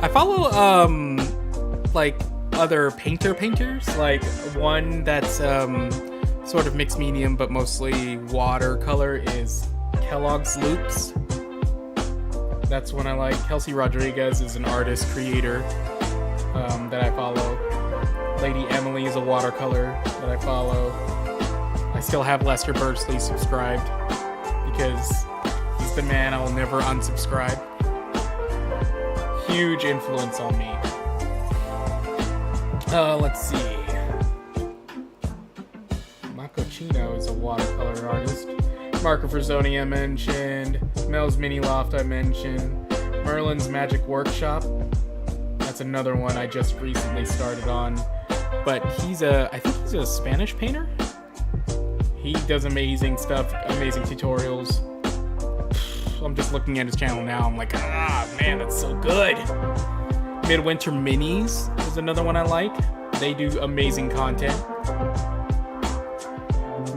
S1: I follow, like, other painters. Like, one that's, sort of mixed medium, but mostly watercolor is Kellogg's Loops. That's one I like. Kelsey Rodriguez is an artist, creator, that I follow. Lady Emily is a watercolor that I follow. I still have Lester Bursley subscribed because he's the man I will never unsubscribe. Huge influence on me. Let's see. Mako Chino is a watercolor artist. Marco Frazzoni I mentioned. Mel's Mini Loft I mentioned. Merlin's Magic Workshop. That's another one I just recently started on. But I think he's a Spanish painter. He does amazing stuff, amazing tutorials. I'm just looking at his channel now. I'm like, man, that's so good. Midwinter Minis is another one I like. They do amazing content.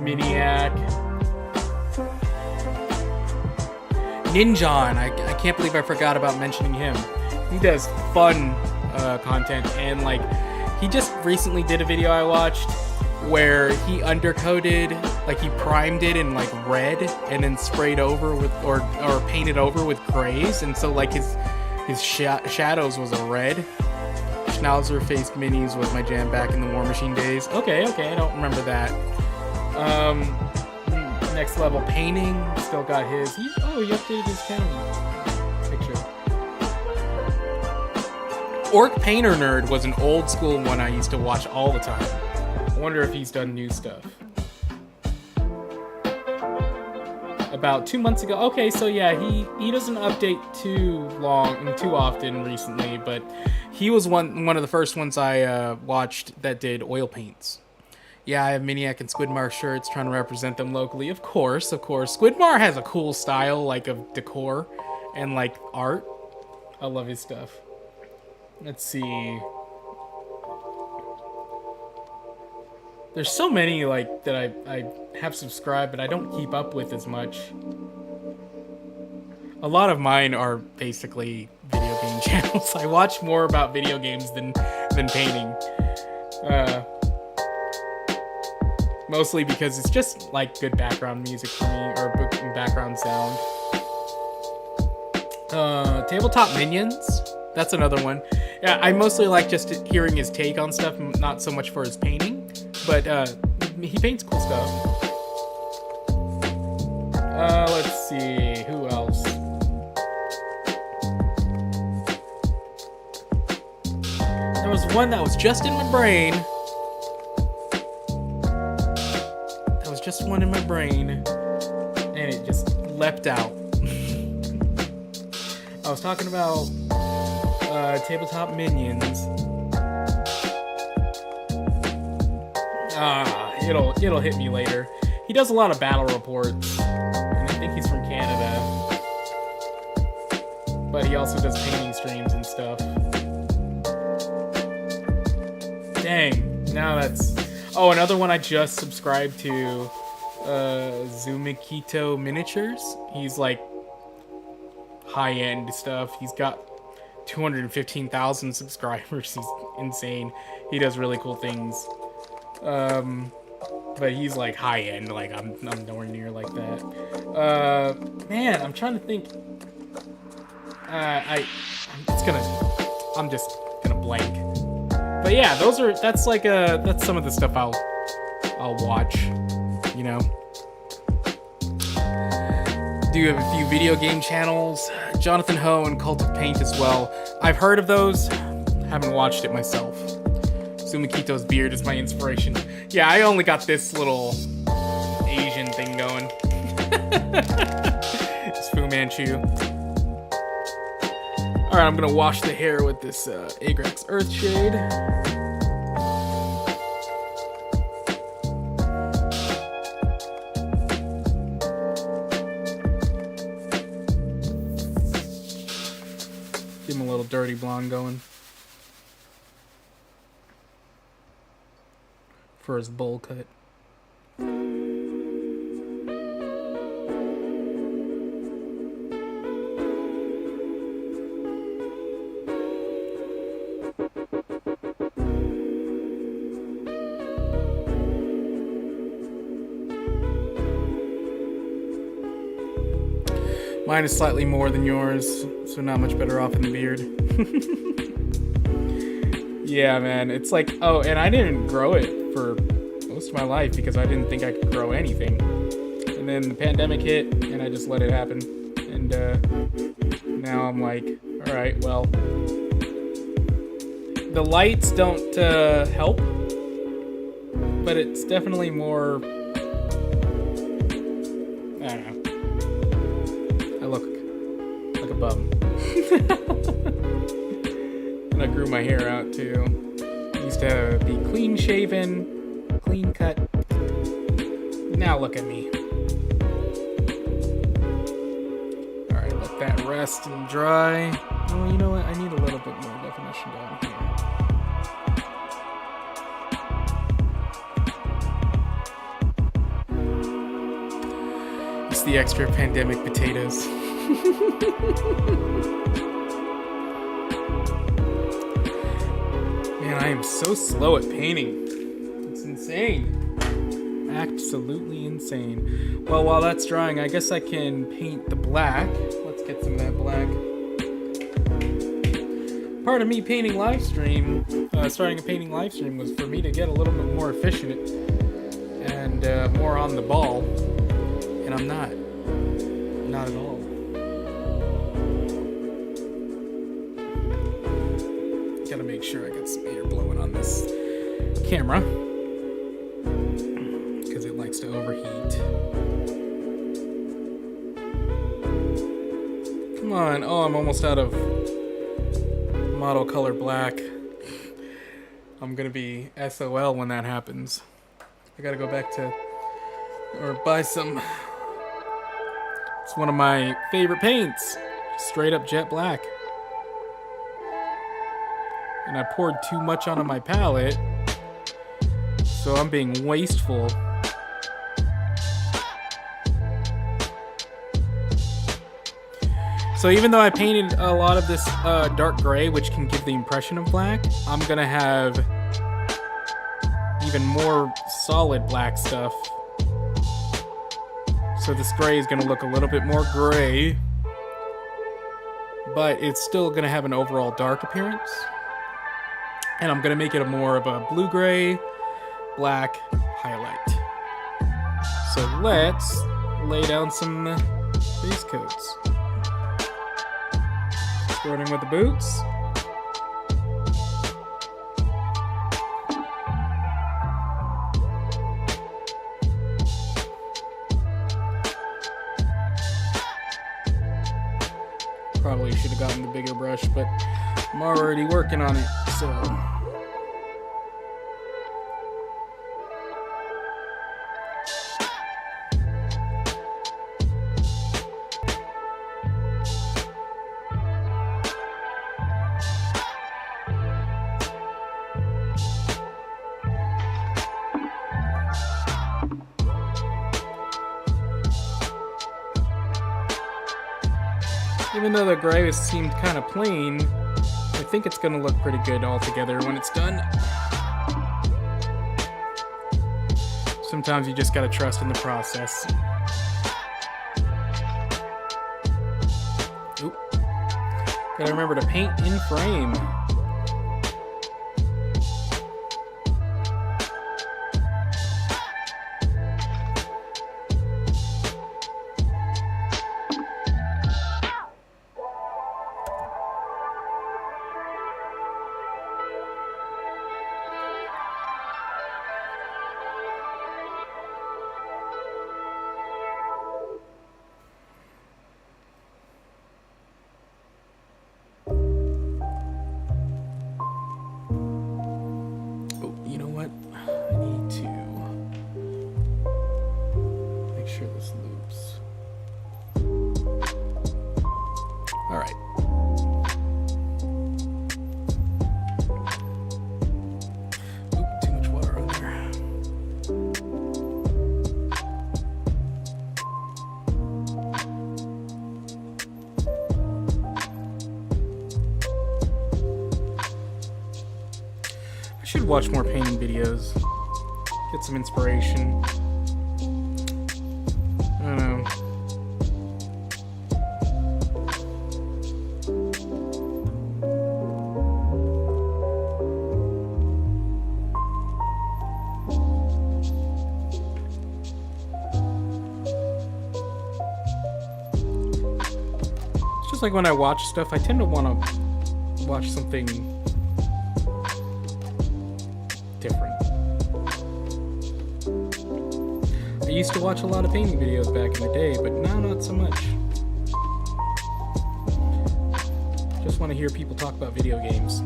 S1: Miniac. Ninjon, I can't believe I forgot about mentioning him. He does fun content, and like he just recently did a video I watched where he undercoated, like he primed it in like red and then sprayed over with or painted over with grays, and so like his shadows was a red. Schnauzer faced minis was my jam back in the War Machine days. Okay, I don't remember that. Next Level Painting, still got his. He updated his channel picture. Orc Painter Nerd was an old school one I used to watch all the time. I wonder if he's done new stuff. About 2 months ago. Okay, so yeah, he doesn't update too often recently, but he was one of the first ones I watched that did oil paints. Yeah, I have Miniac and Squidmar shirts, trying to represent them locally. Of course. Squidmar has a cool style, like, of decor and, like, art. I love his stuff. Let's see. There's so many like that I have subscribed, but I don't keep up with as much. A lot of mine are basically video game channels. I watch more about video games than painting. Mostly because it's just like good background music for me, or background sound. Tabletop Minions. That's another one. Yeah, I mostly like just hearing his take on stuff, not so much for his painting, but he paints cool stuff. Let's see, who else? There was one that was just in my brain. Just one in my brain, and it just leapt out. I was talking about Tabletop Minions. It'll hit me later. He does a lot of battle reports, and I think he's from Canada, but he also does painting streams and stuff. Dang, now that's... Oh, another one I just subscribed to, Zumikito Miniatures. He's like high-end stuff. He's got 215,000 subscribers. He's insane. He does really cool things. But he's like high-end. Like I'm nowhere near like that. Man, I'm trying to think. I'm just gonna blank. But yeah, that's some of the stuff I'll watch, you know. Do have a few video game channels, Jonathan Ho and Cult of Paint as well. I've heard of those, haven't watched it myself. Sumikito's beard is my inspiration. Yeah, I only got this little Asian thing going. It's Fu Manchu. Alright, I'm gonna wash the hair with this Agrax Earthshade. Give him a little dirty blonde going. For his bowl cut. Mine is slightly more than yours, so not much better off in the beard. Yeah, man, it's like, oh, and I didn't grow it for most of my life because I didn't think I could grow anything. And then the pandemic hit, and I just let it happen. And now I'm like, all right, well, the lights don't help, but it's definitely more, I don't know. I look like a bum. And I grew my hair out too. I used to be clean shaven, clean cut. Now look at me. Alright, let that rest and dry. Oh, you know what? I need a little bit more definition down here. It's the extra pandemic potatoes. Man, I am so slow at painting. It's insane. Absolutely insane. Well, while that's drying, I guess I can paint the black. Let's get some of that black. Part of me painting live stream, starting a painting live stream, was for me to get a little bit more efficient and more on the ball. And I'm not. Not at all. Gotta make sure I got some air blowing on this camera because it likes to overheat. Come on. Oh, I'm almost out of model color black. I'm gonna be SOL when that happens. I gotta go back to or buy some. It's one of my favorite paints. Straight up jet black. And I poured too much onto my palette. So I'm being wasteful. So even though I painted a lot of this dark gray, which can give the impression of black, I'm gonna have even more solid black stuff. So this gray is gonna look a little bit more gray, but it's still gonna have an overall dark appearance. And I'm gonna make it a more of a blue-gray, black highlight. So let's lay down some base coats. Starting with the boots. Probably should have gotten the bigger brush, but I'm already working on it, so. Even though the gray seemed kind of plain, I think it's going to look pretty good altogether when it's done. Sometimes you just got to trust in the process. Oop. Gotta remember to paint in frame. Should watch more painting videos. Get some inspiration. I don't know. It's just like when I watch stuff, I tend to want to watch something different. I used to watch a lot of painting videos back in the day, but now not so much. Just want to hear people talk about video games.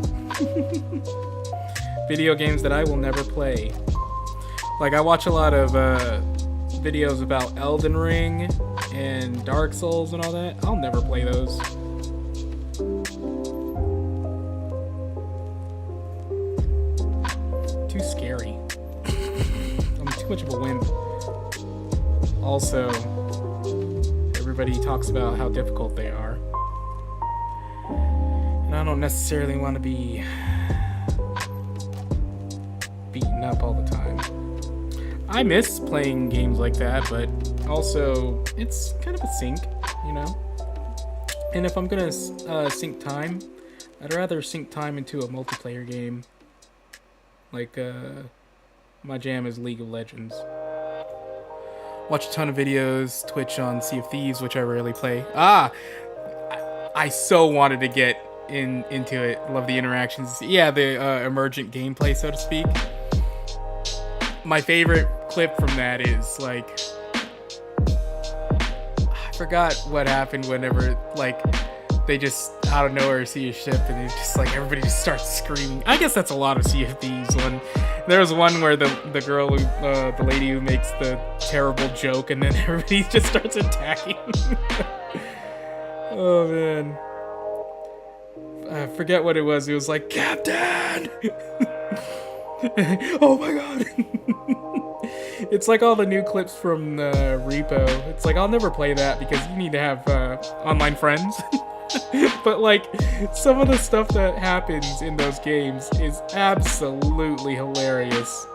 S1: Video games that I will never play. Like, I watch a lot of videos about Elden Ring and Dark Souls and all that. I'll never play those. Too scary. I'm too much of a wimp. Also, everybody talks about how difficult they are. And I don't necessarily want to be beaten up all the time. I miss playing games like that, but also it's kind of a sink, you know? And if I'm gonna sink time, I'd rather sink time into a multiplayer game. Like, my jam is League of Legends. Watch a ton of videos, Twitch on Sea of Thieves, which I rarely play. I so wanted to get into it. Love the interactions. Yeah, the emergent gameplay, so to speak. My favorite clip from that is, like, I forgot what happened whenever, like, they just out of nowhere see a ship and it's just like everybody just starts screaming. I guess that's a lot of Sea of Thieves. One, there was one where the girl who, the lady who makes the terrible joke, and then everybody just starts attacking. Oh man, I forget what it was. It was like, Captain. Oh my god. It's like all the new clips from Repo. It's like, I'll never play that because you need to have online friends. But like, some of the stuff that happens in those games is absolutely hilarious.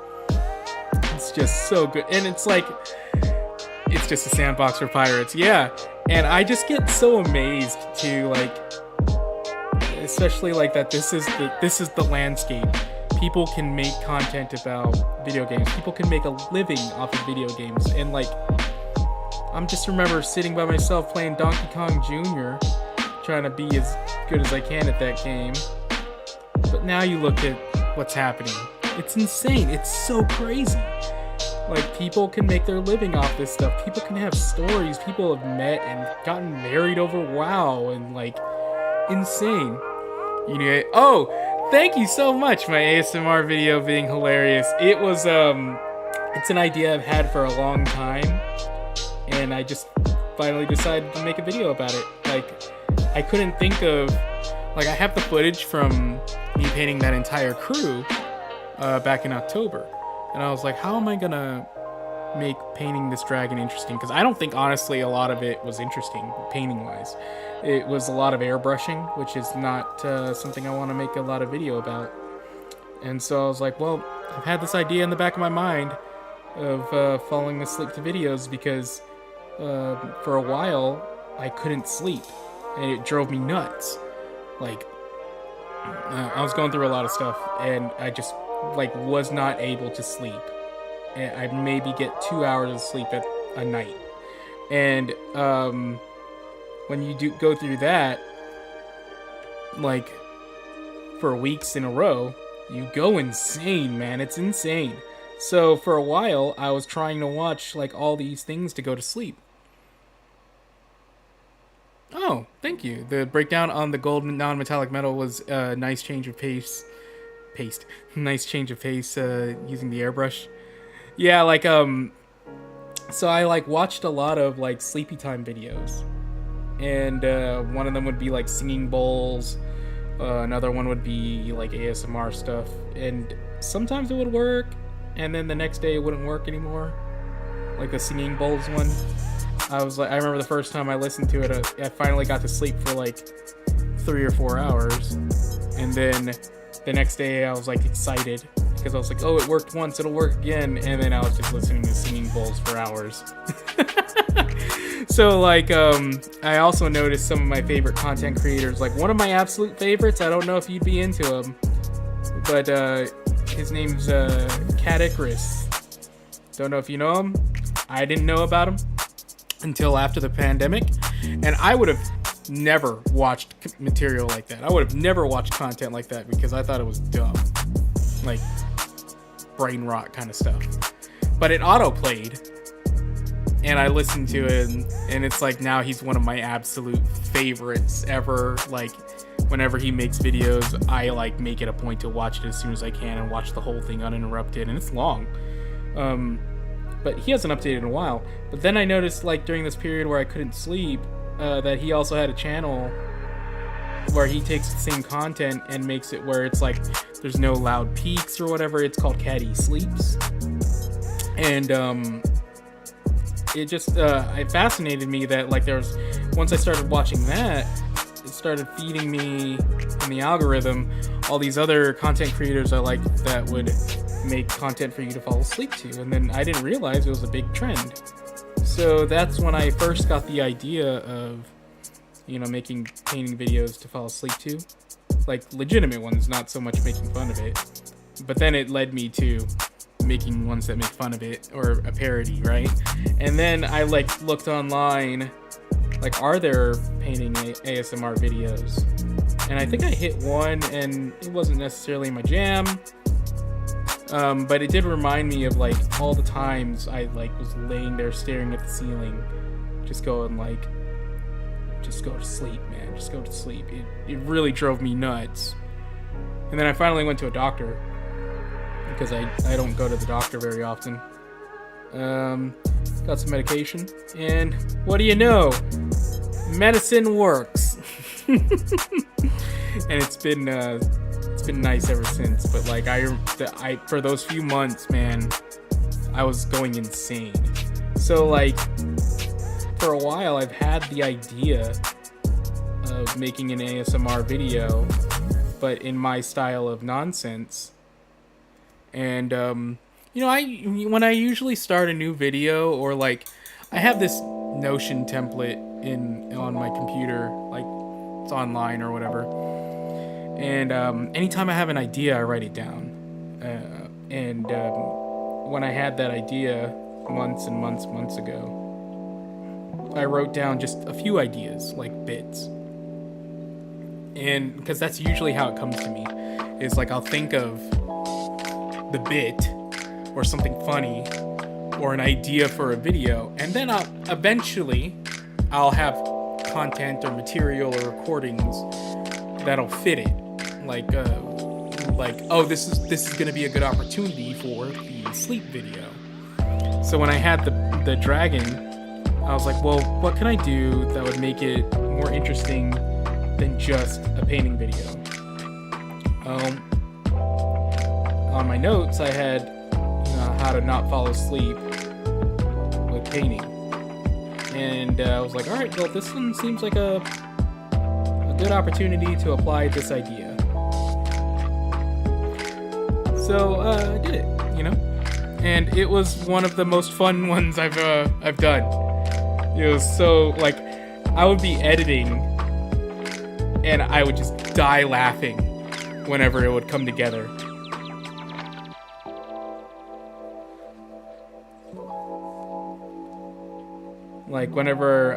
S1: It's just so good. And it's like, it's just a sandbox for pirates. Yeah. And I just get so amazed to like, especially like that this is the landscape. People can make content about video games. People can make a living off of video games. And like, I'm just remember sitting by myself playing Donkey Kong Jr., trying to be as good as I can at that game. But now you look at what's happening. It's insane. It's so crazy. Like, people can make their living off this stuff. People can have stories. People have met and gotten married over WoW and like, insane. You know, oh, thank you so much, my ASMR video being hilarious. It was it's an idea I've had for a long time, and I just finally decided to make a video about it. Like, I couldn't think of, like, I have the footage from me painting that entire crew back in October, and I was like, how am I gonna make painting this dragon interesting? Because I don't think, honestly, a lot of it was interesting painting wise. It was a lot of airbrushing, which is not something I want to make a lot of video about. And so I was like, well, I've had this idea in the back of my mind of falling asleep to videos because for a while I couldn't sleep and it drove me nuts. Like, I was going through a lot of stuff and I just like was not able to sleep. And I'd maybe get 2 hours of sleep at a night. And when you do go through that, like, for weeks in a row, you go insane, man. It's insane. So for a while, I was trying to watch like all these things to go to sleep. Oh, thank you. The breakdown on the gold non-metallic metal was a nice change of pace. Nice change of pace using the airbrush. Yeah, like, so I like watched a lot of like sleepy time videos. And one of them would be like singing bowls. Another one would be like ASMR stuff. And sometimes it would work, and then the next day it wouldn't work anymore. Like the singing bowls one. I remember the first time I listened to it, I finally got to sleep for like 3 or 4 hours. And then the next day I was like excited because I was like, oh, it worked once, it'll work again. And then I was just listening to singing bowls for hours. So like, I also noticed some of my favorite content creators, like one of my absolute favorites, I don't know if you'd be into him, but his name's Cat Icarus. Don't know if you know him. I didn't know about him until after the pandemic, and I would have never watched material like that. I would have never watched content like that because I thought it was dumb, like brain rot kind of stuff. But it auto-played, and I listened to it, and it's like now he's one of my absolute favorites ever. Like, whenever he makes videos, I like make it a point to watch it as soon as I can and watch the whole thing uninterrupted, and it's long. But he hasn't updated in a while. But then I noticed, like, during this period where I couldn't sleep, that he also had a channel where he takes the same content and makes it where it's like there's no loud peaks or whatever. It's called Caddy Sleeps. And it just it fascinated me that like there's, once I started watching that, it started feeding me in the algorithm all these other content creators I like that would make content for you to fall asleep to. And then I didn't realize it was a big trend. So that's when I first got the idea of, you know, making painting videos to fall asleep to, like legitimate ones, not so much making fun of it. But then it led me to making ones that make fun of it, or a parody, right? And then I like looked online, like, are there painting ASMR videos? And I think I hit one, and it wasn't necessarily my jam, but it did remind me of like all the times I like was laying there staring at the ceiling, just going like, just go to sleep, man, just go to sleep. It really drove me nuts. And then I finally went to a doctor, because I don't go to the doctor very often. Got some medication, and what do you know? Medicine works. And it's been been nice ever since. But like I for those few months, man, I was going insane. So like for a while, I've had the idea of making an ASMR video, but in my style of nonsense. And you know, when I usually start a new video, or like I have this Notion template on my computer, like it's online or whatever. And anytime I have an idea, I write it down. And when I had that idea months and months ago, I wrote down just a few ideas, like bits. And because that's usually how it comes to me, is like I'll think of the bit or something funny or an idea for a video, and then I'll have content or material or recordings that'll fit it. Like oh, this is gonna be a good opportunity for the sleep video. So when I had the dragon, I was like, well, what can I do that would make it more interesting than just a painting video? On my notes, I had how to not fall asleep with painting, and I was like, all right, well, this one seems like a good opportunity to apply this idea. So I did it, and it was one of the most fun ones I've done. It was so, like, I would be editing and I would just die laughing whenever it would come together. Like whenever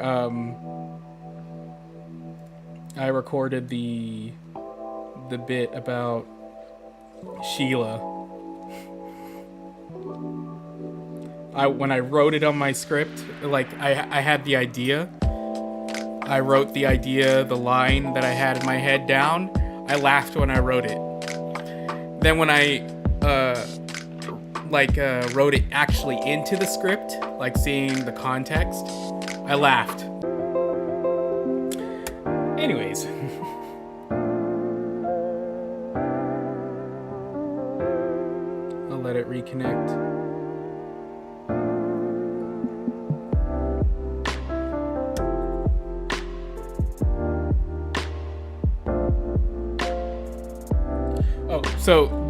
S1: I recorded the bit about Sheila, when I wrote it on my script, like I had the idea. I wrote the idea, the line that I had in my head down. I laughed when I wrote it. Then when I wrote it actually into the script, like seeing the context, I laughed. Anyways. I'll let it reconnect.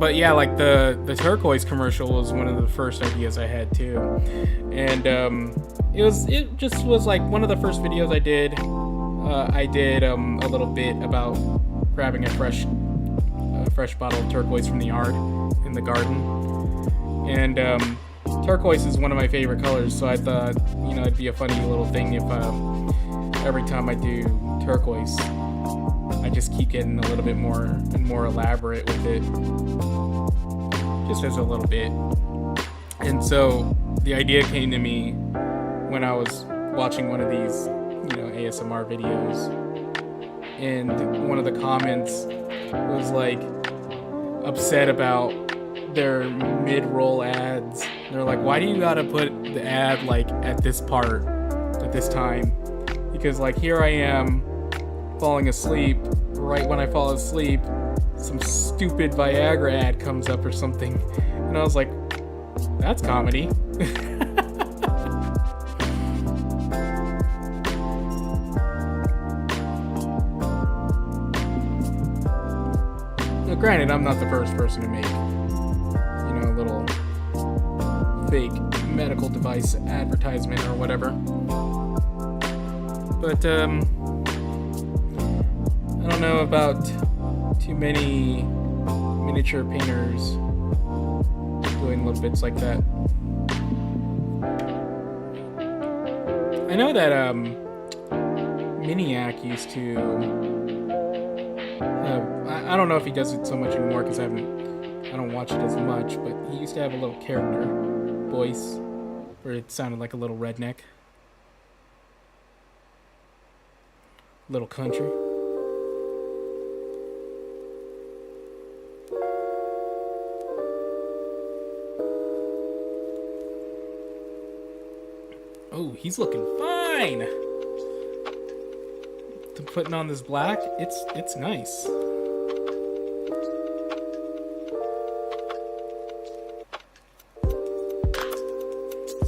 S1: But yeah, like the turquoise commercial was one of the first ideas I had too, and it just was like one of the first videos I did. I did a little bit about grabbing a fresh bottle of turquoise from the yard in the garden, and turquoise is one of my favorite colors, so I thought it'd be a funny little thing if every time I do turquoise, I just keep getting a little bit more and more elaborate with it, just as a little bit. And so the idea came to me when I was watching one of these, ASMR videos, and one of the comments was like upset about their mid-roll ads. They're like, why do you gotta put the ad like at this part, at this time? Because like here I am falling asleep, right when I fall asleep, some stupid Viagra ad comes up or something, and I was like, that's comedy. Now, granted, I'm not the first person to make, a little fake medical device advertisement or whatever, but I don't know about too many miniature painters doing little bits like that. I know that Miniac used to I don't know if he does it so much anymore because I don't watch it as much, but he used to have a little character voice where it sounded like a little redneck, little country. Oh, he's looking fine. Putting on this black, it's nice.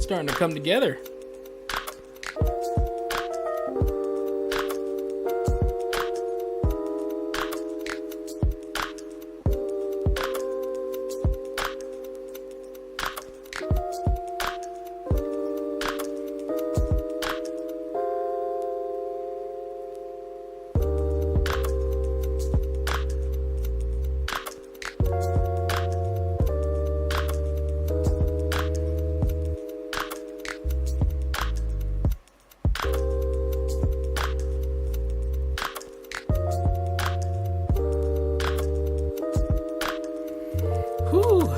S1: Starting to come together. Whew.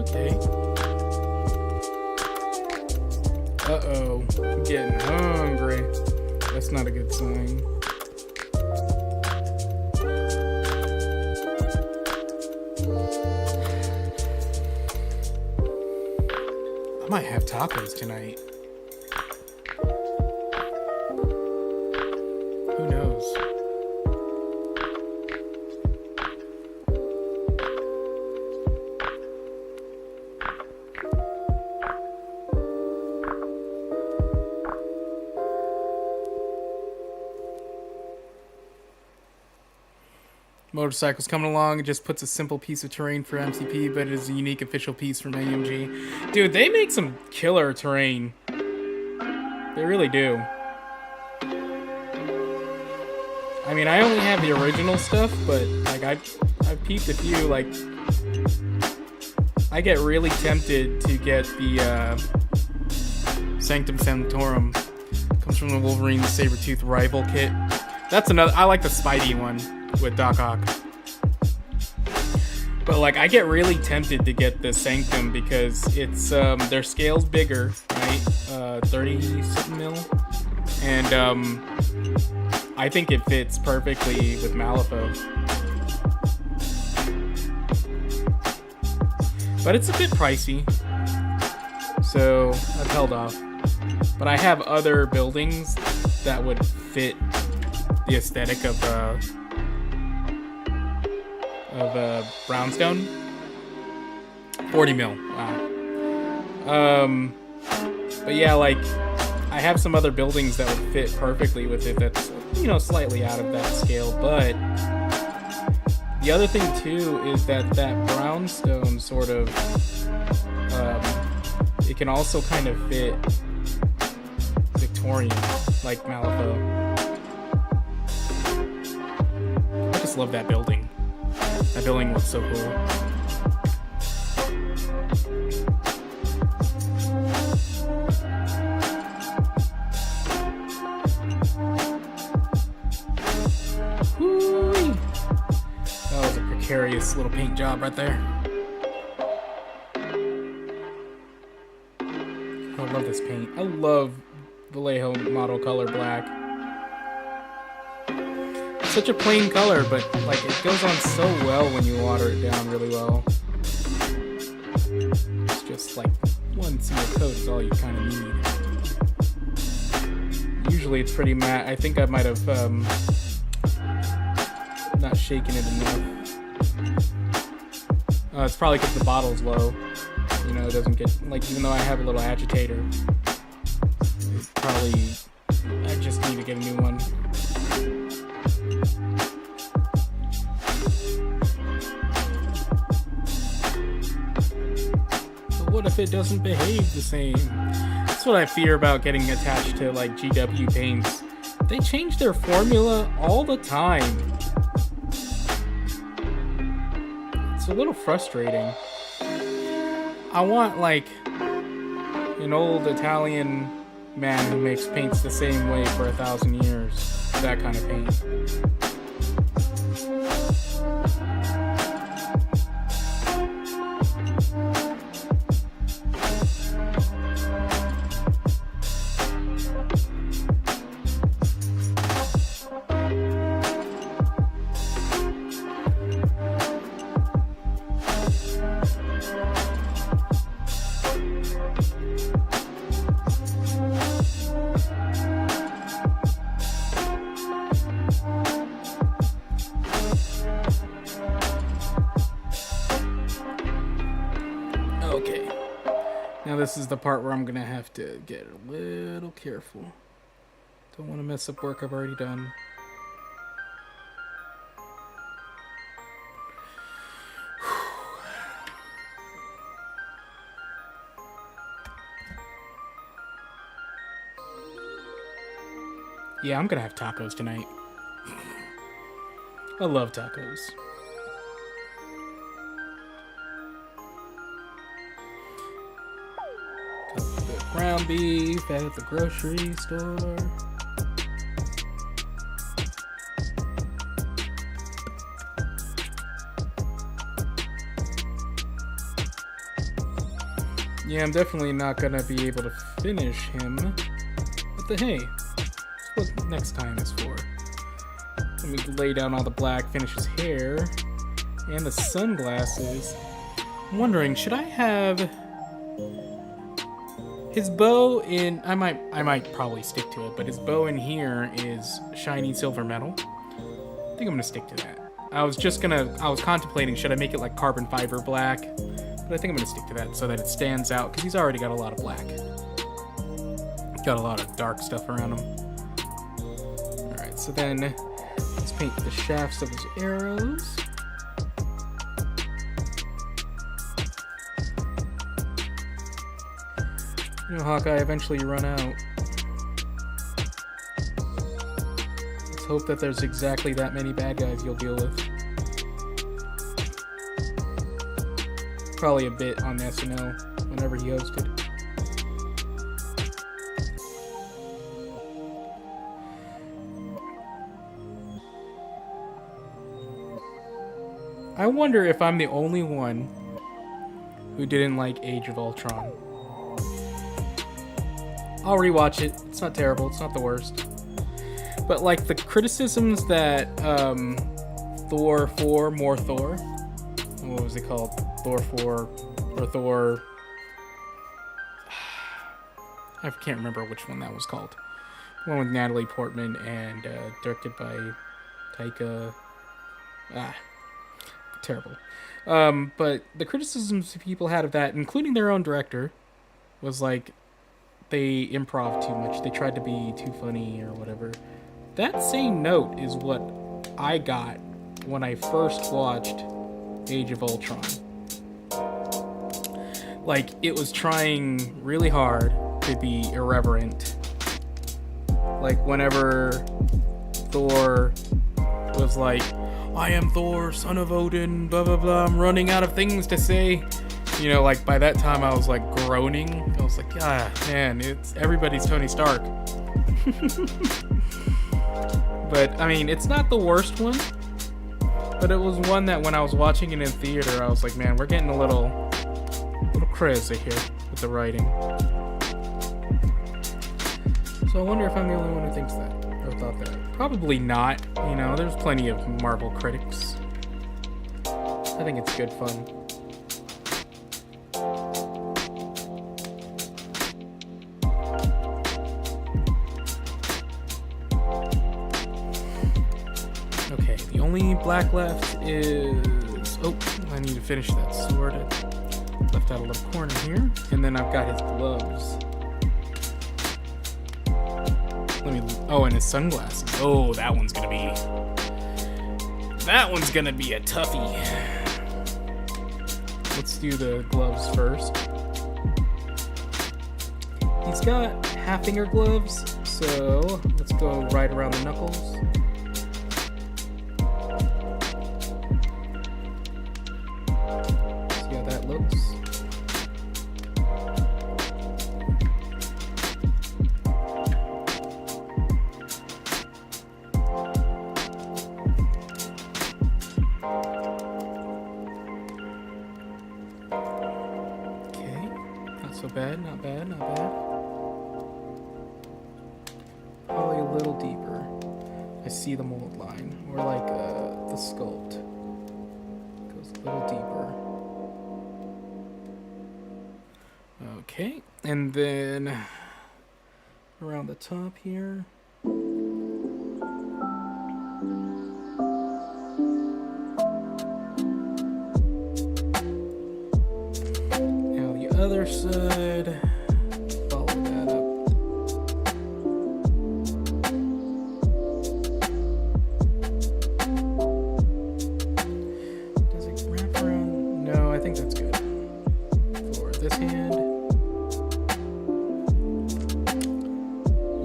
S1: Okay. Uh-oh. I'm getting hungry. That's not a good sign. I might have tacos tonight. Who knows? Motorcycles coming along. It just puts a simple piece of terrain for MCP, but it is a unique official piece from AMG. Dude, they make some killer terrain. They really do. I mean, I only have the original stuff, but like I've peeped a few. Like, I get really tempted to get the Sanctum Sanctorum. Comes from the Wolverine Sabretooth Rival kit. That's another. I like the Spidey one with Doc Ock. But like, I get really tempted to get the Sanctum because it's their scale's bigger, right? 30 something mil, and I think it fits perfectly with Malifaux. But it's a bit pricey, so I've held off. But I have other buildings that would fit the aesthetic of Brownstone. 40 mil. Wow. But yeah, like, I have some other buildings that would fit perfectly with it that's, you know, slightly out of that scale. But the other thing too is that Brownstone sort of it can also kind of fit Victorian, like Malifaux. I just love that building. That building looks so cool. Woo-wee. That was a precarious little paint job right there. I love this paint. I love Vallejo Model Color Black. Such a plain color, but like it goes on so well when you water it down really well. It's just like one single coat is all you kind of need. Usually it's pretty matte. I think I might have not shaken it enough. It's probably because the bottle's low. You know, it doesn't get, like, even though I have a little agitator, it probably, I just need to get a new one. What if it doesn't behave the same? That's what I fear about getting attached to like GW paints. They change their formula all the time. It's a little frustrating. I want like an old Italian man who makes paints the same way for 1,000 years. That kind of paint. Okay. Now this is the part where I'm gonna have to get a little careful. Don't want to mess up work I've already done. Yeah, I'm gonna have tacos tonight. I love tacos. Got the ground beef at the grocery store. Yeah, I'm definitely not gonna be able to finish him. But hey, that's what next time is for. Let me lay down all the black, finish his hair, and the sunglasses. I'm wondering, should I have his bow in? I might probably stick to it, but his bow in here is shiny silver metal. I think I'm gonna stick to that. I was contemplating, should I make it like carbon fiber black? But I think I'm gonna stick to that so that it stands out, because he's already got a lot of black. Got a lot of dark stuff around him. Alright, so then let's paint the shafts of his arrows. You know, Hawkeye, eventually you run out. Let's hope that there's exactly that many bad guys you'll deal with. Probably a bit on SNL whenever he hosted. I wonder if I'm the only one who didn't like Age of Ultron. I'll rewatch it. It's not terrible. It's not the worst. But like the criticisms that Thor 4 More Thor, what was it called? Thor 4 or Thor, I can't remember which one that was called. The one with Natalie Portman and directed by Taika. Terrible. But the criticisms people had of that, including their own director, was like they improv too much. They tried to be too funny or whatever. That same note is what I got when I first watched Age of Ultron. Like, it was trying really hard to be irreverent. Like, whenever Thor was like, I am Thor, son of Odin, blah, blah, blah, I'm running out of things to say. You know, like, by that time I was, like, groaning. I was like, yeah, man, it's everybody's Tony Stark. But, I mean, it's not the worst one. But it was one that when I was watching it in theater, I was like, man, we're getting a little crazy here with the writing. So I wonder if I'm the only one who thinks that, or thought that. Probably not. You know, there's plenty of Marvel critics. I think it's good fun. Okay, the only black left is... Oh, I need to finish that sword. I left out a little corner here. And then I've got his gloves. Oh, and his sunglasses. Oh, that one's gonna be a toughie. Let's do the gloves first. He's got half-finger gloves, so let's go right around the knuckles. See how that looks. Not bad. Probably a little deeper. I see the mold line, or like the sculpt. Goes a little deeper. Okay, and then around the top here. Now other side. Follow that up. Does it wrap around? No, I think that's good. For this hand.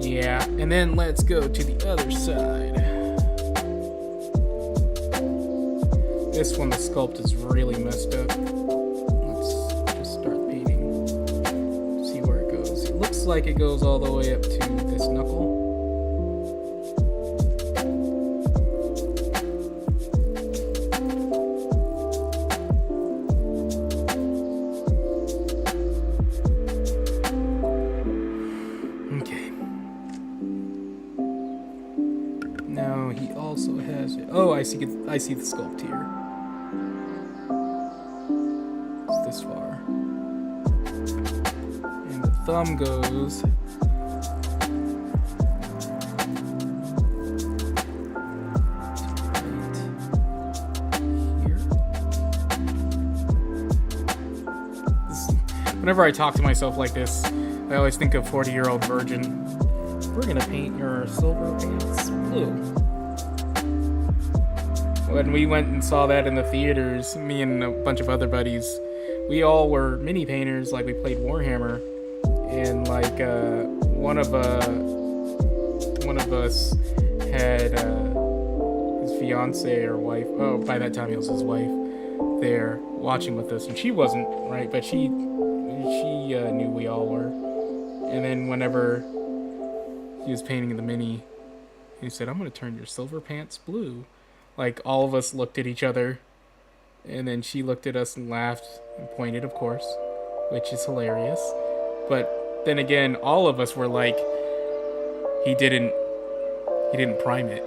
S1: Yeah, and then let's go to the other side. This one, the sculpt is really messed up. Let's just start painting. See where it goes. It looks like it goes all the way up to this knuckle. Okay. Now he also has it. Oh, I see the sculpt here. This far, and the thumb goes right here. Whenever I talk to myself like this, I always think of 40-year-old virgin. We're gonna paint your silver pants blue. When we went and saw that in the theaters, me and a bunch of other buddies, we all were mini painters. Like, we played Warhammer, and like one of us had his fiance or wife. Oh, by that time he was his wife. There watching with us, and she wasn't right, but she knew we all were. And then whenever he was painting the mini, he said, "I'm gonna turn your silver pants blue." Like, all of us looked at each other. And then she looked at us and laughed and pointed, of course, which is hilarious. But then again, all of us were like, he didn't prime it.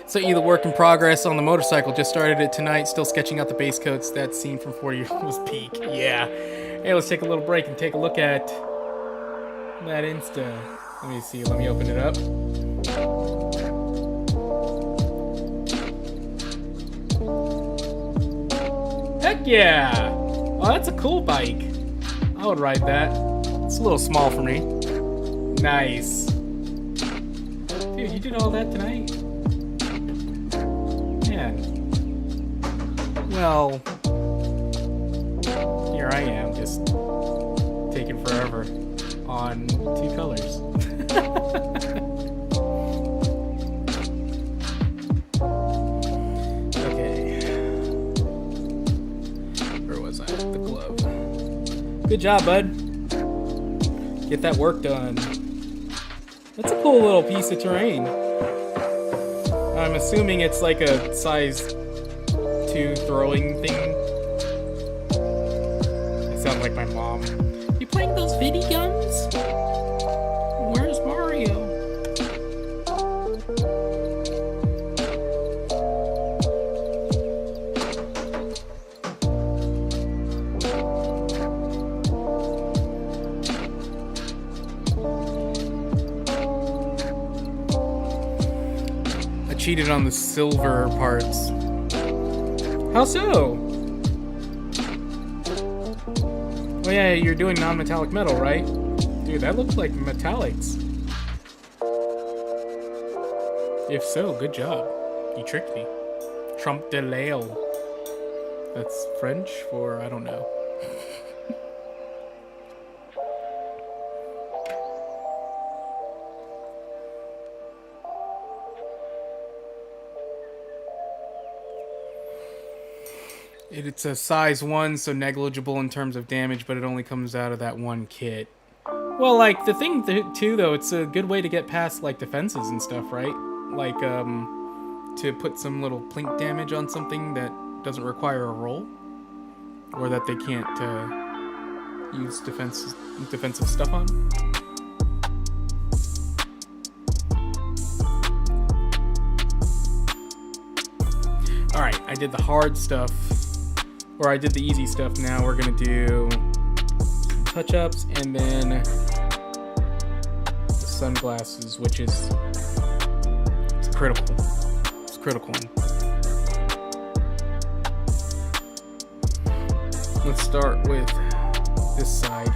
S1: So either work in progress on the motorcycle. Just started it tonight. Still sketching out the base coats. That scene from 40 Years was peak. Yeah. Hey, let's take a little break and take a look at that Insta. Let me see. Let me open it up. Heck yeah! Oh, that's a cool bike. I would ride that. It's a little small for me. Nice. Dude, you did all that tonight? Man. Well, here I am, just taking forever on 2 colors. Good job, bud. Get that work done. That's a cool little piece of terrain. I'm assuming it's like a size 2 throwing thing. It sounds like my mom. You playing those video games? Where's Mario? Cheated on the silver parts. How so? Oh yeah, you're doing non-metallic metal, right? Dude, that looks like metallics. If so, good job. You tricked me. Trompe de l'oeil. That's French for I don't know. It's a size 1, so negligible in terms of damage, but it only comes out of that one kit. Well, like, the thing too, though, it's a good way to get past, like, defenses and stuff, right? Like, to put some little plink damage on something that doesn't require a roll, or that they can't use defensive stuff on. Alright, I did the hard stuff. Or I did the easy stuff. Now we're gonna do touch-ups and then the sunglasses, which is critical. It's a critical one. Let's start with this side.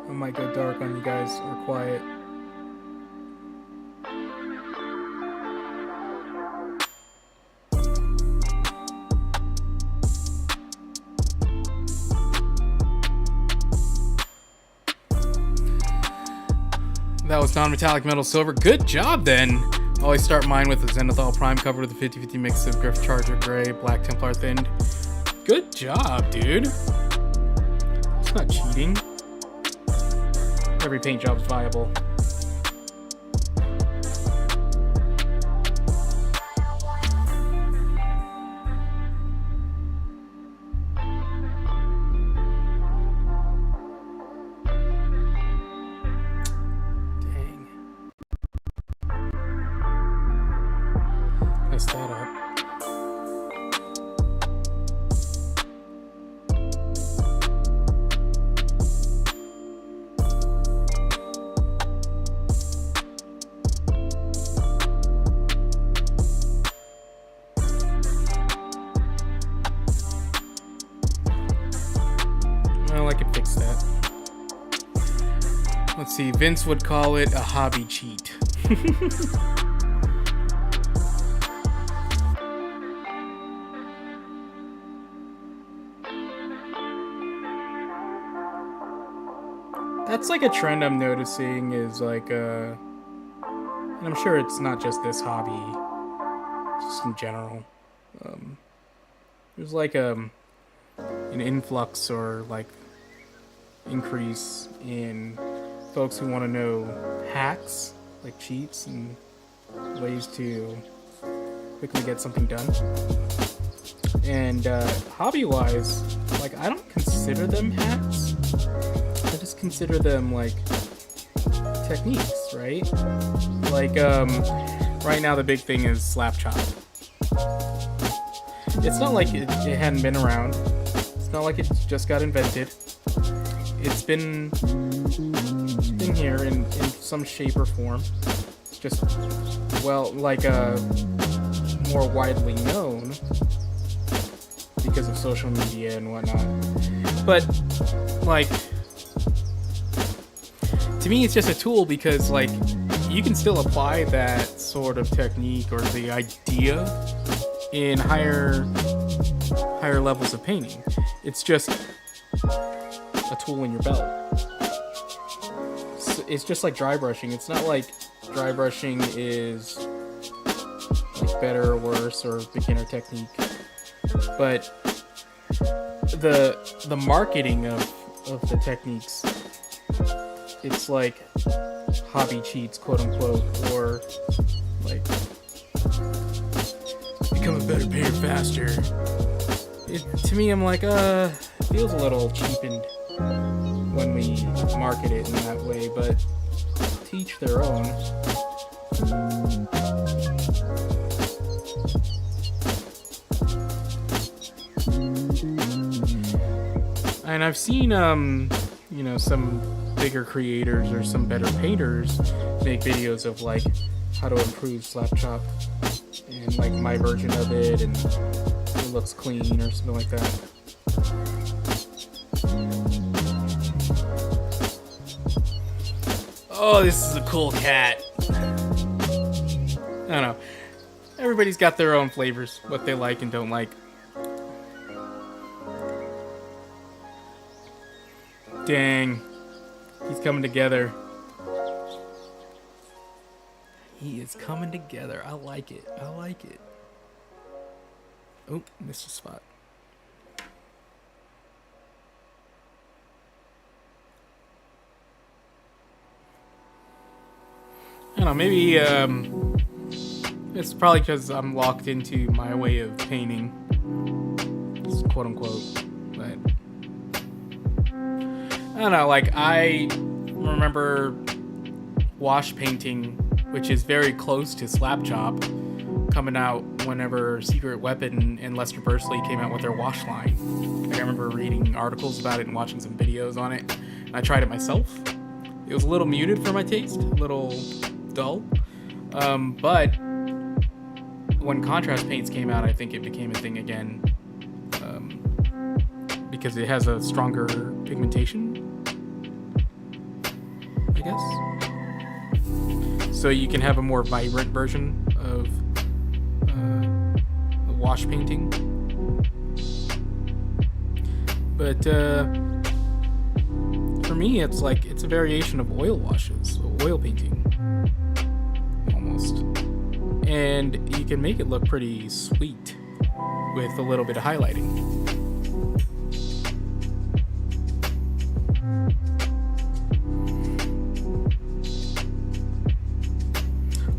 S1: I might go dark on you guys, or quiet. That was non-metallic metal silver. Good job then. Always start mine with a Zenithal Prime cover with a 50-50 mix of Griff Charger Gray, Black Templar thinned. Good job, dude. It's not cheating. Every paint job is viable. Dang. Messed that up. Well, I could fix that. Let's see, Vince would call it a hobby cheat. That's like a trend I'm noticing is like, and I'm sure it's not just this hobby, just in general. There's like an influx or like increase in folks who want to know hacks, like cheats and ways to quickly get something done. And hobby-wise, like I don't consider them hacks. I just consider them like techniques, right? Like right now the big thing is slap chop. It's not like it hadn't been around. It's not like it just got invented. It's been here in some shape or form. Just, well, like more widely known because of social media and whatnot. But, like, to me it's just a tool because, like, you can still apply that sort of technique or the idea in higher levels of painting. It's just a tool in your belt. It's just like dry brushing. It's not like dry brushing is like better or worse or beginner technique, but the marketing of the techniques, it's like hobby cheats, quote unquote, or like become a better painter faster. To me, I'm like, it feels a little cheapened when we market it in that way, but to each their own. And I've seen, you know, some bigger creators or some better painters make videos of like how to improve slap chop and like my version of it, and it looks clean or something like that. Oh, this is a cool cat. I don't know. Everybody's got their own flavors, what they like and don't like. Dang. He's coming together. He is coming together. I like it. I like it. Oh, missed a spot. I don't know, maybe it's probably because I'm locked into my way of painting, quote unquote, but I don't know, like I remember wash painting, which is very close to slap chop, coming out whenever Secret Weapon and Lester Bursley came out with their wash line. Like I remember reading articles about it and watching some videos on it, and I tried it myself. It was a little muted for my taste, a little dull, but when contrast paints came out, I think it became a thing again, because it has a stronger pigmentation, I guess. So you can have a more vibrant version of wash painting. But for me, it's like it's a variation of oil washes, oil painting, almost. And you can make it look pretty sweet with a little bit of highlighting.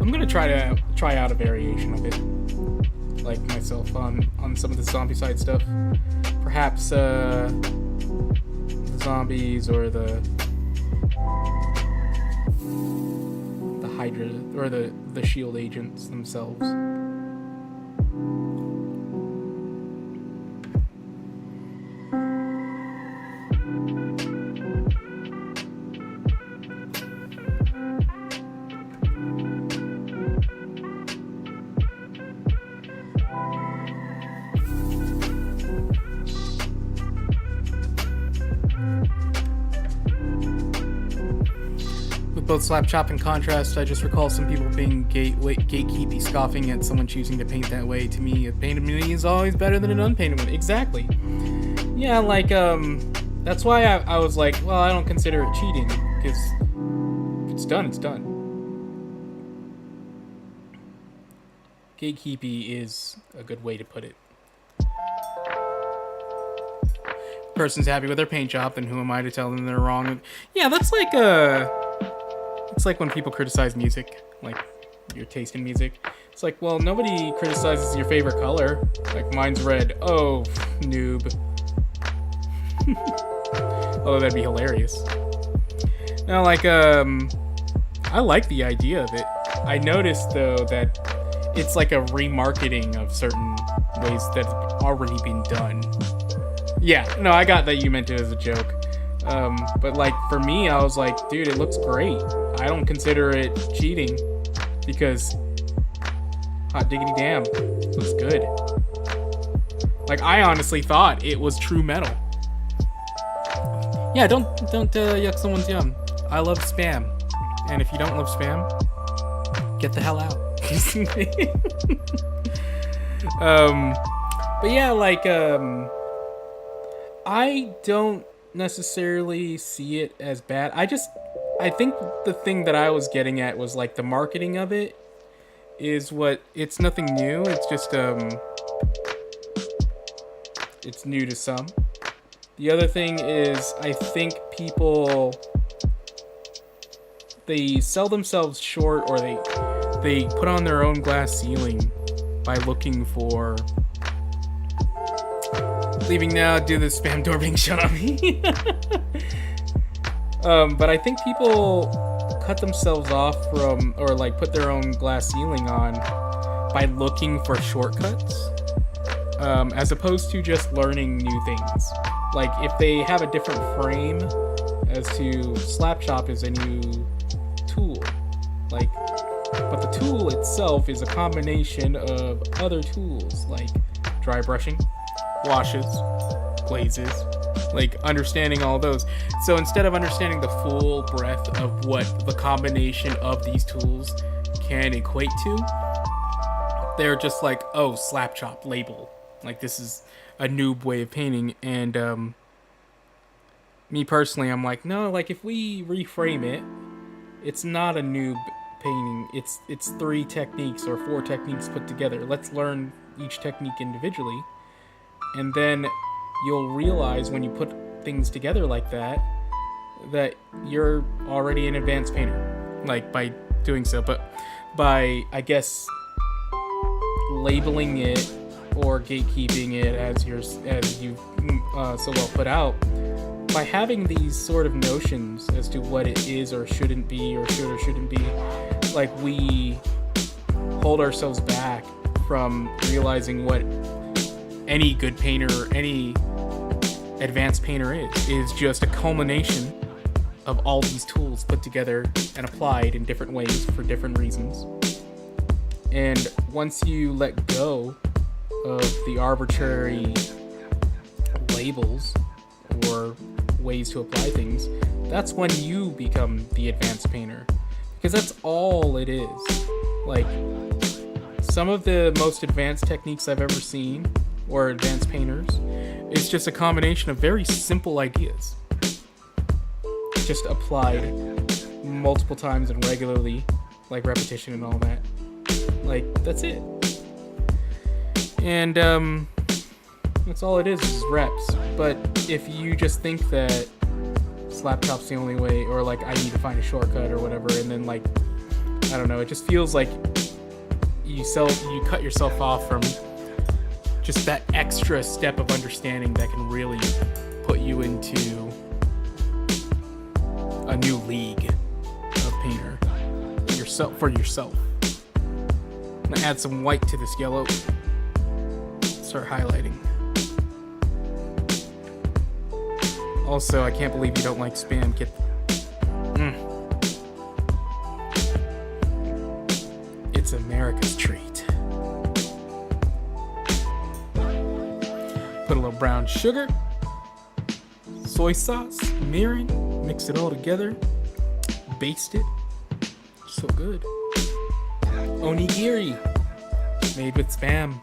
S1: I'm gonna try out a variation of it, like myself on some of the Zombicide stuff. Perhaps the zombies or the Hydra or the shield agents themselves. Both slap chop and contrast, I just recall some people being gatekeepy, scoffing at someone choosing to paint that way. To me, a painted mini is always better than an unpainted one. Exactly. Yeah, like, that's why I was like, well, I don't consider it cheating, because if it's done, it's done. Gatekeepy is a good way to put it. Person's happy with their paint job, then who am I to tell them they're wrong? Yeah, that's like it's like when people criticize music, like your taste in music. It's like, well, nobody criticizes your favorite color. Like, mine's red. Oh, noob. Although that'd be hilarious. Now, like, I like the idea of it. I noticed, though, that it's like a remarketing of certain ways that have already been done. Yeah, no, I got that you meant it as a joke. But like for me, I was like, dude, it looks great. I don't consider it cheating because hot diggity damn, it looks good. Like I honestly thought it was true metal. Yeah, don't yuck someone's yum. I love spam, and if you don't love spam, get the hell out. But yeah, like I don't necessarily see it as bad. I think the thing that I was getting at was like the marketing of it is what, it's nothing new. It's just it's new to some. The other thing is I think people, they sell themselves short, or they put on their own glass ceiling by looking for leaving now due to the spam door being shut on me. But I think people cut themselves off from, or like put their own glass ceiling on by looking for shortcuts, as opposed to just learning new things. Like if they have a different frame, as to slap chop is a new tool, like, but the tool itself is a combination of other tools like dry brushing, washes, glazes, like understanding all those. So instead of understanding the full breadth of what the combination of these tools can equate to, they're just like, oh, slap chop label, like this is a noob way of painting. And me personally, I'm like, no, like if we reframe it, it's not a noob painting, it's 3 techniques or 4 techniques put together. Let's learn each technique individually, and then you'll realize when you put things together like that, that you're already an advanced painter, like by doing so. But by, I guess, labeling it or gatekeeping it, as you've so well put out, by having these sort of notions as to what it is or shouldn't be, or should or shouldn't be, like we hold ourselves back from realizing what any good painter, any advanced painter is just a culmination of all these tools put together and applied in different ways for different reasons. And once you let go of the arbitrary labels or ways to apply things, that's when you become the advanced painter. Because that's all it is. Like, some of the most advanced techniques I've ever seen, or advanced painters, is just a combination of very simple ideas. Just applied multiple times and regularly, like repetition and all that. Like, that's it. And that's all it is reps. But if you just think that slap chop's the only way, or like I need to find a shortcut or whatever, and then like, I don't know, it just feels like you cut yourself off from just that extra step of understanding that can really put you into a new league of painter for yourself. I'm gonna add some white to this yellow. Start highlighting. Also, I can't believe you don't like Spam. It's America's treat. Put a little brown sugar, soy sauce, mirin, mix it all together, baste it. So good. Onigiri, made with Spam.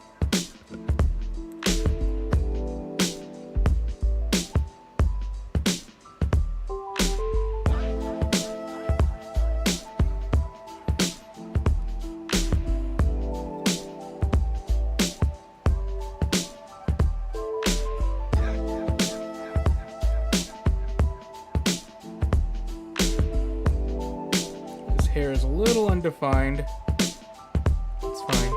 S1: Hair is a little undefined. It's fine.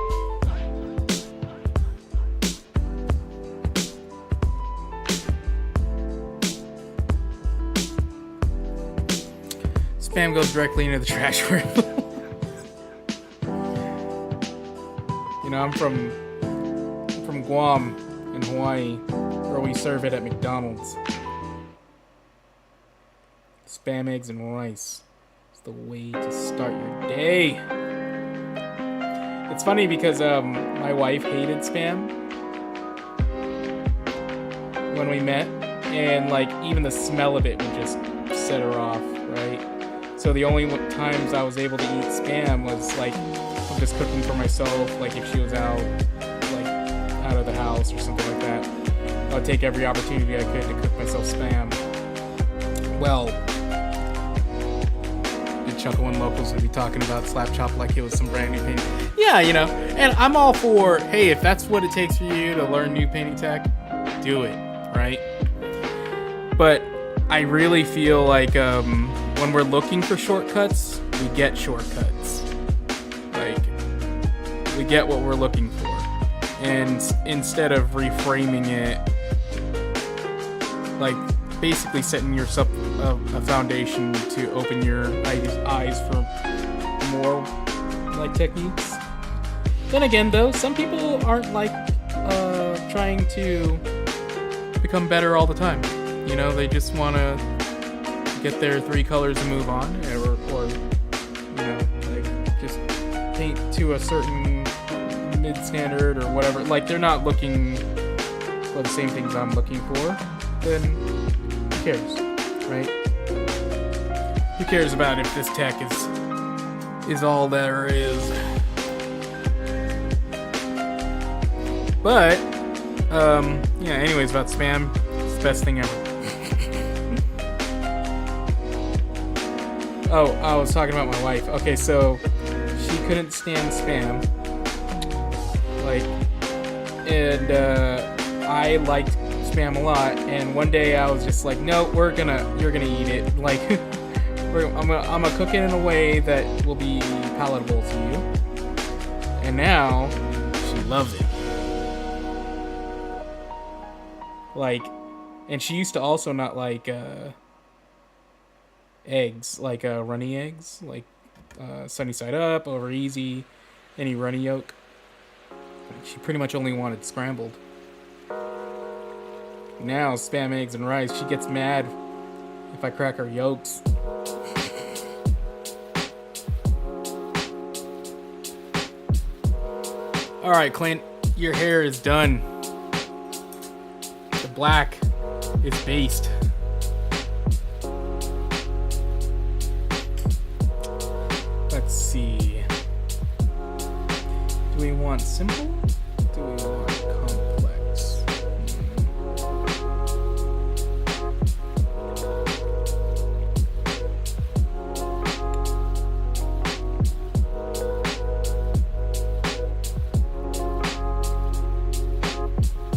S1: Spam goes directly into the trash room. You know, I'm from Guam in Hawaii, where we serve it at McDonald's. Spam, eggs, and rice. The way to start your day. It's funny because my wife hated Spam when we met, and like even the smell of it would just set her off, right? So the only times I was able to eat Spam was like I'm just cooking for myself, like if she was out of the house or something like that. I would take every opportunity I could to cook myself Spam. Well, Chuckle locals would be talking about slap chop like it was some brand new painting. Yeah, you know, and I'm all for, hey, if that's what it takes for you to learn new painting tech, do it, right? But I really feel like when we're looking for shortcuts, we get shortcuts. Like, we get what we're looking for. And instead of reframing it, like, basically setting yourself a foundation to open your eyes for more like techniques. Then again, though, some people aren't like trying to become better all the time. You know, they just want to get their 3 colors and move on, or you know, like just paint to a certain mid-standard or whatever. Like they're not looking for the same things I'm looking for. Then who cares, right? Who cares about if this tech is all there is? But yeah, anyways, about Spam, it's the best thing ever. Oh, I was talking about my wife. Okay, so she couldn't stand Spam. Like, and I liked Spam a lot, and one day I was just like, no, you're gonna eat it. Like, I'm gonna cook it in a way that will be palatable to you. And now she loves it. Like, and she used to also not like eggs, like runny eggs, like sunny side up, over easy, any runny yolk. She pretty much only wanted scrambled. Now, Spam, eggs, and rice, she gets mad if I crack her yolks. All right, Clint, your hair is done. The black is based. Let's see. Do we want simple? Do we want complex?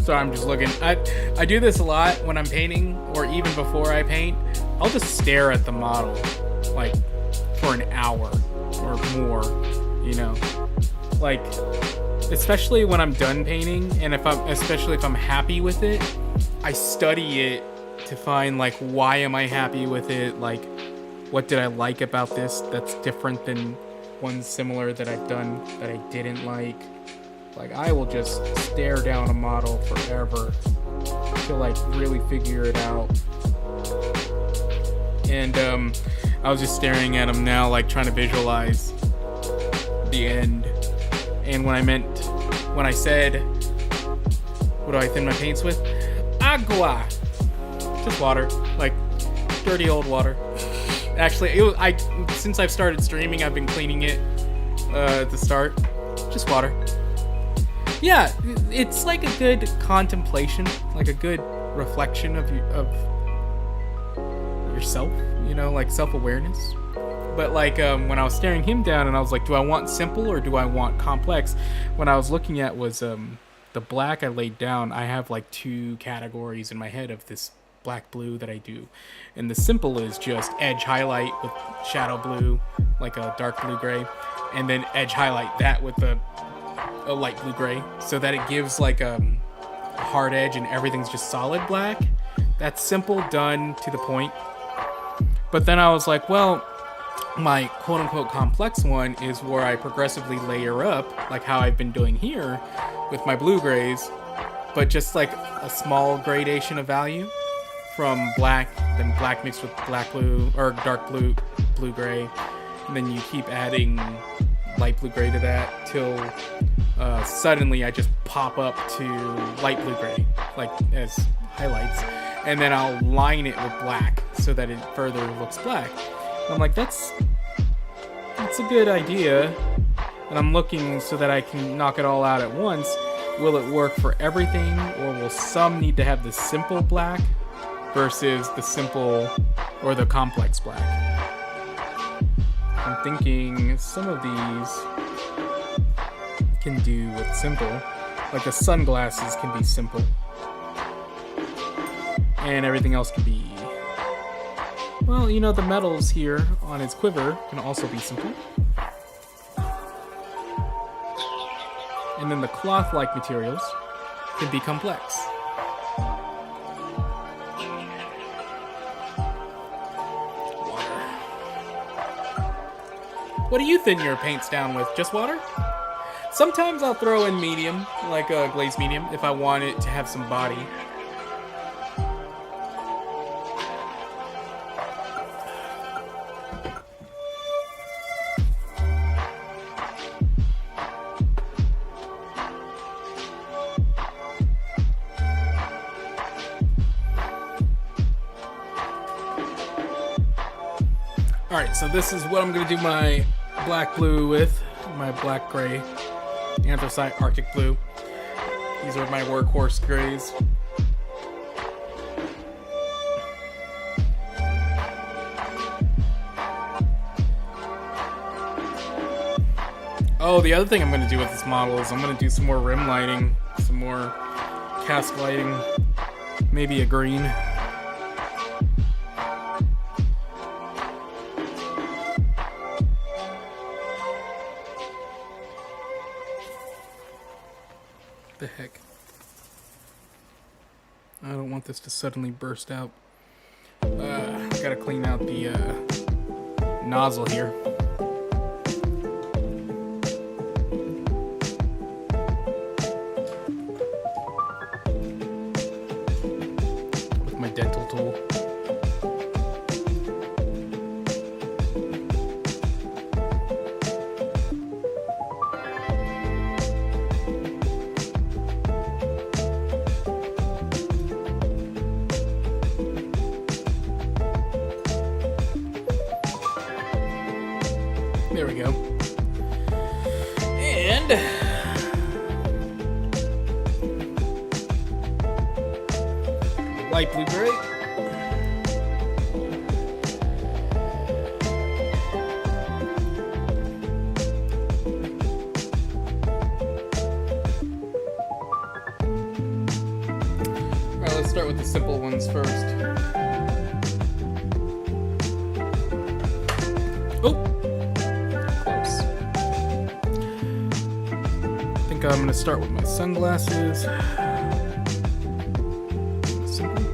S1: Sorry, I'm just looking. I do this a lot when I'm painting, or even before I paint. I'll just stare at the model, like, for an hour or more, you know? Like, especially when I'm done painting, and especially if I'm happy with it, I study it to find, like, why am I happy with it? Like, what did I like about this that's different than one similar that I've done that I didn't like? Like, I will just stare down a model forever to, like, really figure it out. And I was just staring at him now, like, trying to visualize the end. And when I said, what do I thin my paints with? Agua. Just water, like dirty old water. Actually, since I've started streaming, I've been cleaning it at the start. Just water. Yeah, it's like a good contemplation, like a good reflection of yourself, you know, like self-awareness. But like when I was staring him down and I was like, do I want simple or do I want complex? What I was looking at was the black I laid down. I have like two categories in my head of this black blue that I do. And the simple is just edge highlight with shadow blue, like a dark blue gray. And then edge highlight that with a light blue gray, so that it gives like a hard edge and everything's just solid black. That's simple, done, to the point. But then I was like, well, my quote-unquote complex one is where I progressively layer up, like how I've been doing here with my blue grays, but just like a small gradation of value from black, then black mixed with black blue, or dark blue, blue gray, and then you keep adding light blue gray to that till suddenly I just pop up to light blue gray, like as highlights, and then I'll line it with black so that it further looks black. And I'm like, that's a good idea, and I'm looking so that I can knock it all out at once. Will it work for everything, or will some need to have the simple black versus the simple or the complex black? I'm thinking some of these can do with simple, like the sunglasses can be simple, and everything else can be, well, you know, the metals here on his quiver can also be simple, and then the cloth-like materials can be complex. What do you thin your paints down with? Just water? Sometimes I'll throw in medium, like a glazed medium, if I want it to have some body. Alright, so this is what I'm going to do my black blue with, my black gray, anthracite, arctic blue. These are my workhorse grays. Oh, the other thing I'm going to do with this model is I'm going to do some more rim lighting, some more cast lighting, maybe a green. The heck? I don't want this to suddenly burst out. Gotta clean out the nozzle here. With my dental tool. light blue gray. Alright, let's start with the simple ones first. Oh! Close. I think I'm gonna start with my sunglasses. Simple.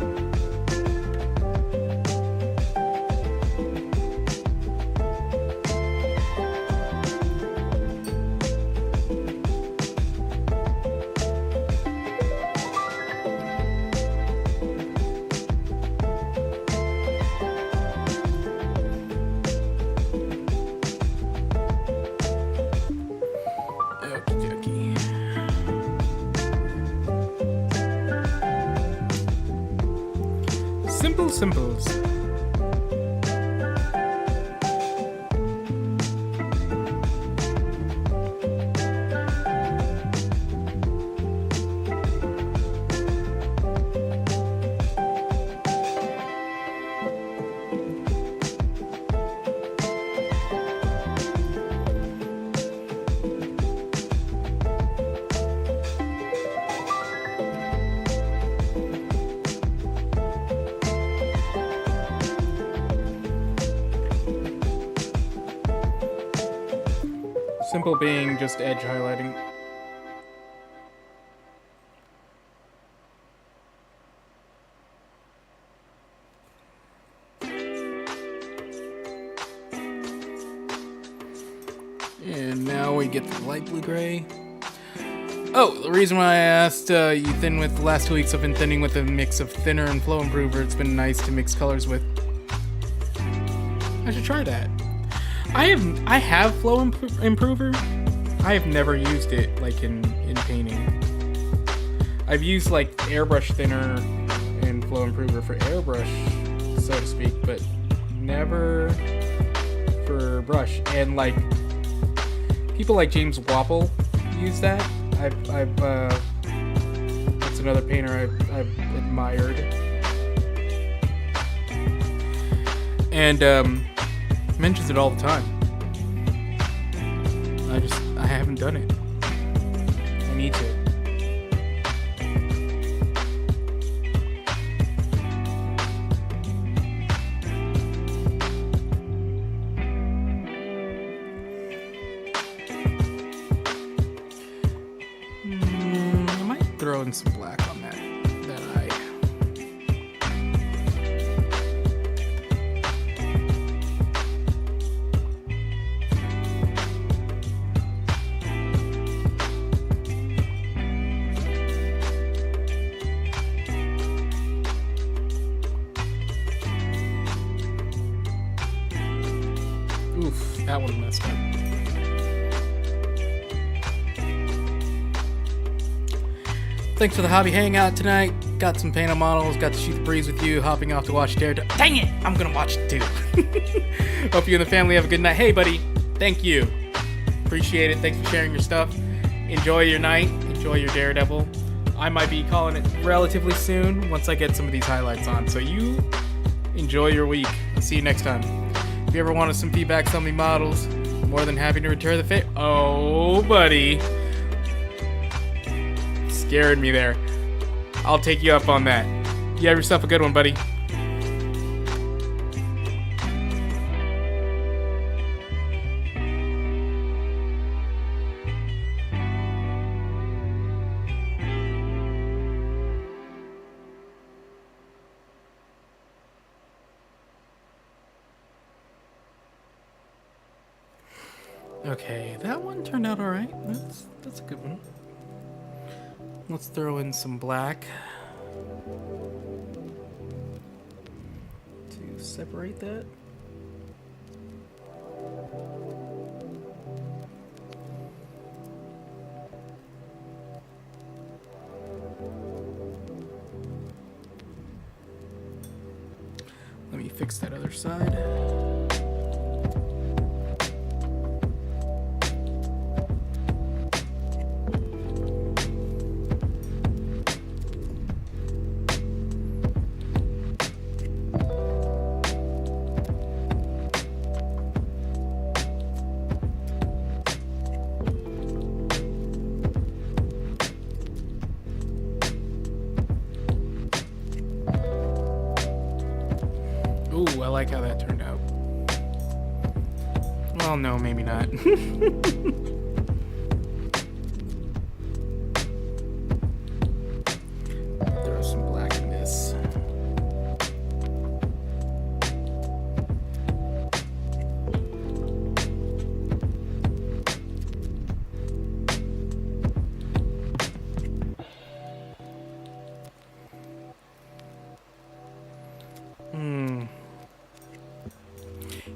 S1: Simple simples. Simple being just edge highlighting. And now we get the light blue gray. Oh, the reason why I asked you thin with the last 2 weeks, I've been thinning with a mix of thinner and flow improver. It's been nice to mix colors with. I should try that. I have flow improver. I have never used it like in painting. I've used like airbrush thinner and flow improver for airbrush, so to speak, but never for brush. And like people like James Wapple use that. That's another painter I've admired. And mentions it all the time. I haven't done it. I need to. I might throw in some black on that eye. Oof, that one messed up. Thanks for the hobby hangout tonight. Got some paint on models, got to shoot the breeze with you, hopping off to watch Daredevil. Dang it! I'm gonna watch it too. Hope you and the family have a good night. Hey, buddy, thank you. Appreciate it. Thanks for sharing your stuff. Enjoy your night. Enjoy your Daredevil. I might be calling it relatively soon once I get some of these highlights on. So you enjoy your week. I'll see you next time. If you ever wanted some feedback on me models, more than happy to return the favor. Oh, buddy. Scared me there. I'll take you up on that. You have yourself a good one, buddy. Okay, that one turned out alright. That's a good one. Let's throw in some black to separate that. Let me fix that other side. I like how that turned out. Well, no, maybe not. Throw some black in this.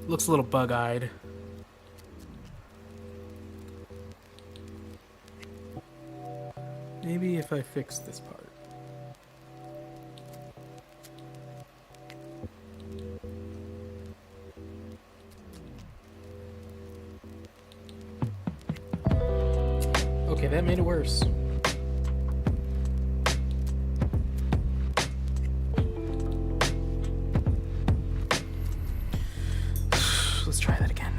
S1: Looks a little bug-eyed. Maybe if I fix this part. Okay, that made it worse. Let's try that again.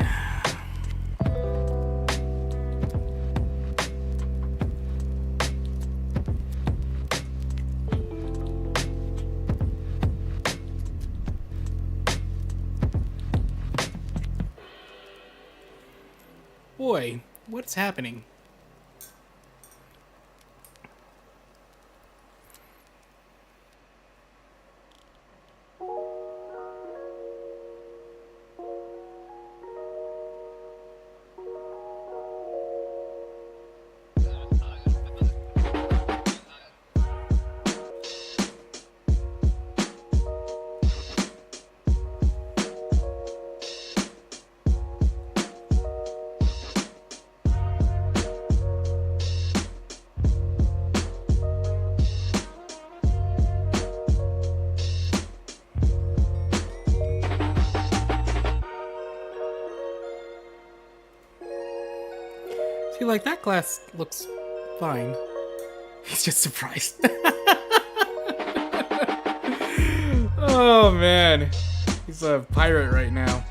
S1: Boy, what's happening? See, like, that glass looks fine. He's just surprised. Oh, man. He's a pirate right now.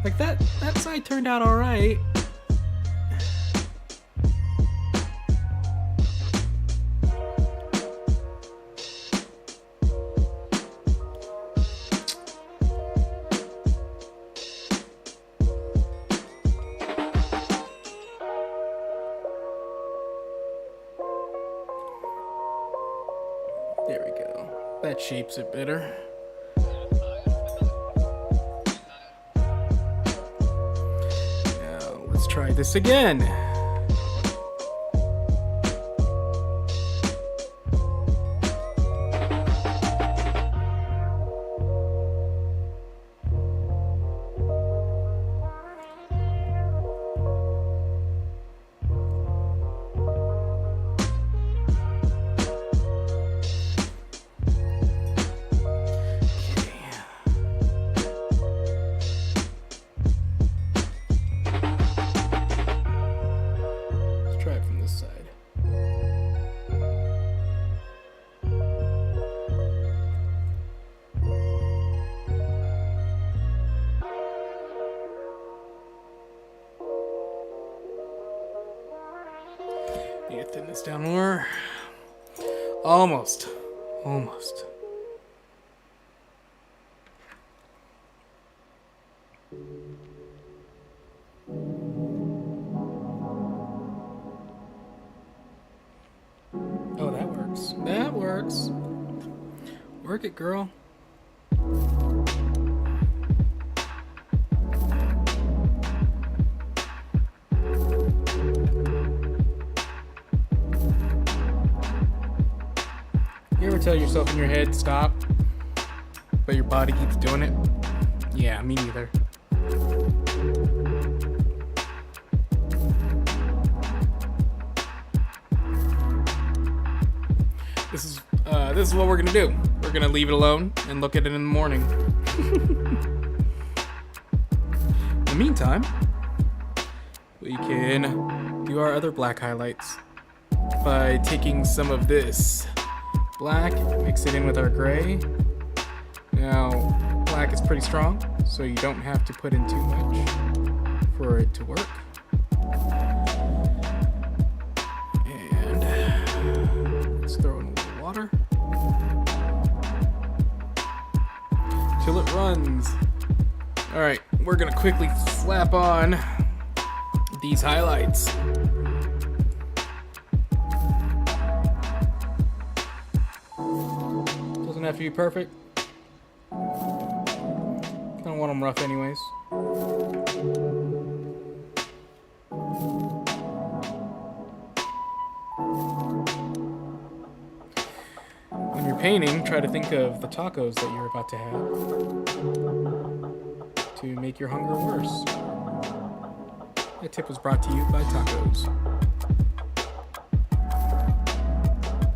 S1: Like, that side turned out alright. There we go. That shapes it better. Now, let's try this again. Try it from this side. Need to thin this down more. Almost. Almost. Oh, that works. That works. Work it, girl. You ever tell yourself in your head, stop, but your body keeps doing it? Yeah, me neither. This is what we're gonna do. We're gonna leave it alone and look at it in the morning. In the meantime, we can do our other black highlights by taking some of this black, mix it in with our gray. Now, black is pretty strong, so you don't have to put in too much for it to work. And let's throw in a little water till it runs. All right, we're gonna quickly slap on these highlights. Doesn't have to be perfect. I don't want them rough anyways. When you're painting, try to think of the tacos that you're about to have to make your hunger worse. That tip was brought to you by tacos.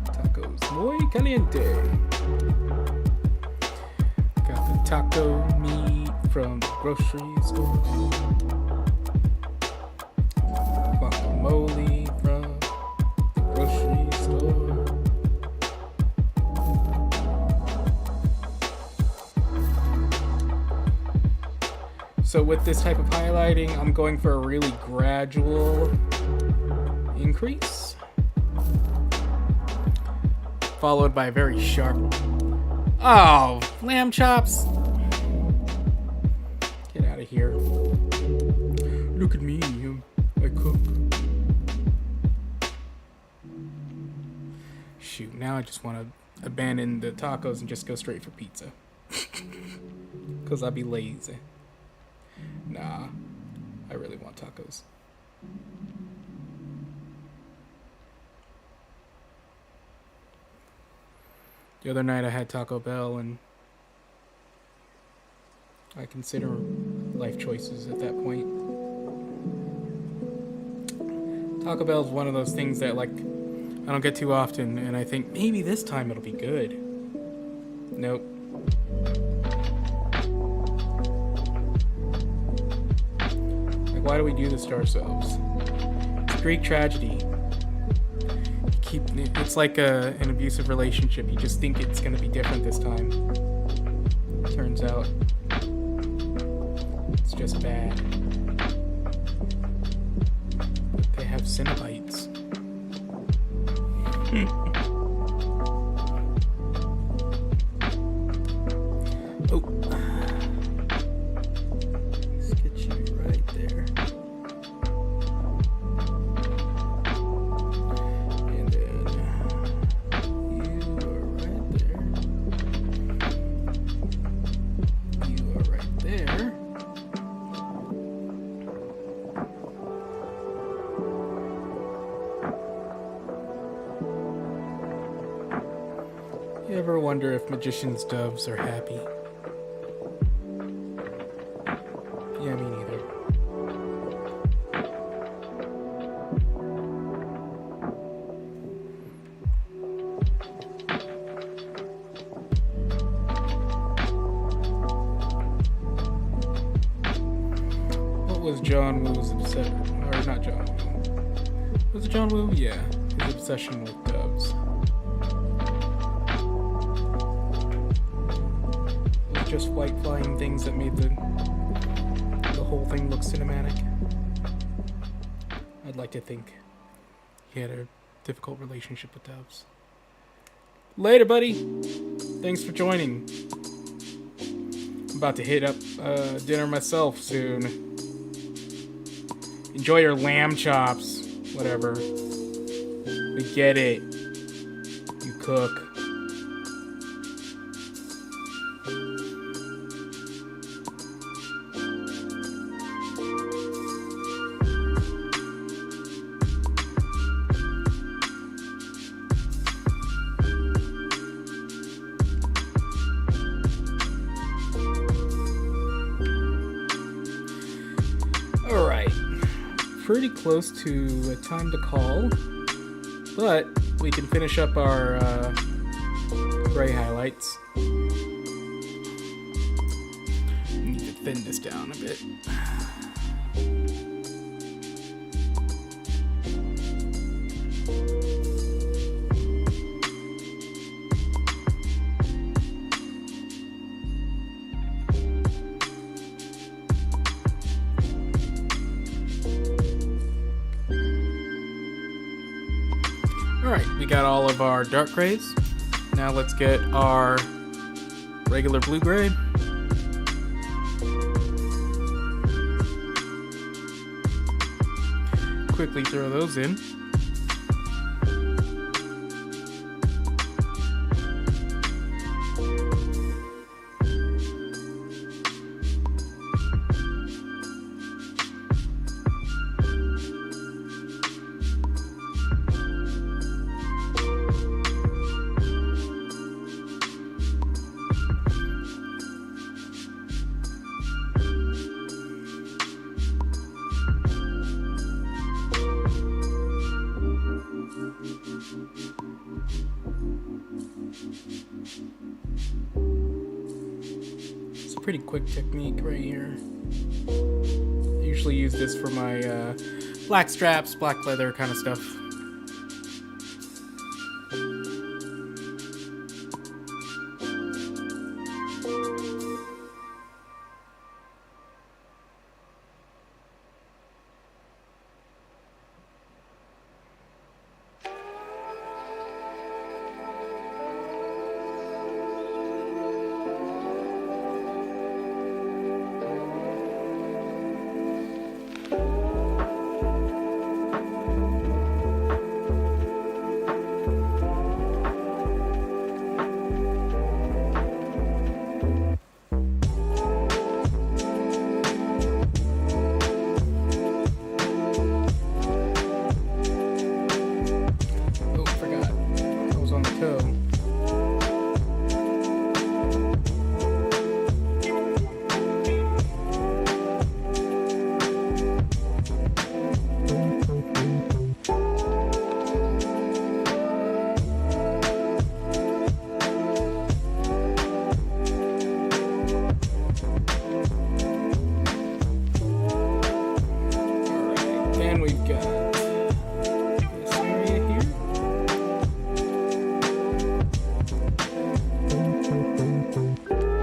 S1: Tacos muy caliente. Got the taco meat from the grocery store. Guacamole from the grocery store. So with this type of highlighting, I'm going for a really gradual increase, followed by a very sharp. Oh, lamb chops! Get out of here. Look at me, I cook. Shoot, now I just want to abandon the tacos and just go straight for pizza. Because I'll be lazy. Nah, I really want tacos. The other night I had Taco Bell and I consider life choices at that point. Taco Bell is one of those things that like I don't get too often and I think maybe this time it'll be good. Nope. Why do we do this to ourselves? It's Greek tragedy. It's like an abusive relationship. You just think it's going to be different this time. Turns out it's just bad. They have Cenobites. Oh. Let's get you right there. And then you are right there. You are right there. You ever wonder if magicians' doves are happy? Yeah, me neither. What was John Woo's obsession? Or not John Woo. Was it John Woo? Yeah. His obsession with doves. It was just white flying things that made the whole thing look cinematic. I'd like to think he had a difficult relationship with doves. Later, buddy. Thanks for joining. I'm about to hit up dinner myself soon. Enjoy your lamb chops. Whatever. We get it. You cook. Pretty close to a time to call, but we can finish up our gray highlights. Need to thin this down a bit. Alright, we got all of our dark grays. Now let's get our regular blue gray. quickly throw those in. It's a pretty quick technique right here. I usually use this for my black straps, black leather kind of stuff.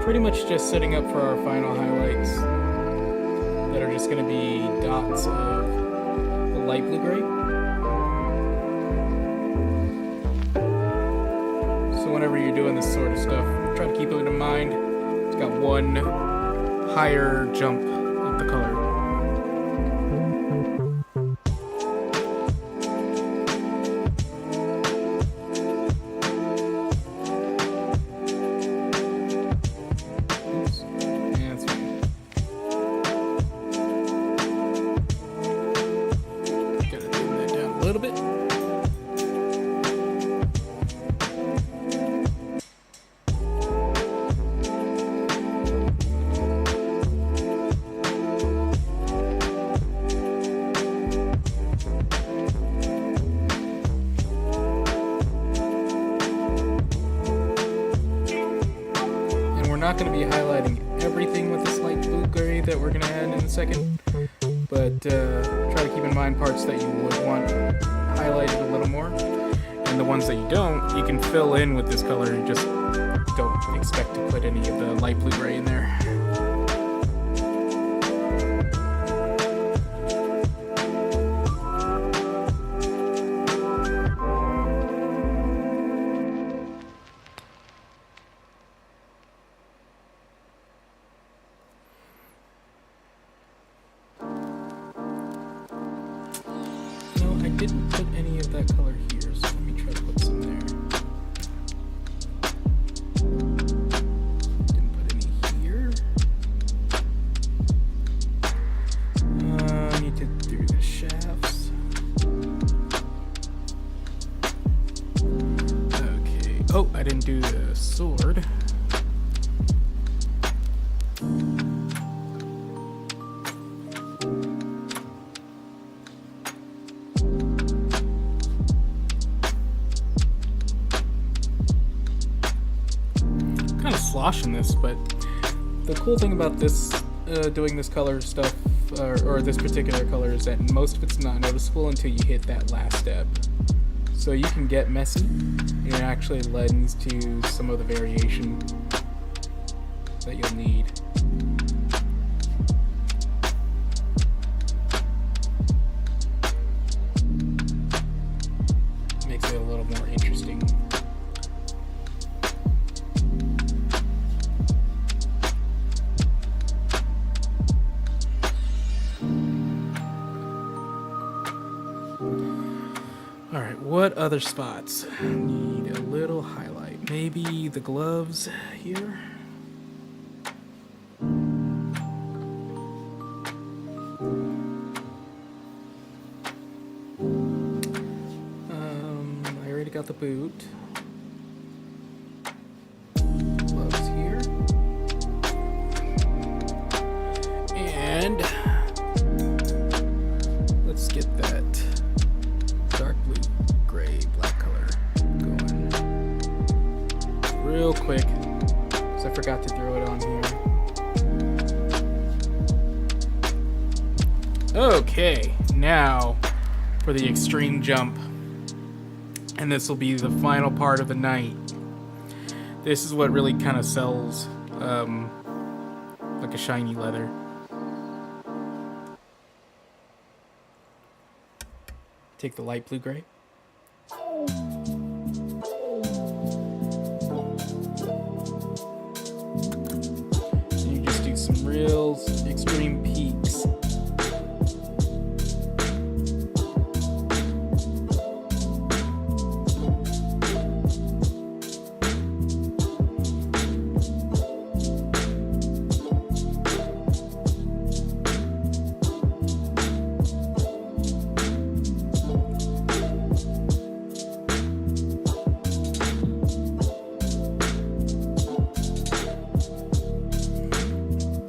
S1: Pretty much just setting up for our final highlights that are just going to be dots of the light blue gray. So whenever you're doing this sort of stuff, try to keep it in mind. It's got one higher jump of the color. Not going to be highlighting everything with this light blue gray that we're going to add in a second, but try to keep in mind parts that you would want highlighted a little more, and the ones that you don't, you can fill in with this color. You just don't expect to put any of the light blue gray in there. I didn't put any of that color here, so let me try to put some there. Didn't put any here. Need to do the shafts. Okay. Oh, I didn't do the sword. Sloshing this, but the cool thing about this doing this color stuff or this particular color is that most of it's not noticeable until you hit that last step, so you can get messy and it actually lends to some of the variation that you'll need. Makes it a little more interesting. other spots need a little highlight. Maybe the gloves here. I already got the boot. Gloves here. And let's get that dark blue, gray, black color going real quick, because I forgot to throw it on here. Okay, now for the extreme jump. And this will be the final part of the night. This is what really kind of sells like a shiny leather. Take the light blue gray. And you just do some real extreme peaks.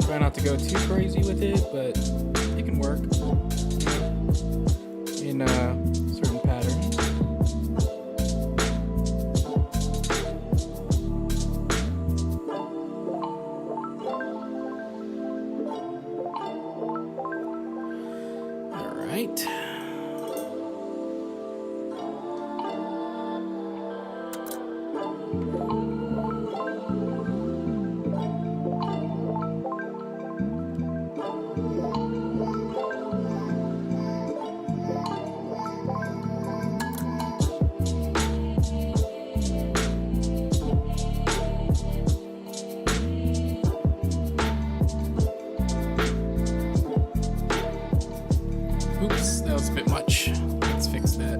S1: Try not to go too crazy with it, but it can work in certain patterns. All right. Oops, that was a bit much. Let's fix that.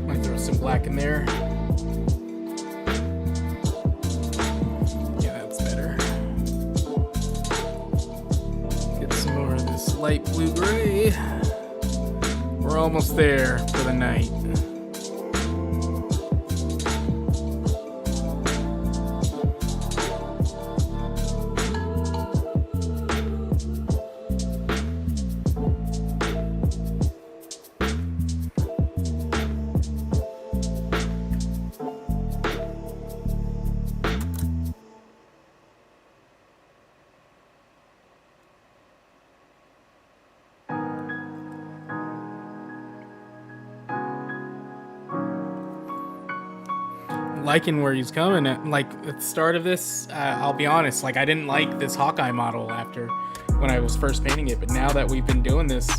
S1: Might throw some black in there. Yeah, that's better. Get some more of this light blue gray. We're almost there for the night. Liking where he's coming at. Like at the start of this, I'll be honest, like I didn't like this Hawkeye model after when I was first painting it, but now that we've been doing this,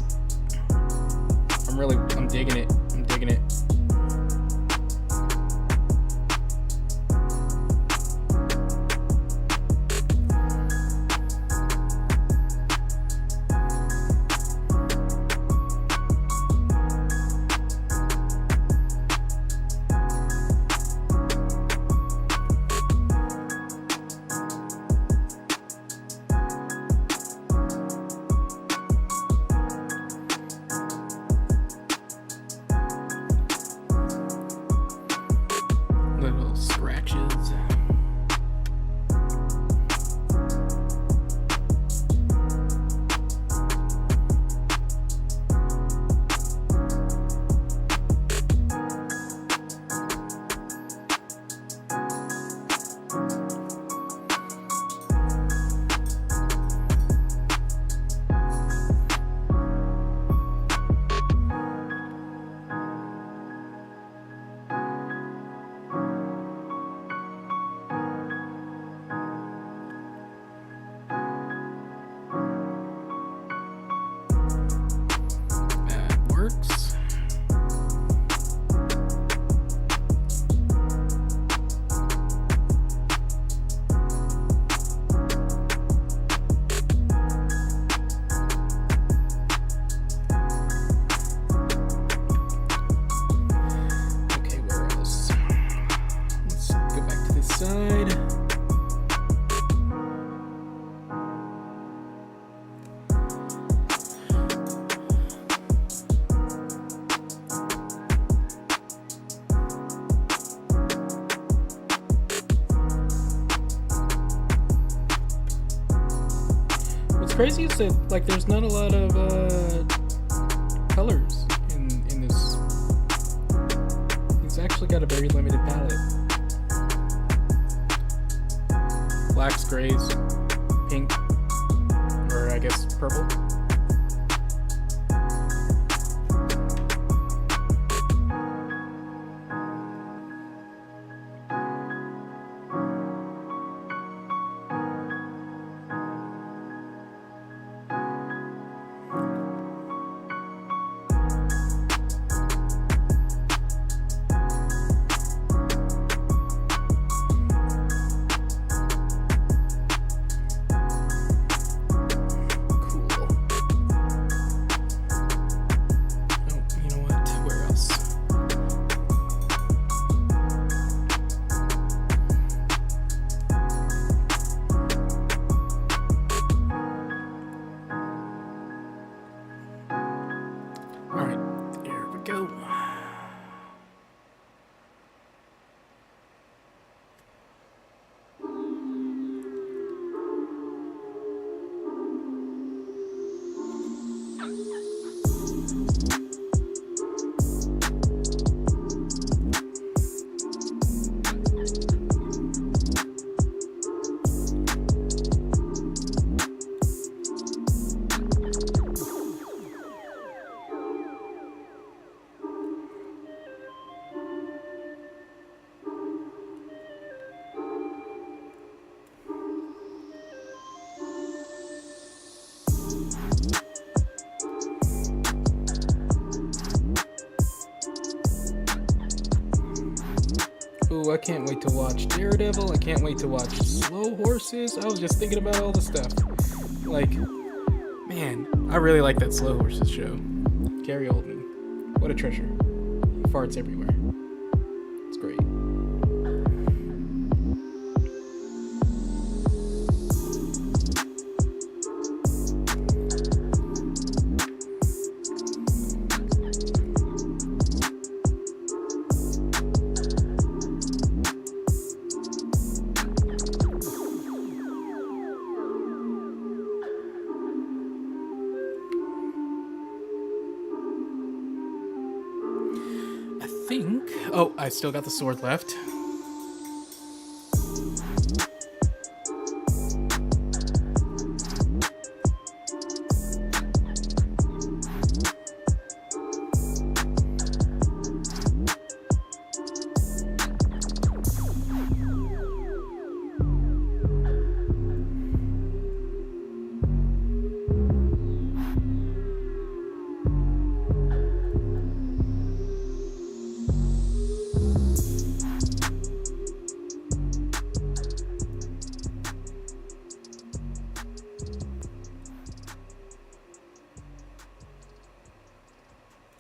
S1: I'm digging it. I'm digging it. Zombicide. What's crazy is that like there's not a lot of colors in this. He's actually got a very limited palette. Blacks, grays, pink, or I guess purple. Ooh, I can't wait to watch Daredevil. I can't wait to watch Slow Horses. I was just thinking about all the stuff. Like, man, I really like that Slow Horses show. Gary Oldman. What a treasure. He farts everywhere. It's great. Oh, I still got the sword left.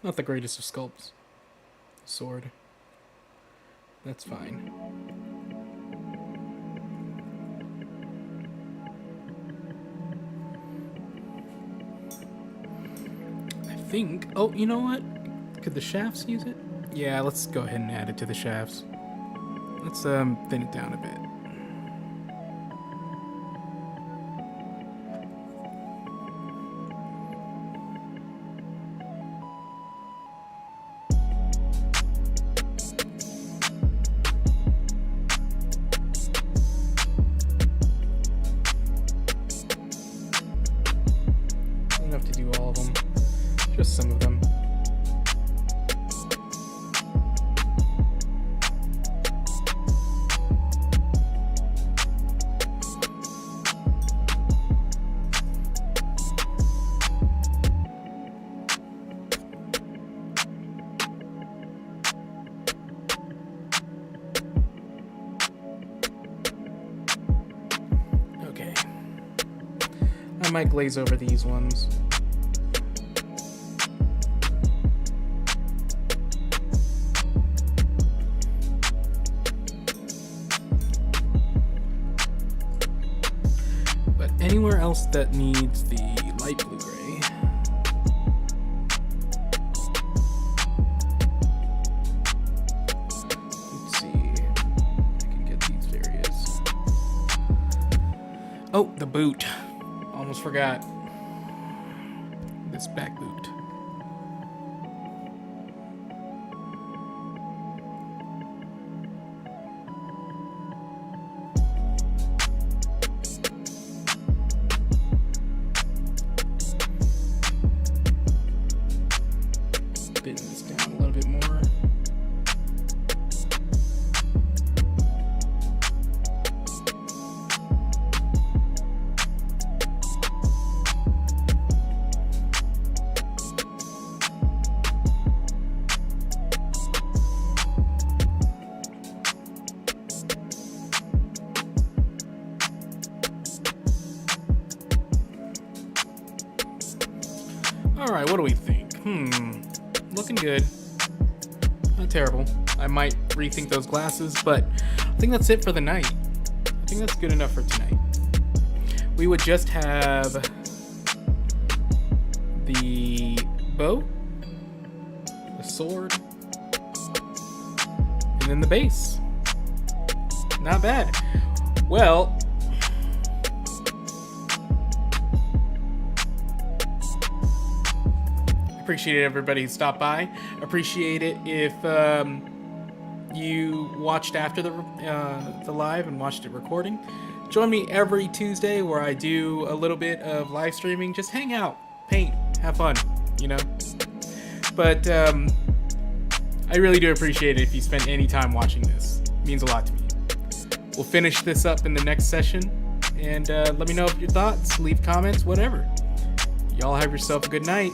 S1: Not the greatest of sculpts. Sword. That's fine. I think... Oh, you know what? Could the shafts use it? Yeah, let's go ahead and add it to the shafts. Let's thin it down a bit. Just some of them. Okay. I might glaze over these ones. anywhere else that needs the light Blu-ray, let's see. I can get these various. Oh, the boot. Almost forgot. This back boot. Spin this down a little bit more. All right, what do we think? Looking good. Not terrible. I might rethink those glasses, but I think that's it for the night. I think that's good enough for tonight. We would just have the bow, the sword, and then the base. Not bad. Well, appreciate everybody who stopped by. Appreciate it if you watched after the live and watched it recording. Join me every Tuesday where I do a little bit of live streaming. Just hang out, paint, have fun, you know. But I really do appreciate it if you spend any time watching this. It means a lot to me. We'll finish this up in the next session, and let me know your thoughts, leave comments, whatever. Y'all have yourself a good night.